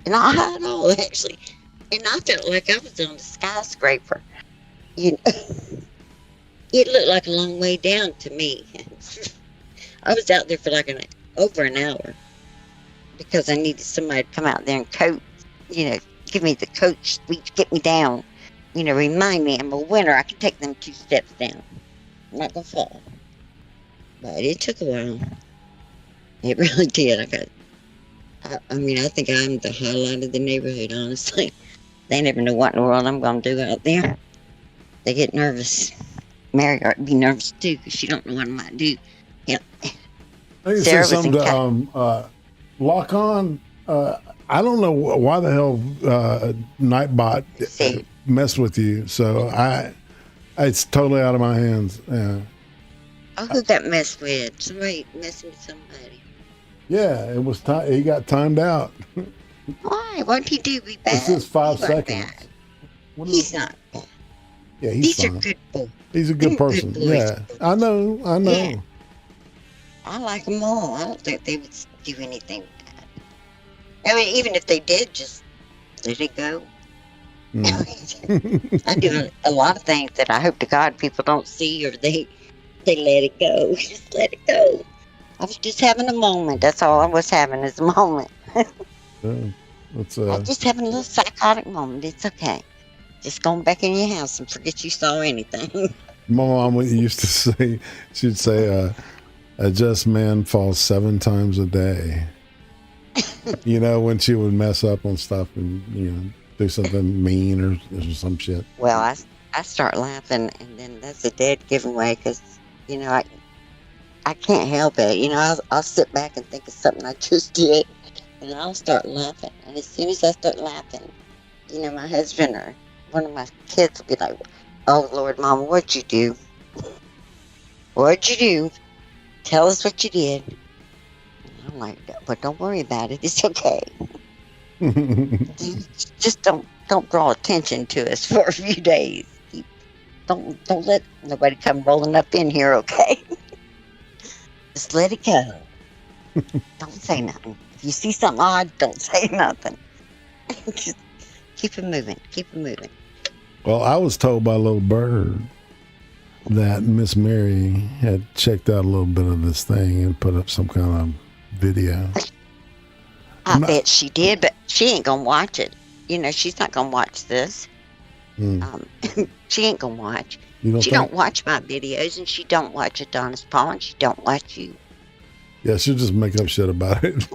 Not high at all, actually. And I felt like I was on the skyscraper. You know, it looked like a long way down to me. I was out there for like over an hour because I needed somebody to come out there and coach, you know, give me the coach speech, get me down, you know, remind me I'm a winner. I can take them 2 steps down. I'm not going to fall. But it took a while. It really did. I mean, I think I'm the highlight of the neighborhood, honestly. They never know what in the world I'm going to do out there. They get nervous. Mary ought to be nervous too, because she don't know what I might do. Yeah. I think say something to lock on. I don't know why the hell Nightbot messed with you. So it's totally out of my hands. Yeah. Oh, who got messed with? Somebody messing with somebody. Yeah, it was time. He got timed out. Why? What did he do? Be bad? It's just 5 seconds. He's not bad. Yeah, he's These fine. are good boys. He's a good person. Good boys. Yeah, I know. Yeah. I like them all. I don't think they would do anything bad. I mean, even if they did, just let it go. I do a lot of things that I hope to God people don't see, or they let it go. Just let it go. I was just having a moment. That's all I was having is a moment. I'm just having a little psychotic moment. It's okay. Just going back in your house and forget you saw anything. My mom used to say, she'd say, a just man falls 7 times a day. You know, when she would mess up on stuff and, you know, do something mean or some shit. Well, I start laughing, and then that's a dead giveaway because, you know, I can't help it. You know, I'll sit back and think of something I just did, and I'll start laughing. And as soon as I start laughing, you know, my husband or one of my kids will be like, oh, Lord, Mama, what'd you do? What'd you do? Tell us what you did. And I'm like, but don't worry about it. It's okay. Just don't draw attention to us for a few days. Don't let nobody come rolling up in here, okay? Just let it go. Don't say nothing. If you see something odd, don't say nothing. Just keep it moving. Keep it moving. Well, I was told by a little bird that Miss Mary had checked out a little bit of this thing and put up some kind of video. I bet she did, but she ain't gonna watch it. You know, she's not gonna watch this. She ain't gonna watch. She don't watch my videos, and she don't watch Adonis Paul, and she don't watch you. Yeah, she'll just make up shit about it.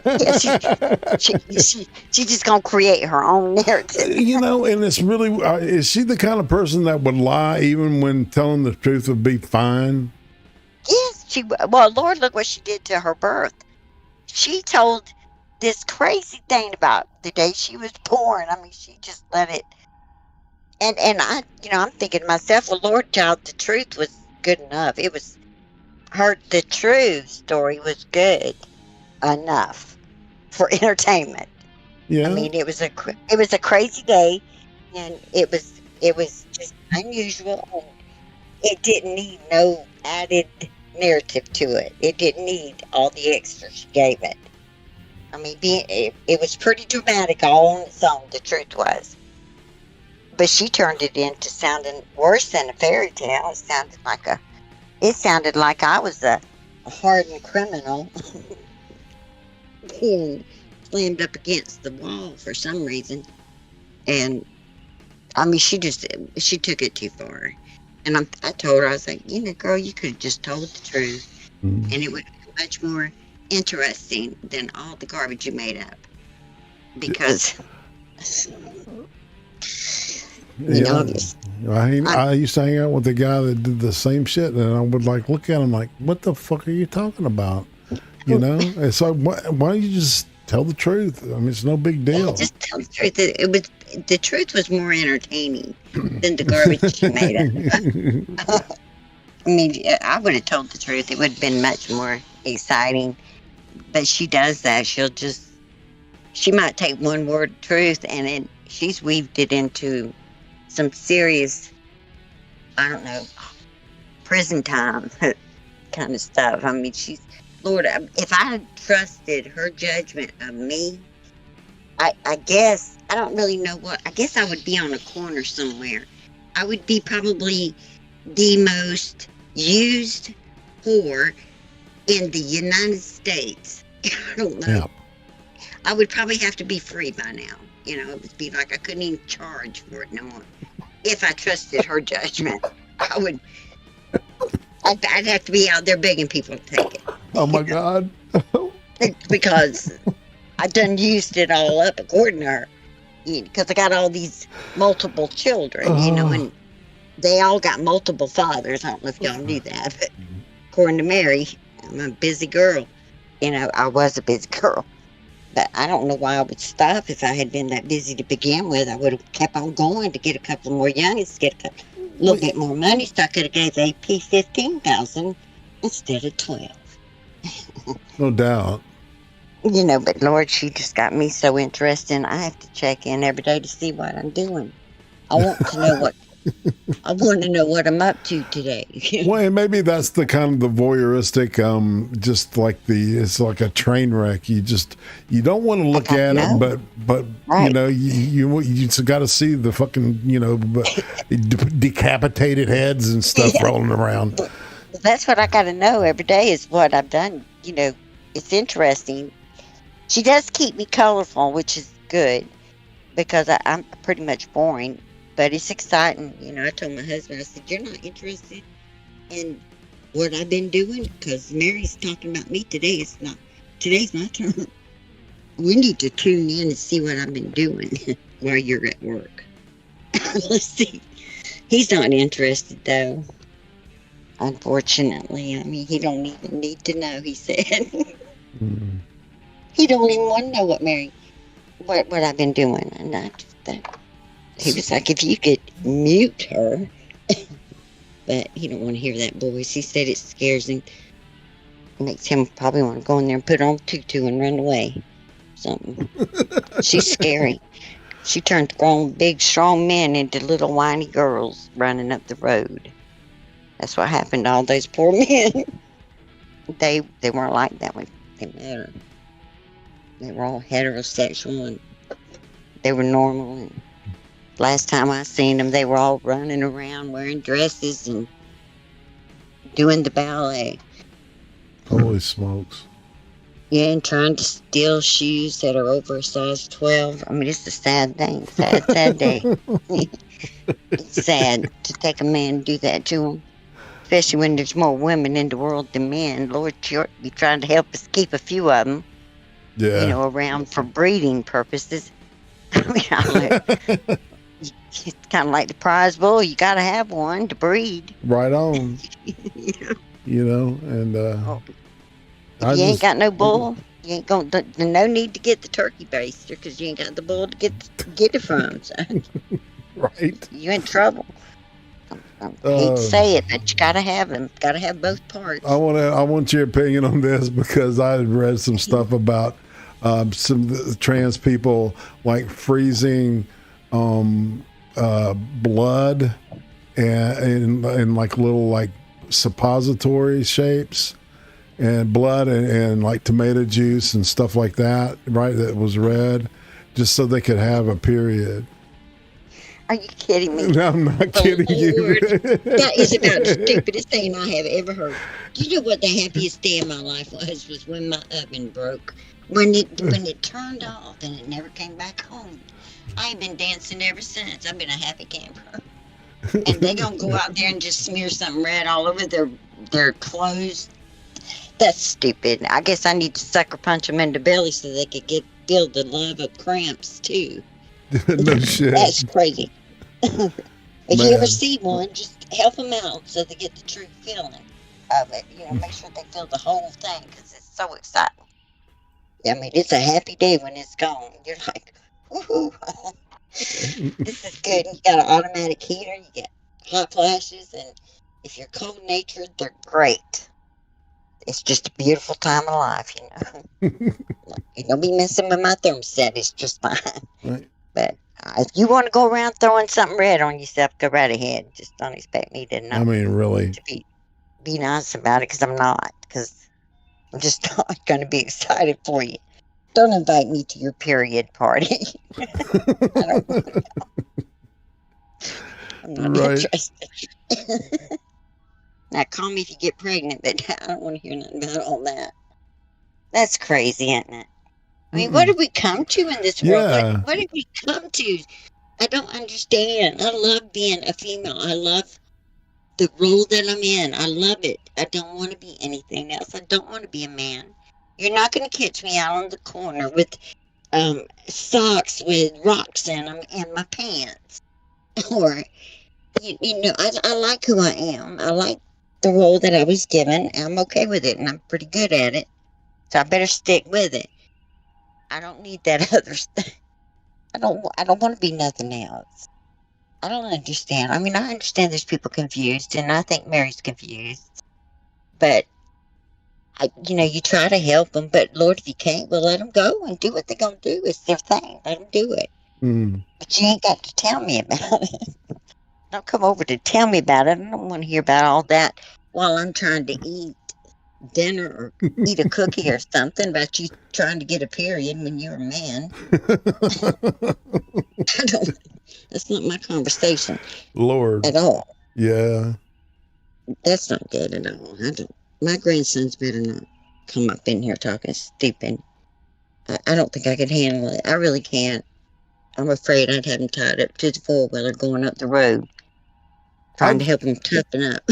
Yeah, she just gonna create her own narrative. You know, and it's really, is she the kind of person that would lie even when telling the truth would be fine? Yes, well, Lord, look what she did to her birth. She told this crazy thing about the day she was born. I mean, she just let it. And I, you know, I'm thinking to myself, well, Lord, child, the truth was good enough. It was the true story was good enough for entertainment. Yeah. I mean, it was a crazy day, and it was just unusual. And it didn't need no added narrative to it. It didn't need all the extras she gave it. I mean, it was pretty dramatic all on its own, the truth was. But she turned it into sounding worse than a fairy tale. It sounded like I was a hardened criminal being slammed up against the wall for some reason. And, I mean, she took it too far. And I told her, I was like, you know, girl, you could have just told the truth. And it would be much more interesting than all the garbage you made up. Because... You know, I used to hang out with the guy that did the same shit, and I would like look at him like, "What the fuck are you talking about?" You know, and so why don't you just tell the truth? I mean, it's no big deal. Just tell the truth. It the truth was more entertaining than the garbage she made up. I mean, I would have told the truth. It would have been much more exciting. But she does that. She might take one word of truth and she's weaved it into some serious, I don't know, prison time kind of stuff. I mean, Lord, if I had trusted her judgment of me, I guess, I don't really know I guess I would be on a corner somewhere. I would be probably the most used whore in the United States. I don't know. Yeah. I would probably have to be free by now. It would be like I couldn't even charge for it no more. If I trusted her judgment, I'd have to be out there begging people to take it. Oh my God. Because I done used it all up according to her. Because I got all these multiple children, and they all got multiple fathers. I don't know if y'all knew that, but according to Mary, I'm a busy girl. I was a busy girl. But I don't know why I would stop if I had been that busy to begin with. I would have kept on going to get a couple more youngins, get a little bit more money, so I could have gave AP $15,000 instead of 12. No doubt. But Lord, she just got me so interested. I have to check in every day to see what I'm doing. I want to know what I'm up to today. Well, and maybe that's the kind of the voyeuristic, just like it's like a train wreck. You don't want to look at it, but right. you just got to see the fucking decapitated heads and stuff rolling around. That's what I got to know every day is what I've done. It's interesting. She does keep me colorful, which is good because I'm pretty much boring. But it's exciting. I told my husband, I said, you're not interested in what I've been doing? Because Mary's talking about me today. Today's my turn. We need to tune in and see what I've been doing while you're at work. Let's see. He's not interested, though. Unfortunately. I mean, he don't even need to know, he said. Mm. He don't even want to know what I've been doing. And he was like, if you could mute her. But he don't want to hear that voice. He said it scares him. It makes him probably want to go in there and put on a tutu and run away. Something. She's scary. She turned grown, big, strong men into little whiny girls running up the road. That's what happened to all those poor men. They weren't like that when they met her. They were all heterosexual and they were normal. And last time I seen them, they were all running around wearing dresses and doing the ballet. Holy smokes. Yeah, and trying to steal shoes that are over a size 12. I mean, it's a sad thing. Sad day. It's sad to take a man and do that to him. Especially when there's more women in the world than men. Lord, you're trying to help us keep a few of them, around for breeding purposes. I mean, it's kind of like the prize bull. You got to have one to breed. Right on. And if you ain't got no bull, you ain't gonna. No need to get the turkey baster because you ain't got the bull to get it from. So. Right. You in trouble. I hate to say it, but you gotta have them. Gotta have both parts. I want your opinion on this because I had read some stuff about some trans people like freezing blood and like little like suppository shapes and blood and like tomato juice and stuff like that, right? That was red, just so they could have a period. Are you kidding me? No, I'm not kidding you. That is about the stupidest thing I have ever heard. Do you know what the happiest day of my life was when my oven broke? When it turned off and it never came back home. I've been dancing ever since. I've been a happy camper. And they gonna go out there and just smear something red all over their clothes. That's stupid. I guess I need to sucker punch them in the belly so they could feel the love of cramps too. No shit. That's crazy. If you ever see one, just help them out so they get the true feeling of it. Make sure they feel the whole thing because it's so exciting. I mean, it's a happy day when it's gone. You're like, woohoo. This is good. You got an automatic heater. You get hot flashes, and if you're cold natured, they're great. It's just a beautiful time of life, You don't be messing with my thermostat. It's just fine. Right. But if you want to go around throwing something red on yourself, go right ahead. Just don't expect me to know. I mean, really. To be nice about it, because I'm not. Because I'm just not going to be excited for you. Don't invite me to your period party. I don't want to go. I'm not interested. Now, call me if you get pregnant, but I don't want to hear nothing about all that. That's crazy, isn't it? I mean, what did we come to in this world? Yeah. What did we come to? I don't understand. I love being a female. I love the role that I'm in. I love it. I don't want to be anything else. I don't want to be a man. You're not going to catch me out on the corner with socks with rocks in them and my pants. Or, I like who I am. I like the role that I was given. I'm okay with it, and I'm pretty good at it. So I better stick with it. I don't need that other stuff. I don't want to be nothing else. I don't understand. I mean, I understand there's people confused, and I think Mary's confused. But, you try to help them, but Lord, if you can't, well, let them go and do what they're going to do. It's their thing. Let them do it. But you ain't got to tell me about it. Don't come over to tell me about it. I don't want to hear about all that while I'm trying to eat dinner or eat a cookie or something about you trying to get a period when you're a man. That's not my conversation. Lord. At all. Yeah. That's not good at all. My grandsons better not come up in here talking stupid. I don't think I could handle it. I really can't. I'm afraid I'd have him tied up to the four-wheeler going up the road, trying to help him toughen up.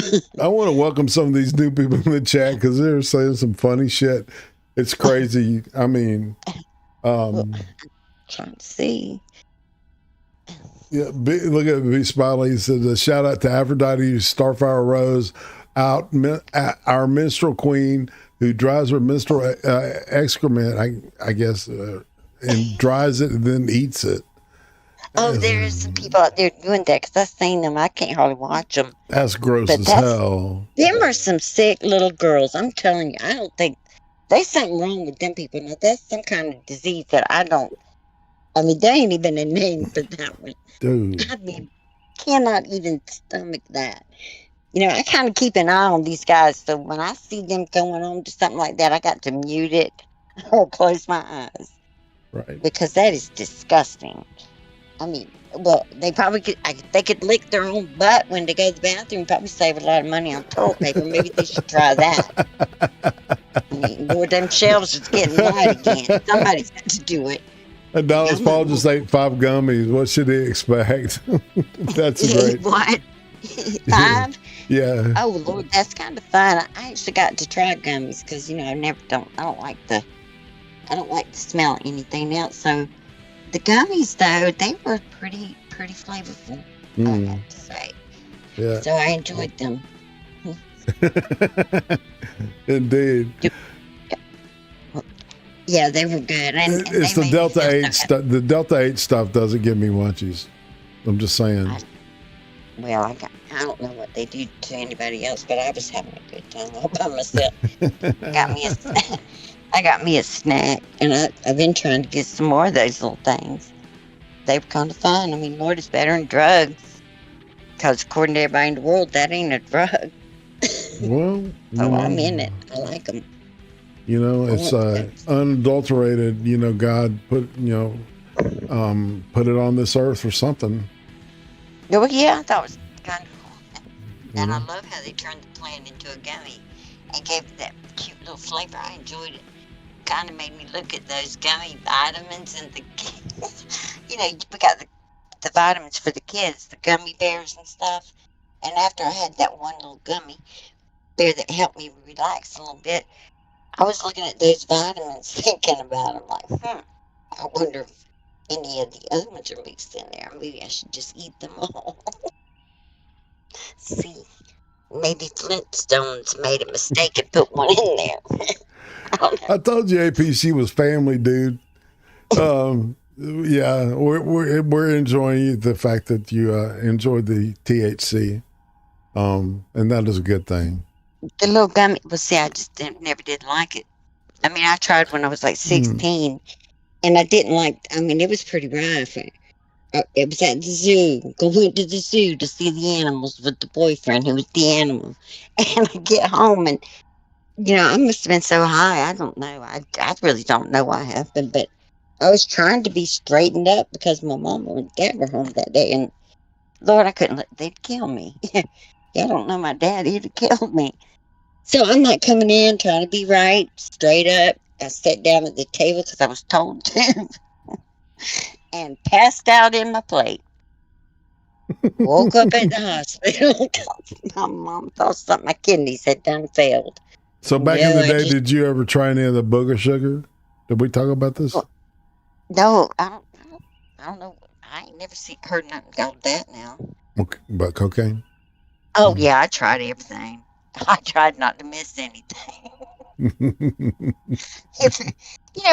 I want to welcome some of these new people in the chat because they're saying some funny shit. It's crazy. I mean, trying to see. Yeah, look at B Smiley. He said, a shout out to Aphrodite, Starfire Rose, our minstrel queen who dries her menstrual excrement, I guess, and dries it and then eats it. Oh, there's some people out there doing that because I've seen them. I can't hardly watch them. That's gross as hell. Them are some sick little girls. I'm telling you, I don't think there's something wrong with them people. Now, that's some kind of disease that I mean, there ain't even a name for that one. Dude. I mean, cannot even stomach that. I kind of keep an eye on these guys, so when I see them going on to something like that, I got to mute it or close my eyes. Right. Because that is disgusting. I mean, well, they probably they could lick their own butt when they go to the bathroom, probably save a lot of money on toilet paper. Maybe they should try that. I mean, Lord, them shelves is getting light again. Somebody's got to do it. And Dallas Paul just ate 5 gummies. What should he expect? That's great. What? 5? Yeah. Oh Lord, that's kind of fun. I actually got to try gummies because I don't like the smell of anything else. So the gummies though, they were pretty flavorful. I have to say. Yeah. So I enjoyed them. Indeed. Yeah, they were good. And it's the Delta 8 stuff. The Delta 8 stuff doesn't give me munchies. I'm just saying. I don't know what they do to anybody else, but I was having a good time all by myself. I got me a snack, and I've been trying to get some more of those little things. They were kind of fun. I mean, Lord, it's better than drugs. Because according to everybody in the world, that ain't a drug. Well, so I'm in it. I like them. It's unadulterated. God put it on this earth for something. Oh, yeah, I thought it was kind of cool. And I love how they turned the plant into a gummy and gave it that cute little flavor. I enjoyed it. Kind of made me look at those gummy vitamins and we got the vitamins for the kids, the gummy bears and stuff. And after I had that one little gummy bear that helped me relax a little bit, I was looking at those vitamins, thinking about them, like, I wonder if any of the other ones are mixed in there. Maybe I should just eat them all. See, maybe Flintstones made a mistake and put one in there. I told you APC was family, dude. Yeah, we're enjoying the fact that you enjoyed the THC, and that is a good thing. The little gummy. Well, see, I just never did like it. I mean, I tried when I was like 16, and I didn't like. I mean, it was pretty rough. It was at the zoo. Going to the zoo to see the animals with the boyfriend who was the animal. And I get home and, I must have been so high. I don't know. I really don't know what happened, but I was trying to be straightened up because my mom and dad were home that day. And Lord, I couldn't they'd kill me. Y'all don't know my dad. He'd have killed me. So I'm like coming in, trying to be right, straight up. I sat down at the table because I was told to. And passed out in my plate. Woke up at the hospital. My mom thought something my kidneys had done failed. So back in the day, did you ever try any of the booger sugar? Did we talk about this? No, I don't know. I ain't never heard nothing about that now. Okay, about cocaine? Oh yeah, I tried everything. I tried not to miss anything.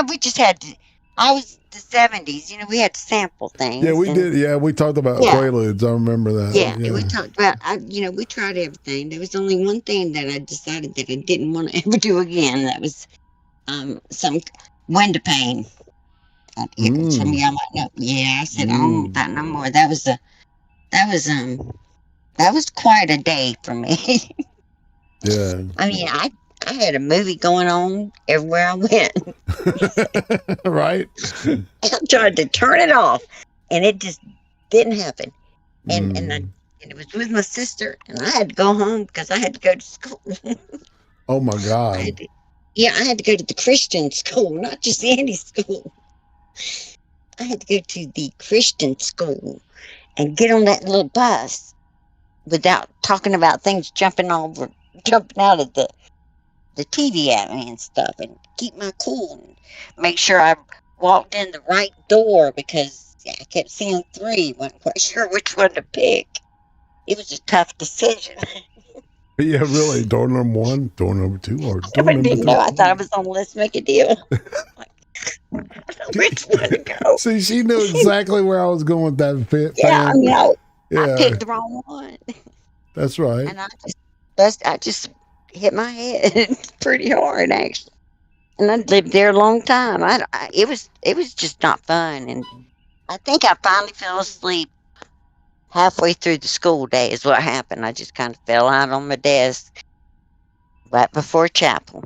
We just had to. I was the 70s, we had to sample things. Yeah, we did. Yeah, we talked about Quaaludes. I remember that. Yeah, we talked about, we tried everything. There was only one thing that I decided that I didn't want to ever do again. That was some window pane. Some of y'all might know. Yeah, I said, I don't want that no more. That was quite a day for me. Yeah. I mean, I had a movie going on everywhere I went. Right. I tried to turn it off, and it just didn't happen. And it was with my sister, and I had to go home because I had to go to school. Oh my God. I had to go to the Christian school, not just any school. I had to go to the Christian school and get on that little bus without talking about things jumping out of the TV at me and stuff, and keep my cool and make sure I walked in the right door because I kept seeing 3. Wasn't quite sure which one to pick. It was a tough decision. Yeah, really. Door number 1, door number 2, or door I number didn't 3. know. I thought I was on Let's Make a Deal. Which one to go? See, she knew exactly where I was going with that fit. Yeah, I picked the wrong one. That's right. And I just hit my head pretty hard, actually. And I lived there a long time. It was just not fun. And I think I finally fell asleep halfway through the school day is what happened. I just kind of fell out on my desk right before chapel.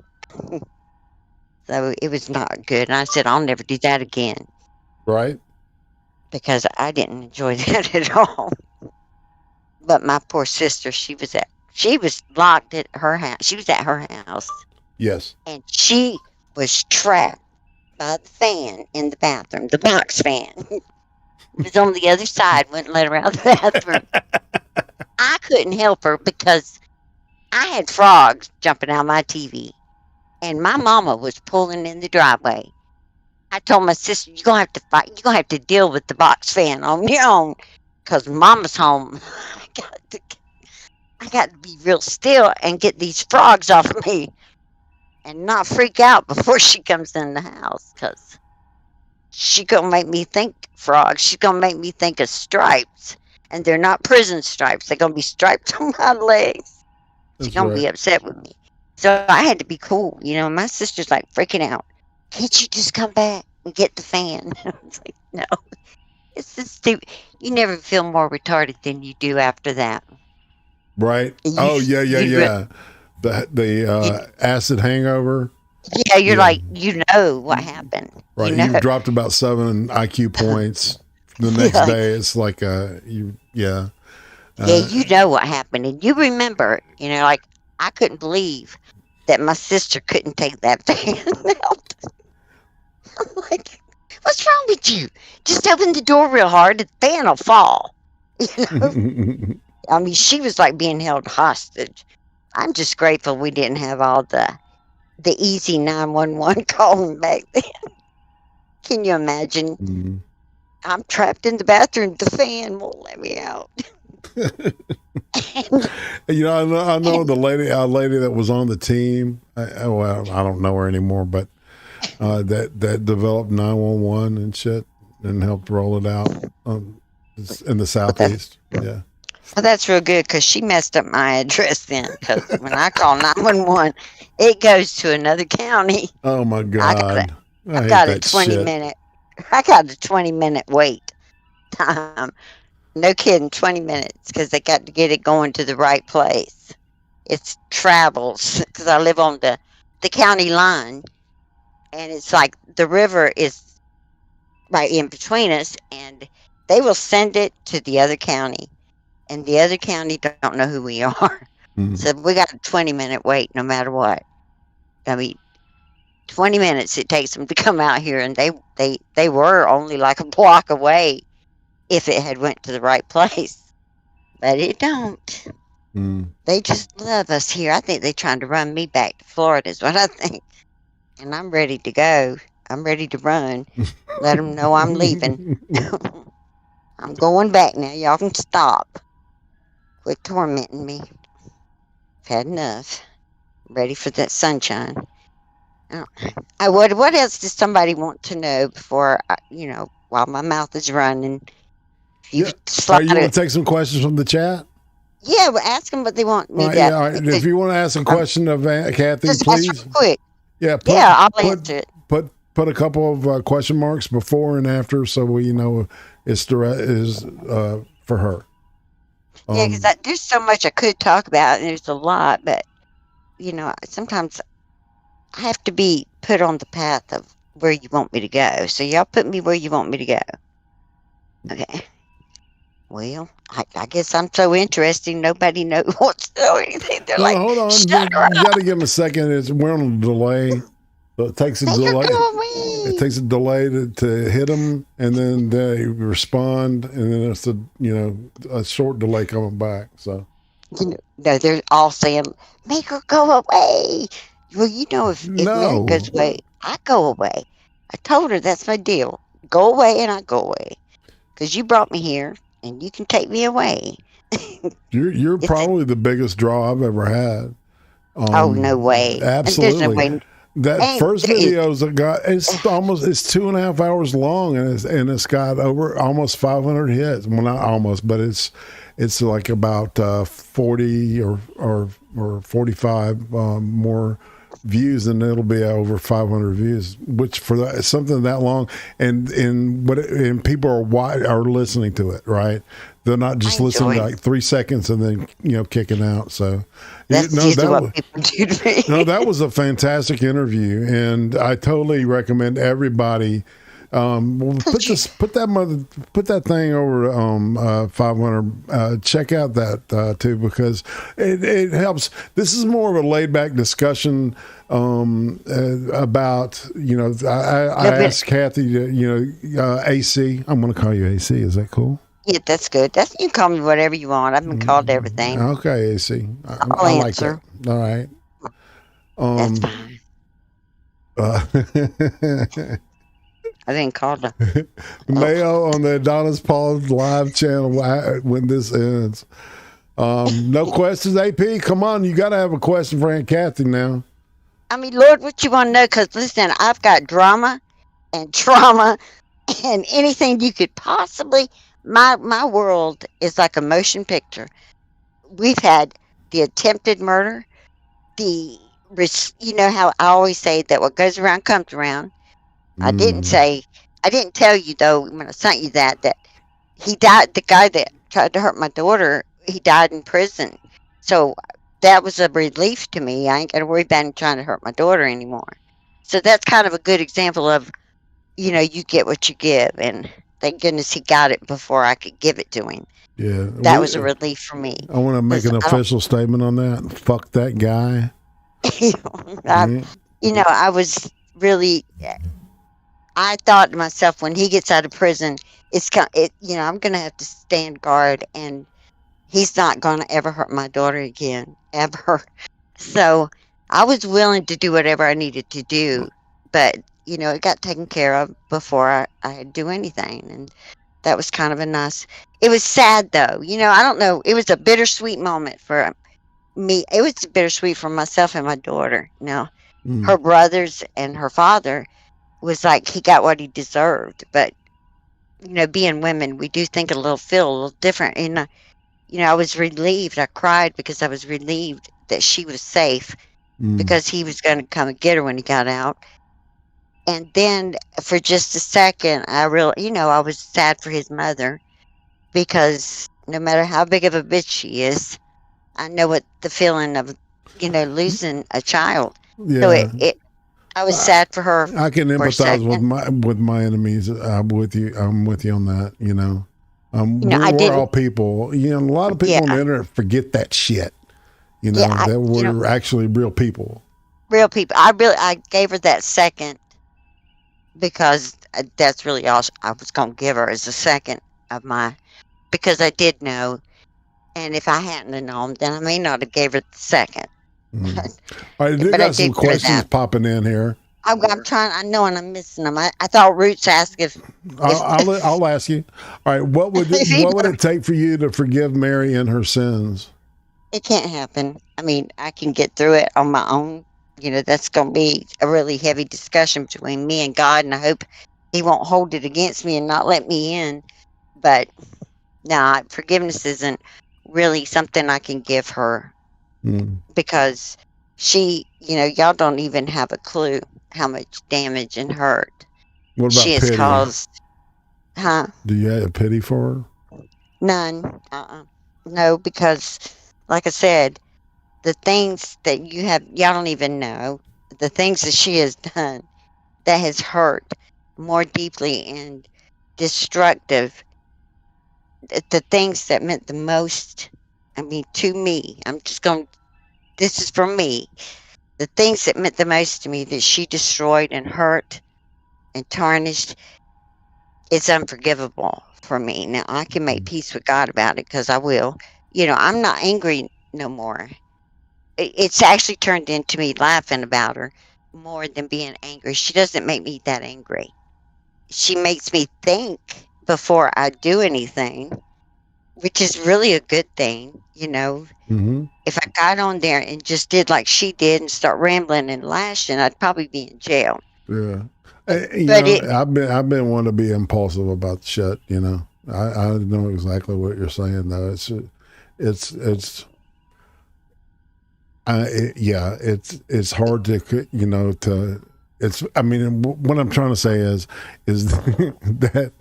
So it was not good. And I said, I'll never do that again. Right. Because I didn't enjoy that at all. But my poor sister, she was locked at her house. She was at her house. Yes. And she was trapped by the fan in the bathroom, the box fan. It was on the other side, wouldn't let her out of the bathroom. I couldn't help her because I had frogs jumping out of my TV. And my mama was pulling in the driveway. I told my sister, you're going to have to fight. You're going to have to deal with the box fan on your own because Mama's home. I got to be real still and get these frogs off of me and not freak out before she comes in the house because she's going to make me think frogs. She's going to make me think of stripes, and they're not prison stripes. They're going to be stripes on my legs. She's going to be upset with me. So I had to be cool. My sister's like freaking out. Can't you just come back and get the fan? I was like, no. It's just stupid. You never feel more retarded than you do after that. Right. Yeah. The acid hangover. Yeah, you're like, what happened. Right. You dropped about 7 IQ points. The next day, it's like, yeah, you know what happened. And you remember, like, I couldn't believe that my sister couldn't take that fan out. I'm like, what's wrong with you? Just open the door real hard, the fan will fall. I mean, she was like being held hostage. I'm just grateful we didn't have all the easy 911 calling back then. Can you imagine? Mm-hmm. I'm trapped in the bathroom. The fan won't let me out. I know the lady that was on the team. I don't know her anymore, but that developed 911 and shit. and helped roll it out in the southeast. Yeah. Well, that's real good because she messed up my address then. Because when I call 911, it goes to another county. Oh my God! I got a 20-minute. I got a 20-minute wait time. No kidding, 20 minutes because they got to get it going to the right place. It travels because I live on the county line, and it's like the river is right in between us, and they will send it to the other county. And the other county don't know who we are. So we got a 20-minute wait no matter what. I mean, 20 minutes it takes them to come out here, and they were only like a block away if it had went to the right place. But it don't. They just love us here. I think they're trying to run me back to Florida is what I think. And I'm ready to go. I'm ready to run. Let them know I'm leaving. I'm going back now. Y'all can stop. Quit tormenting me. I've had enough. Ready for that sunshine. What else does somebody want to know before, while my mouth is running? You want to take some questions from the chat? Yeah, well, ask them what they want me to. All right. If you want to ask a question of Cathy, just please. Ask real quick. Yeah, I'll answer it. Put a couple of question marks before and after, so we know it's for her. Yeah, because there's so much I could talk about, and there's a lot, but sometimes I have to be put on the path of where you want me to go. So y'all put me where you want me to go. Okay. Well, I guess I'm so interesting. Nobody wants to know anything. They're like, hold on. You got to give them a second. We're on a delay. So it takes a delay. It takes a delay to hit them, and then they respond, and then it's a short delay coming back. So they're all saying, "Make her go away." Well, if Mary goes away, I go away. I told her that's my deal. Go away, and I go away, because you brought me here, and you can take me away. You're probably the biggest draw I've ever had. Oh, no way! Absolutely. There's no way. That first video's got it's 2.5 hours long, and it's got over almost 500 hits. Well, not almost, but it's like about 40 or 45 more views, and it'll be over 500 views. Which for something that long, and people are listening to it, right? They're not just listening to like 3 seconds and then kicking out. So that's what people do to me. No, that was a fantastic interview, and I totally recommend everybody. Put that thing over 500. Check out that too, because it helps. This is more of a laid back discussion about I asked Cathy to AC. I'm going to call you AC. Is that cool? Yeah, that's good. You can call me whatever you want. I've been called everything. Okay, AC. I'll answer. Like that. All right. That's fine. I didn't call them. Mayo on the Adonis Paul live channel when this ends. No questions, AP? Come on, you got to have a question for Aunt Cathy now. I mean, Lord, what you want to know? Because, listen, I've got drama and trauma and anything you could possibly... My world is like a motion picture. We've had the attempted murder, how I always say that what goes around comes around. I didn't tell you though when I sent you that he died. The guy that tried to hurt my daughter, he died in prison. So that was a relief to me. I ain't got to worry about him trying to hurt my daughter anymore. So that's kind of a good example of, you get what you give, and thank goodness he got it before I could give it to him. Yeah, that was a relief for me. I want to make an official statement on that. Fuck that guy. I was really. I thought to myself, when he gets out of prison, I'm going to have to stand guard, and he's not going to ever hurt my daughter again, ever. So I was willing to do whatever I needed to do, but it got taken care of before I do anything, and that was kind of it was sad though. I don't know. It was a bittersweet moment for me. It was bittersweet for myself and my daughter. Her brothers and her father was like, he got what he deserved, but being women, we do think feel a little different. And I was relieved. I cried because I was relieved that she was safe, because he was going to come and get her when he got out. And then for just a second, I was sad for his mother, because no matter how big of a bitch she is, I know what the feeling of, losing a child. Yeah. So I was sad for her. I can for a empathize second. with my enemies. I'm with you on that. I We're didn't. all people. A lot of people on the internet forget that shit. That we're actually real people. Real people. I gave her that second because that's really all I was going to give her, is a second of because I did know, and if I hadn't have known, then I may not have gave her the second. All right, they But got some questions popping in here. I'm trying. I know, and I'm missing them. I thought Roots asked if I'll ask you. All right, what would it take for you to forgive Mary and her sins? It can't happen. I mean, I can get through it on my own. That's going to be a really heavy discussion between me and God, and I hope He won't hold it against me and not let me in. But no, forgiveness isn't really something I can give her, because she, y'all don't even have a clue how much damage and hurt she has caused. Huh? Do you have pity for her? None. No, because, like I said, the things that y'all don't even know, the things that she has done that has hurt more deeply and destructive, the things that meant the most, to me, this is for me, the things that meant the most to me that she destroyed and hurt and tarnished, it's unforgivable for me. Now, I can make peace with God about it, because I will. I'm not angry no more. It's actually turned into me laughing about her more than being angry. She doesn't make me that angry. She makes me think before I do anything, which is really a good thing. If I got on there and just did like she did and start rambling and lashing, I'd probably be in jail. Yeah. I've been one to be impulsive about shit. I know exactly what you're saying, though. It's hard to what I'm trying to say is that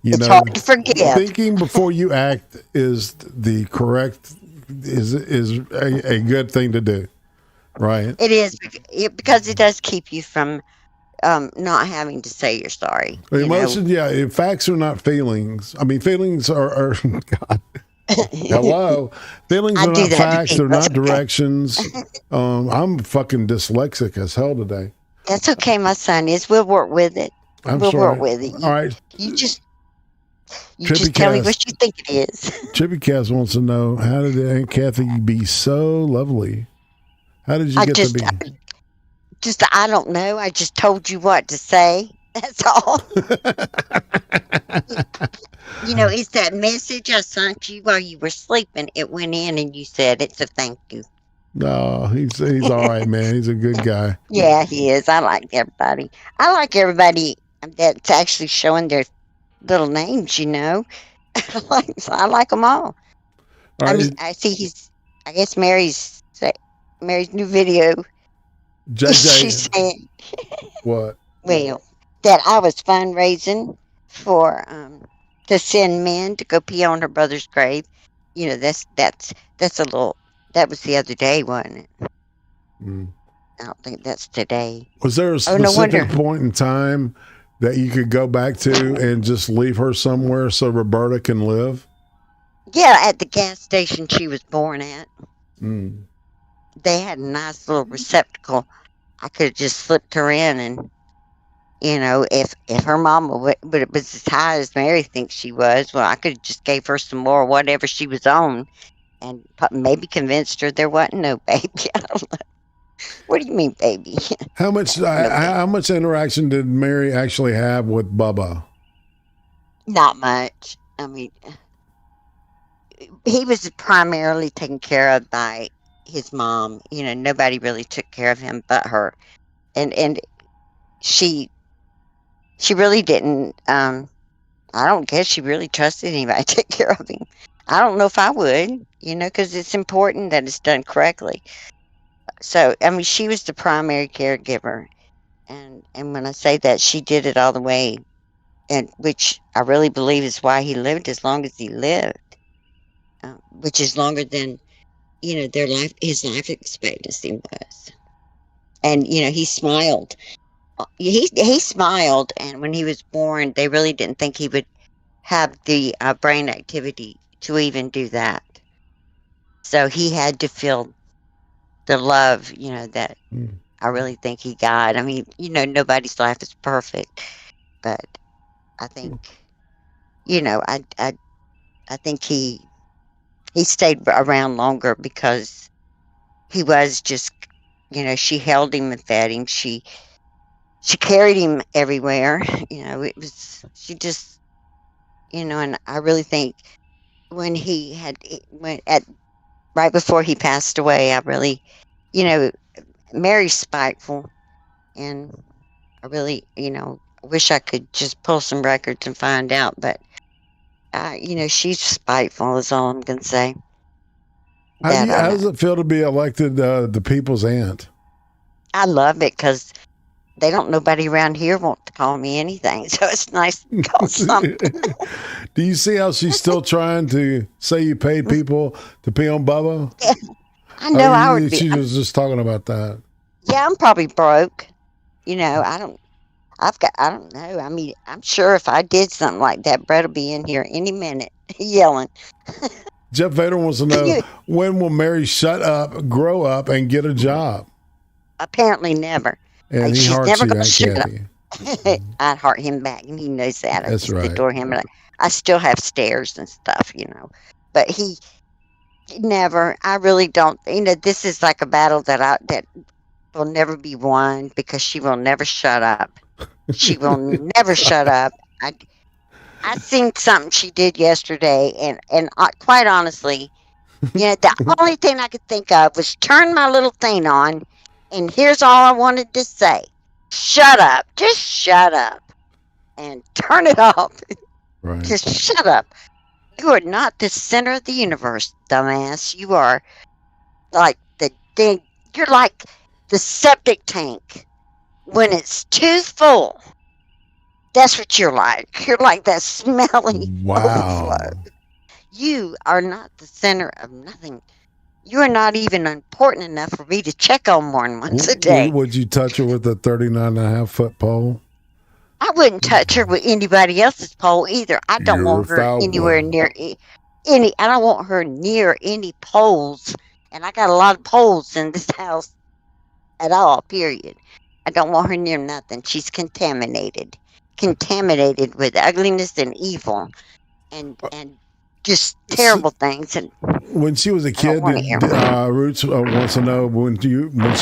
it's hard to forgive. Thinking before you act is a good thing to do, right? It is, because it does keep you from not having to say you're sorry. Emotions, facts are not feelings. Feelings are God. Hello. Feelings are not facts. They're not directions. I'm fucking dyslexic as hell today. That's okay. My son is. We'll work with it. We'll work with it. All right. You just tell me what you think it is. Chippy Cass wants to know, how did Aunt Cathy be so lovely? How did you get to be? I don't know. I just told you what to say. That's all. It's that message I sent you while you were sleeping. It went in and you said it, so thank you. No, he's all right, man. He's a good guy. Yeah, he is. I like everybody. That's actually showing their little names, I like them all. Right. I see I guess Mary's new video. JJ. She's saying. What? Well, that I was fundraising for to send men to go pee on her brother's grave. That's a little. That was the other day, wasn't it? I don't think that's today. Was there a specific point in time that you could go back to and just leave her somewhere so Roberta can live? Yeah, at the gas station she was born at. They had a nice little receptacle. I could have just slipped her in, and if her mama but it was as high as Mary thinks she was, well, I could have just gave her some more whatever she was on, and maybe convinced her there wasn't no baby. I don't know. What do you mean, baby? How much interaction did Mary actually have with Bubba? Not much. He was primarily taken care of by his mom. Nobody really took care of him but her, and she really didn't. I I don't guess she really trusted anybody to take care of him. I don't know if I would, because it's important that it's done correctly. So, I mean, she was the primary caregiver. And when I say that, she did it all the way, and which I really believe is why he lived as long as he lived, which is longer than, his life expectancy was. And, he smiled. He smiled, and when he was born, they really didn't think he would have the brain activity to even do that. So he had to feel the love, that I really think he got. I mean, nobody's life is perfect, but I think, I think he stayed around longer because he was just, she held him and fed him. She carried him everywhere. She just, and I really think when right before he passed away, I really, Mary's spiteful, and I really, wish I could just pull some records and find out, but, she's spiteful is all I'm going to say. How does it feel to be elected the people's aunt? I love it because nobody around here want to call me anything, so it's nice to call something. Do you see how she's still trying to say you paid people to pee on Bubba? Yeah, I know. I would be. She was just talking about that. Yeah, I'm probably broke. I don't know. I mean, I'm sure if I did something like that, Brett will be in here any minute yelling. Jeff Vader wants to know, when will Mary shut up, grow up, and get a job? Apparently never. And she's hearts never you, going to shut up. Kathy. I'd heart him back, and he knows that. I That's just right. adore him. I still have stairs and stuff, But he never. I really don't. This is like a battle that will never be won because she will never shut up. She will never shut up. I seen something she did yesterday, and quite honestly, the only thing I could think of was turn my little thing on, and here's all I wanted to say: shut up, just shut up, and turn it off. Right. Just shut up. You are not the center of the universe, dumbass. You are like the thing. You're like the septic tank when it's too full. That's what you're like. You're like that smelly overflow. You are not the center of nothing. You are not even important enough for me to check on more than once a day. Would you touch her with a 39.5-foot pole? I wouldn't touch her with anybody else's pole either. I don't want her anywhere near any. I don't want her near any poles. And I got a lot of poles in this house at all, period. I don't want her near nothing. She's contaminated with ugliness and evil and just terrible things. And when she was a kid, Roots wants to know, when she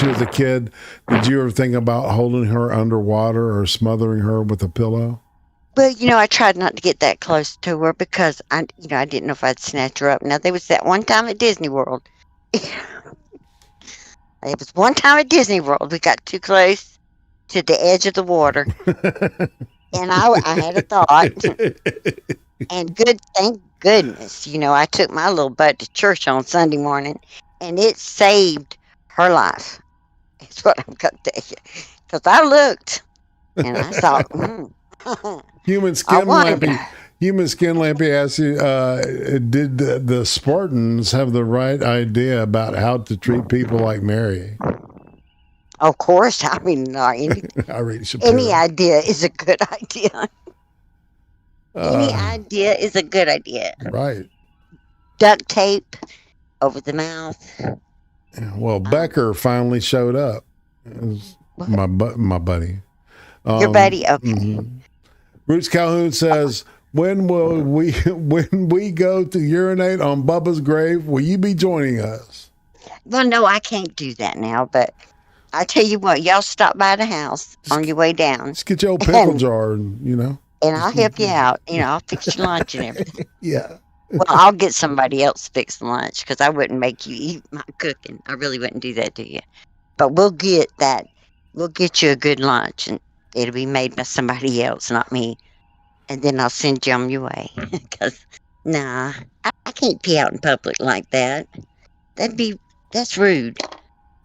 was a kid, did you ever think about holding her underwater or smothering her with a pillow? Well, I tried not to get that close to her because I didn't know if I'd snatch her up. Now, there was that one time at Disney World. It was one time at Disney World. We got too close to the edge of the water. And I had a thought. And thank goodness, I took my little butt to church on Sunday morning, and it saved her life. That's what I'm going to tell you. Because I looked, and I thought, Human Skin Lampy asks you, did the Spartans have the right idea about how to treat people like Mary? Of course. I mean, any idea is a good idea. Any idea is a good idea. Right. Duct tape over the mouth. Well, Becker finally showed up. My buddy. Your buddy? Okay. Mm-hmm. Roots Calhoun says, when we go to urinate on Bubba's grave, will you be joining us? Well, no, I can't do that now, but I tell you what, y'all stop by the house on your way down. Just get your old pickle jar, and I'll help you out. I'll fix your lunch and everything. Yeah. Well, I'll get somebody else to fix the lunch because I wouldn't make you eat my cooking. I really wouldn't do that to you. But we'll get that. We'll get you a good lunch, and it'll be made by somebody else, not me. and then I'll send you on your way. Because, nah, I can't pee out in public like that. That's rude.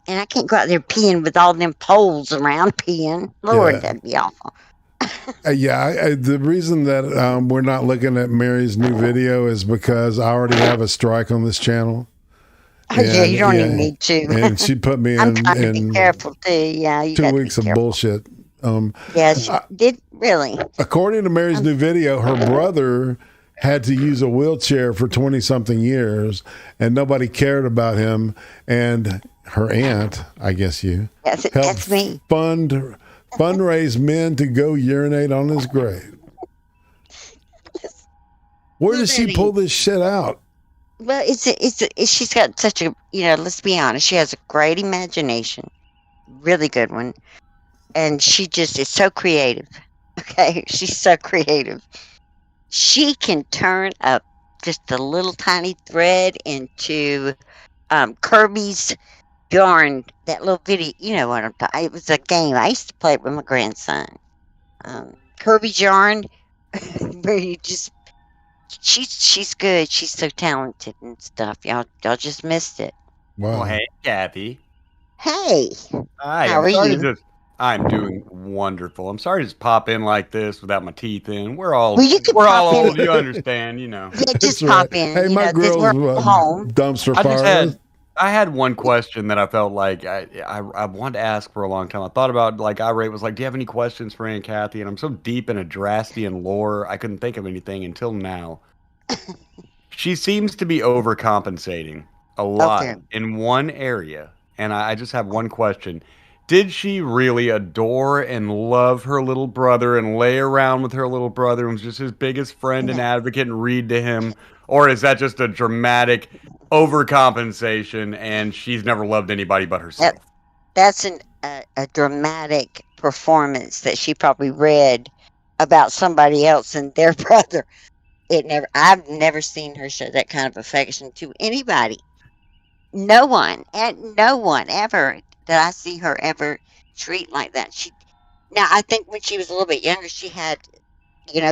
And I can't go out there peeing with all them poles around peeing. Lord, Yeah. that'd be awful. The reason that we're not looking at Mary's new video is because I already have a strike on this channel. Yeah, you don't even need to. And she put me I'm trying to in be careful too. Yeah, you 2 weeks of bullshit. Yeah, she did really. According to Mary's new video, her brother had to use a wheelchair for 20-something years, and nobody cared about him. And her aunt, I guess That's me. fundraise men to go urinate on his grave. Where does she pull this shit out? Well, she's got such a, let's be honest, she has a great imagination, really good one, and she just is so creative. Okay, she's so creative. She can turn up just a little tiny thread into Kirby's yarn. That little video, you know what I'm talking. It was a game I used to play it with my grandson. Kirby's yarn, where you just. She's good. She's so talented and stuff. Y'all just missed it. Wow. Well, hey, Cathy. Hey. Hi. How are you? I'm doing wonderful. I'm sorry to just pop in like this without my teeth in. We're all in. old. You understand, Yeah, just That's pop right. in. Hey, my girl's home. dumpster fire. I had one question that I felt like I wanted to ask for a long time. I thought about, like, IRATE was like, do you have any questions for Aunt Cathy? And I'm so deep in Adrastian lore, I couldn't think of anything until now. She seems to be overcompensating a lot in one area. And I just have one question. Did she really adore and love her little brother and lay around with her little brother and was just his biggest friend and advocate and read to him? Or is that just a dramatic overcompensation and she's never loved anybody but herself? That's a dramatic performance that she probably read about somebody else and their brother. I've never seen her show that kind of affection to anybody. No one ever that I see her ever treat like that. Now I think when she was a little bit younger, she had,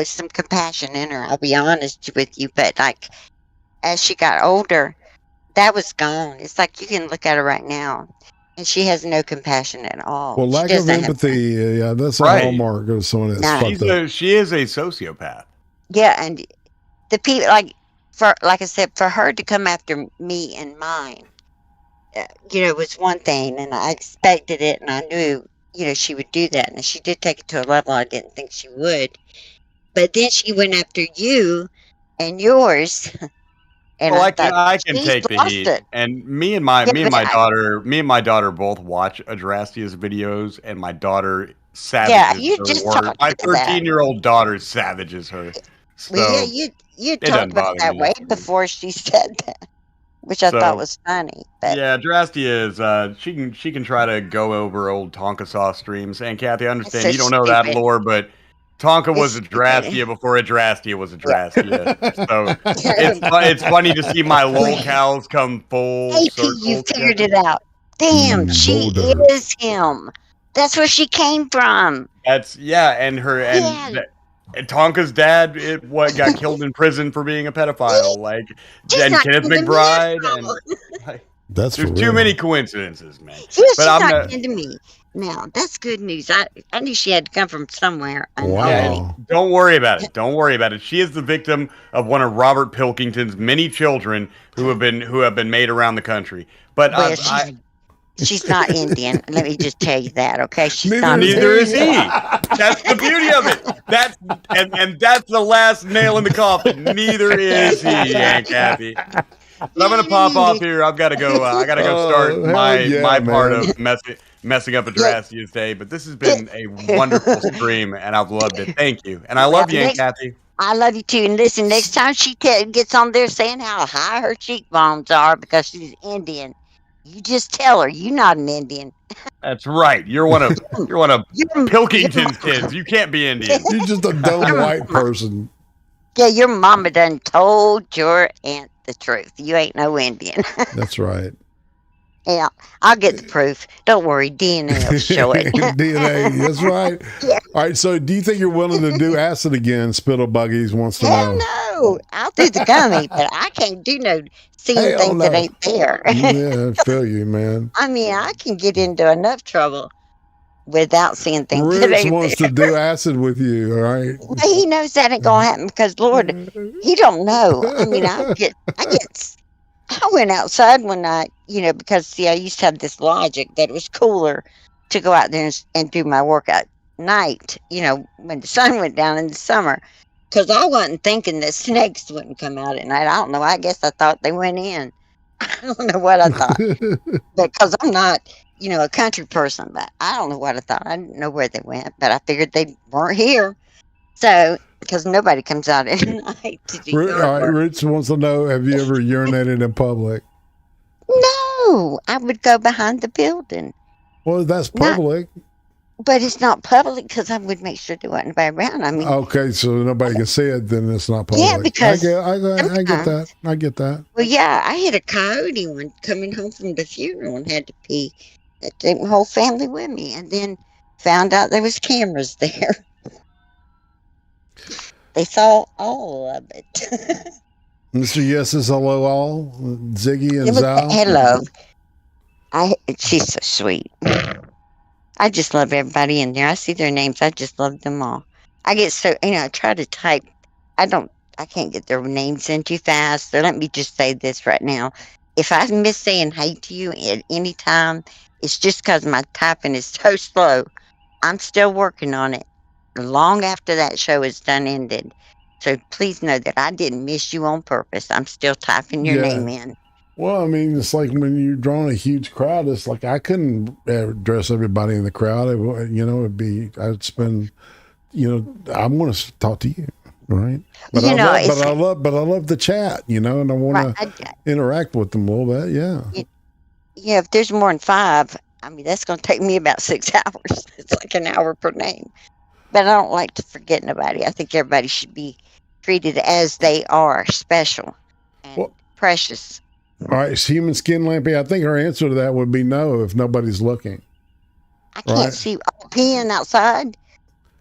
some compassion in her. I'll be honest with you, but like as she got older, that was gone. It's like you can look at her right now, and she has no compassion at all. Well, lack of empathy, that's a hallmark of someone that's fucked up. She is a sociopath. Yeah, and the people like I said, for her to come after me and mine, was one thing, and I expected it, and I knew, she would do that, and she did take it to a level I didn't think she would. But then she went after you and yours. And I can take the heat. And me and my daughter both watch Adrastia's videos, and my daughter savages her. My 13-year-old daughter savages her. So you talked about that way before she said that, which I thought was funny. But. Yeah, Adrastia is she can try to go over old Tonka Saw streams. And Cathy, I understand you don't know that lore, but Tonka was Adrastia before Adrastia was Adrastia. So it's funny to see my lolcows come full circle. You figured it out. Damn, she is him. That's where she came from. And her and Tonka's dad got killed in prison for being a pedophile. And Kenneth McBride and there's too many coincidences, man. She's not into me. Now that's good news. I knew she had to come from somewhere. Wow. Don't worry about it. Don't worry about it. She is the victim of one of Robert Pilkington's many children who have been made around the country. But she's not Indian. Let me just tell you that, okay? Neither is he. That's the beauty of it. That's the last nail in the coffin. Neither is he, Aunt Cathy. But I'm gonna pop off here. I've got to go. I gotta go start my part of messing up Adrastia's day. But this has been a wonderful stream, and I've loved it. Thank you, and I love you, Aunt Cathy. I love you too. And listen, next time she gets on there saying how high her cheekbones are because she's Indian, you just tell her you're not an Indian. That's right. You're one of Pilkington's kids. You can't be Indian. You're just a dumb white person. Yeah, your mama done told your aunt the truth. You ain't no Indian. That's right. Yeah, I'll get the proof. Don't worry, DNA will show it. DNA, that's right. Yeah. All right, so do you think you're willing to do acid again? Spittle Buggies wants to Hell know. no. I'll do the gummy, but I can't do no seeing Hell things that no. ain't there. Yeah, I feel you, man. I mean, I can get into enough trouble without seeing things that Roots ain't wants there. to do acid with you, all right? Well, he knows that ain't gonna happen because Lord, he don't know. I mean, I went outside one night, because see, I used to have this logic that it was cooler to go out there and do my work at night, when the sun went down in the summer. Because I wasn't thinking that snakes wouldn't come out at night. I don't know. I guess I thought they went in. I don't know what I thought. Because I'm not, a country person, but I don't know what I thought. I didn't know where they went, but I figured they weren't here. So, because nobody comes out at night to do All yard right, work. Roots wants to know, have you ever urinated in public? No, I would go behind the building. Well, that's Not- public. But it's not public because I would make sure there wasn't nobody around. I mean, Okay, so nobody can see it, then it's not public. Yeah, because I get that. sometimes- I get that. well, yeah, I hit a coyote one coming home from the funeral and had to pee. I took my whole family with me, and then found out there was cameras there. They saw all of it. Mr. Yes is hello all. Ziggy and Zal. Hello. She's so sweet. I just love everybody in there. I see their names. I just love them all. I get so, I try to type. I can't get their names in too fast. So let me just say this right now. If I miss saying hey to you at any time, it's just because my typing is so slow. I'm still working on it long after that show is done ended. So please know that I didn't miss you on purpose. I'm still typing your Yeah. name in. Well, I mean, it's like when you're drawing a huge crowd, it's like I couldn't address everybody in the crowd. It'd be, I'd spend, I'm going to talk to you, right? But I love the chat, and I want to interact with them a little bit. Yeah. Yeah, if there's more than 5, I mean, that's going to take me about 6 hours. It's like an hour per name. But I don't like to forget nobody. I think everybody should be treated as they are, special and precious. All right, Human Skin Lampy, I think her answer to that would be no if nobody's looking. I can't see peeing outside.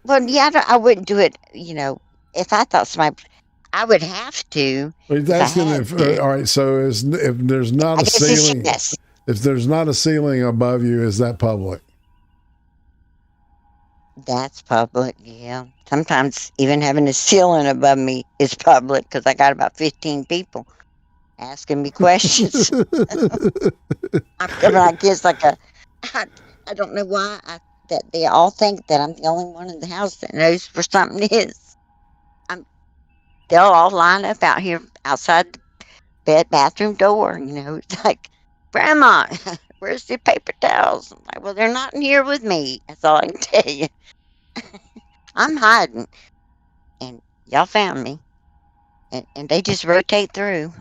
Well, yeah, I wouldn't do it, if I thought somebody, I would have to. Well, he's asking all right, so if there's not a ceiling, yes. If there's not a ceiling above you, is that public? That's public, yeah. Sometimes even having a ceiling above me is public because I got about 15 people asking me questions. I'm coming like this, I don't know why that they all think that I'm the only one in the house that knows where something is. They'll all line up out here outside the bathroom door. It's like, Grandma, where's the paper towels? I'm like, well, they're not in here with me. That's all I can tell you. I'm hiding, and y'all found me, and they just rotate through.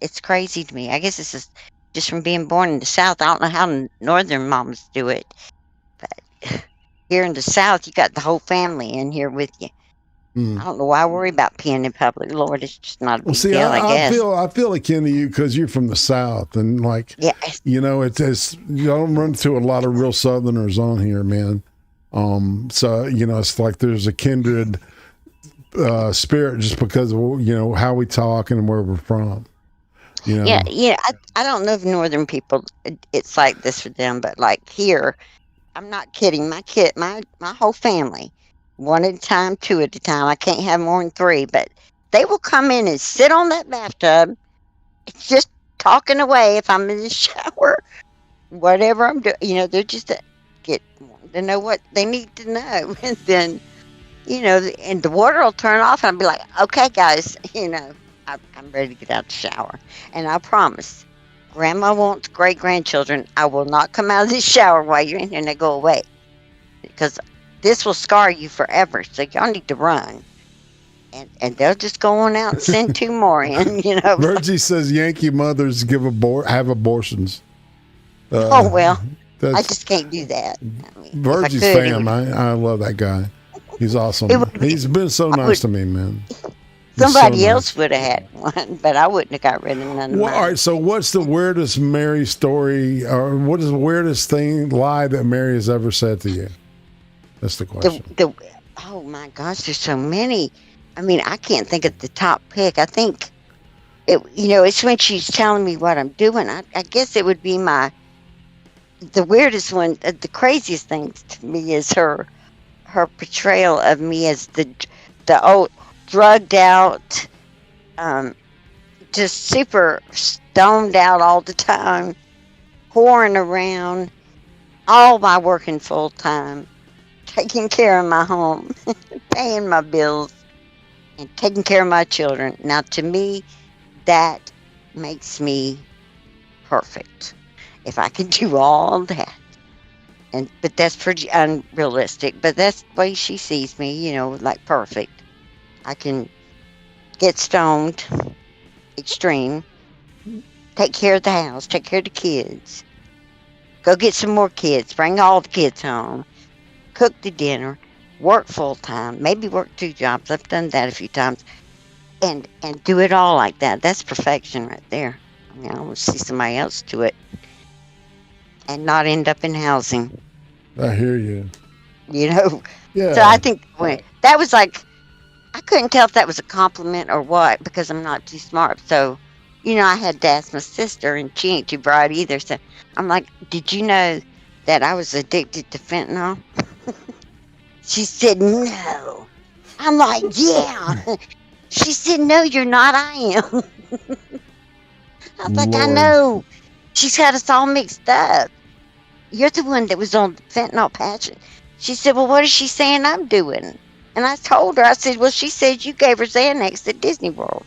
It's crazy to me. I guess it's just from being born in the South. I don't know how northern moms do it, but here in the South, you got the whole family in here with you. I don't know why I worry about peeing in public. Lord, it's just not a big deal, I guess. I feel akin to you because you're from the South, and it's you don't run into a lot of real Southerners on here, man. So it's like there's a kindred spirit just because of how we talk and where we're from. Yeah. I don't know if northern people it's like this for them, but like here, I'm not kidding. My whole family, 1 at a time, 2 at a time. I can't have more than 3, but they will come in and sit on that bathtub, just talking away if I'm in the shower, whatever I'm doing. They're just to know what they need to know, and then and the water will turn off, and I'll be like, okay, guys, I'm ready to get out the shower, and I promise, Grandma wants great grandchildren. I will not come out of this shower while you're in here, and they go away, because this will scar you forever. So y'all need to run, and they'll just go on out and send 2 more in. Virgie says Yankee mothers have abortions. Oh well. I just can't do that. Virgie's fam. I love that guy. He's awesome. He's been so nice to me, man. Somebody So else nice. would have had one, but I wouldn't have got rid of none of Well, all mine. right. So, what's the weirdest Mary story, or what is the weirdest lie that Mary has ever said to you? That's the question. Oh my gosh, there's so many. I mean, I can't think of the top pick. I think it's when she's telling me what I'm doing. I guess it would be the weirdest one. The craziest thing to me is her portrayal of me as the old drugged out, just super stoned out all the time, whoring around, all by working full time, taking care of my home, paying my bills, and taking care of my children. Now, to me, that makes me perfect. If I can do all that. But that's pretty unrealistic. But that's the way she sees me, like perfect. I can get stoned, extreme, take care of the house, take care of the kids, go get some more kids, bring all the kids home, cook the dinner, work full time, maybe work 2 jobs. I've done that a few times, and do it all like that. That's perfection right there. I mean, I want to see somebody else do it and not end up in housing. I hear you. Yeah. So I think that was like, I couldn't tell if that was a compliment or what, because I'm not too smart. So, I had to ask my sister, and she ain't too bright either. So I'm like, did you know that I was addicted to fentanyl? She said, no. I'm like, yeah. She said, no, you're not. I am. I was like, I know. She's had us all mixed up. You're the one that was on the fentanyl patch. She said, well, what is she saying I'm doing? And I told her, I said, well, she said you gave her Xanax at Disney World.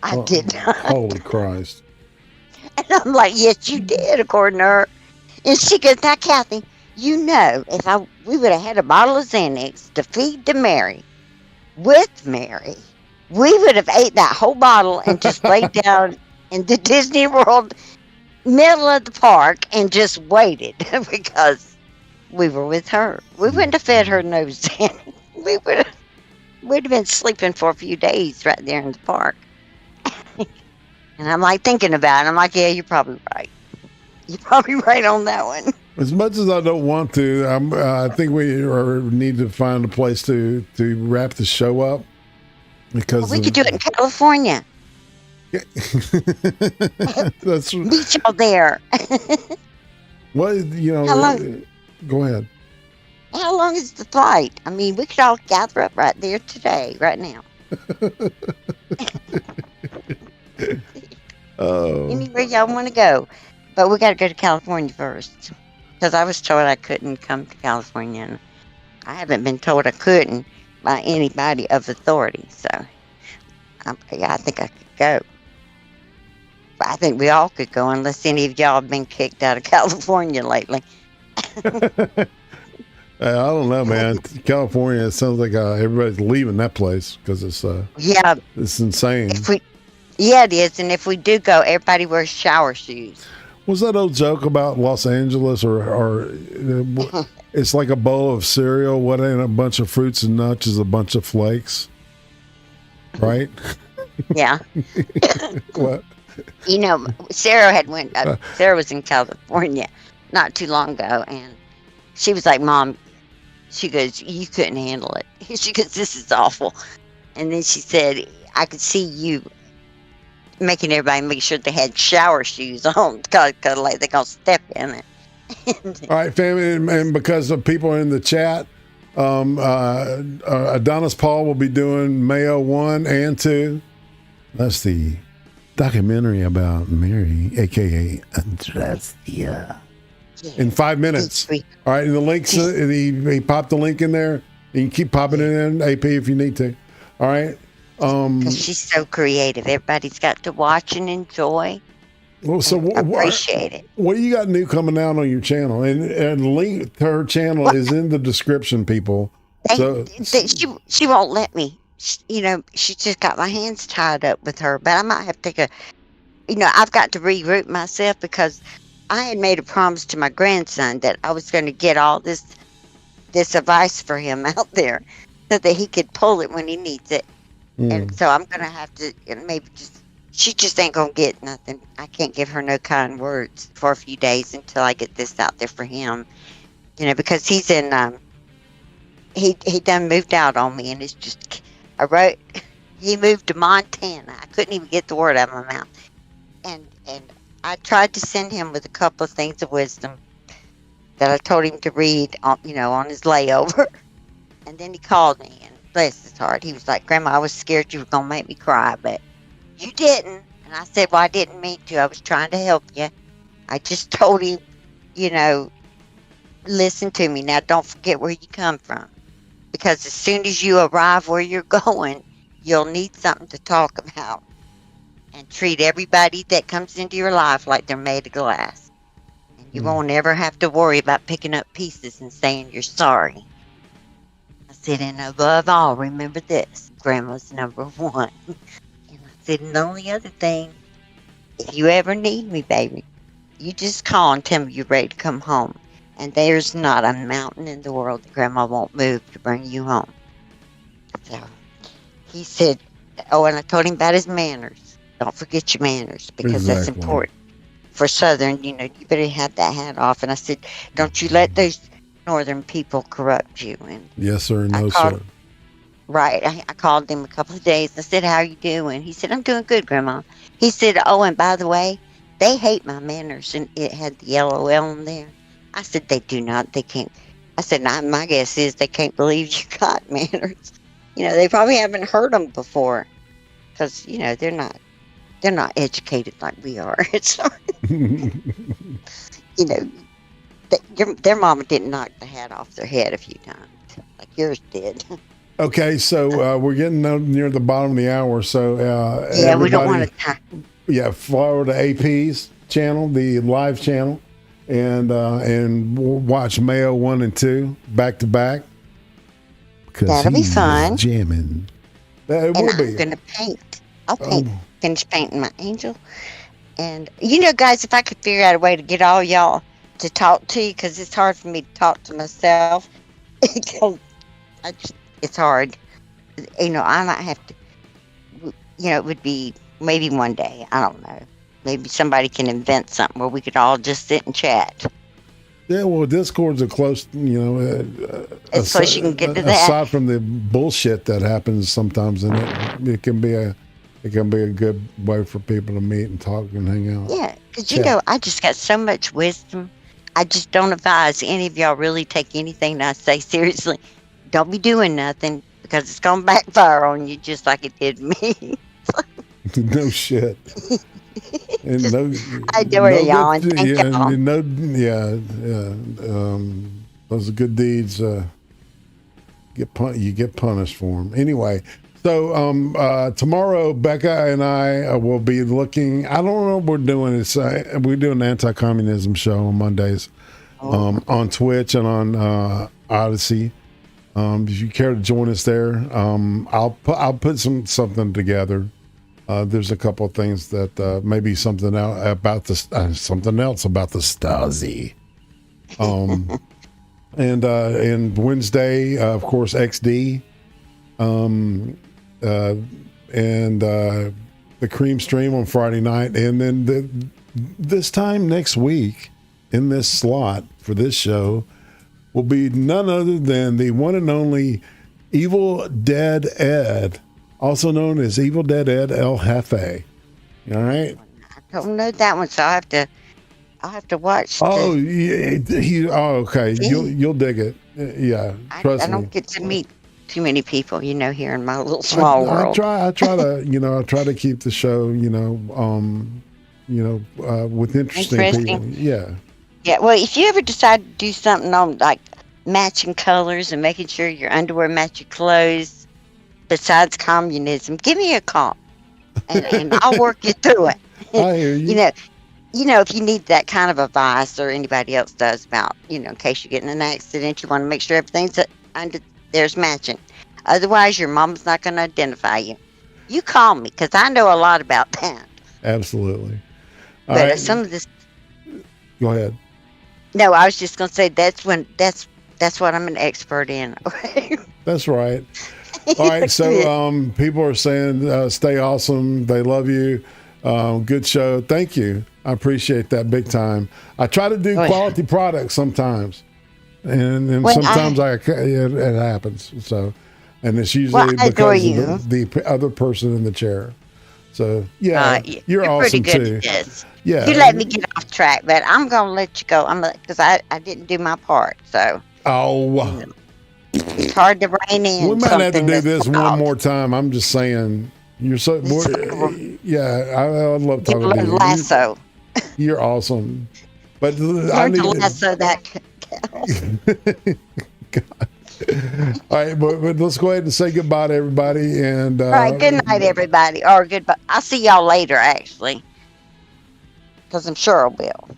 I did not. Holy Christ. And I'm like, yes, you did, according to her. And she goes, now, Cathy, if we would have had a bottle of Xanax to feed to Mary, with Mary, we would have ate that whole bottle and just laid down in the Disney World middle of the park and just waited because we were with her. We wouldn't have fed her no Xanax. We'd have been sleeping for a few days right there in the park. And I'm like thinking about it. I'm like, yeah, you're probably right. You're probably right on that one. As much as I don't want to, I think we need to find a place to wrap the show up, because we could do it in California. That's Meet y'all there. Well, How long? Go ahead. How long is the flight? I mean, we could all gather up right there today, right now. Oh. Anywhere y'all want to go. But we got to go to California first. Because I was told I couldn't come to California. And I haven't been told I couldn't by anybody of authority. So, I think I could go. But I think we all could go, unless any of y'all have been kicked out of California lately. I don't know, man. California, it sounds like everybody's leaving that place because it's it's insane. It is. And if we do go, everybody wears shower shoes. Was that old joke about Los Angeles, or it's like a bowl of cereal? What ain't a bunch of fruits and nuts is a bunch of flakes, right? Yeah. What? Sarah was in California not too long ago, and she was like, Mom, she goes, you couldn't handle it. She goes, this is awful. And then she said, I could see you making everybody make sure they had shower shoes on, because like they're going to step in it. All right, family, and because of people in the chat, Adonis Paul will be doing Mayo 1 and 2. That's the documentary about Mary, a.k.a. Andrestia. In 5 minutes. All right, and the links, he popped the link in there. You can keep popping it in, AP, if you need to. All right. Because she's so creative. Everybody's got to watch and enjoy. Well, so appreciate it. What do you got new coming out on your channel? And link to her channel is in the description, people. She won't let me. She's just got my hands tied up with her. But I might have to take I've got to reroute myself, because I had made a promise to my grandson that I was going to get all this advice for him out there so that he could pull it when he needs it. And so I'm going to have to maybe she just ain't going to get nothing. I can't give her no kind words for a few days until I get this out there for him. Because he's in, he done moved out on me, and it's just, he moved to Montana. I couldn't even get the word out of my mouth. And I tried to send him with a couple of things of wisdom that I told him to read on, on his layover. And then he called me, and bless his heart, he was like, Grandma, I was scared you were going to make me cry, but you didn't. And I said, well, I didn't mean to. I was trying to help you. I just told him, listen to me. Now, don't forget where you come from. Because as soon as you arrive where you're going, you'll need something to talk about. And treat everybody that comes into your life like they're made of glass. And you won't ever have to worry about picking up pieces and saying you're sorry. I said, and above all, remember this, Grandma's number one. And I said, and the only other thing, if you ever need me, baby, you just call and tell me you're ready to come home. And there's not a mountain in the world that Grandma won't move to bring you home. So he said, and I told him about his manners. Don't forget your manners, because that's important. For Southern, you better have that hat off. And I said, don't you let those Northern people corrupt you. And yes, sir. No, sir. Right. I called him a couple of days. I said, how are you doing? He said, I'm doing good, Grandma. He said, oh, and by the way, they hate my manners. And it had the LOL in there. I said, they do not. They can't. I said, my guess is they can't believe you got manners. They probably haven't heard them before. Because, they're not educated like we are. It's their mama didn't knock the hat off their head a few times, like yours did. Okay, so we're getting near the bottom of the hour. So we don't want to. Yeah, follow the AP's channel, the live channel, and we'll watch Mayo 1 and 2 back to back. That'll be fun. Jamming. I'm going to paint. I'll paint. Finish painting my angel. And, guys, if I could figure out a way to get all y'all to talk to you, because it's hard for me to talk to myself. It's hard. I might have to, it would be maybe one day. I don't know. Maybe somebody can invent something where we could all just sit and chat. Yeah, well, Discord's a close, as close you can get to that. Aside from the bullshit that happens sometimes in it can be a good way for people to meet and talk and hang out. Yeah, because I just got so much wisdom. I just don't advise any of y'all really take anything that I say seriously. Don't be doing nothing, because it's going to backfire on you just like it did me. No shit. And I do it, y'all. And thank y'all. Those good deeds you get punished for them. Anyway, so tomorrow Becca and I will be looking. I don't know what we're doing. We're doing an anti-communism show on Mondays on Twitch and on Odyssey. If you care to join us there, I'll put something together. There's a couple of things that maybe something else about the Stasi. And Wednesday, of course, XD, and the Cream Stream on Friday night, and then this time next week in this slot for this show will be none other than the one and only Evil Dead Ed, also known as Evil Dead Ed El Jefe. All right. I don't know that one, so I'll have to watch. Oh, okay. You'll dig it. Yeah, trust me. I don't get to meet too many people, here in my little small world. I try to keep the show, with interesting people. Yeah. Yeah. Well, if you ever decide to do something on like matching colors and making sure your underwear match your clothes, besides communism, give me a call, and I'll work you through it. I hear you. If you need that kind of advice, or anybody else does, about, in case you get in an accident, you want to make sure everything's under there's matching. Otherwise, your mom's not going to identify you. You call me, because I know a lot about that. Absolutely. But some of this. Go ahead. No, I was just going to say that's what I'm an expert in. That's right. All right, so people are saying stay awesome. They love you. Good show. Thank you. I appreciate that big time. I try to do quality products sometimes, and sometimes it happens. So, and it's usually because of the other person in the chair. So you're awesome pretty good too. At this. Yeah, you let me get off track, but I'm gonna let you go. Because I didn't do my part. So it's hard to rein in. We might have to do this one more time. I'm just saying. You're so yeah. I love talking to you. Lasso. You're awesome, but I need to lasso that. God. All right, but let's go ahead and say goodbye to everybody. And all right, good night, everybody. Or goodbye. I'll see y'all later, actually, because I'm sure I will.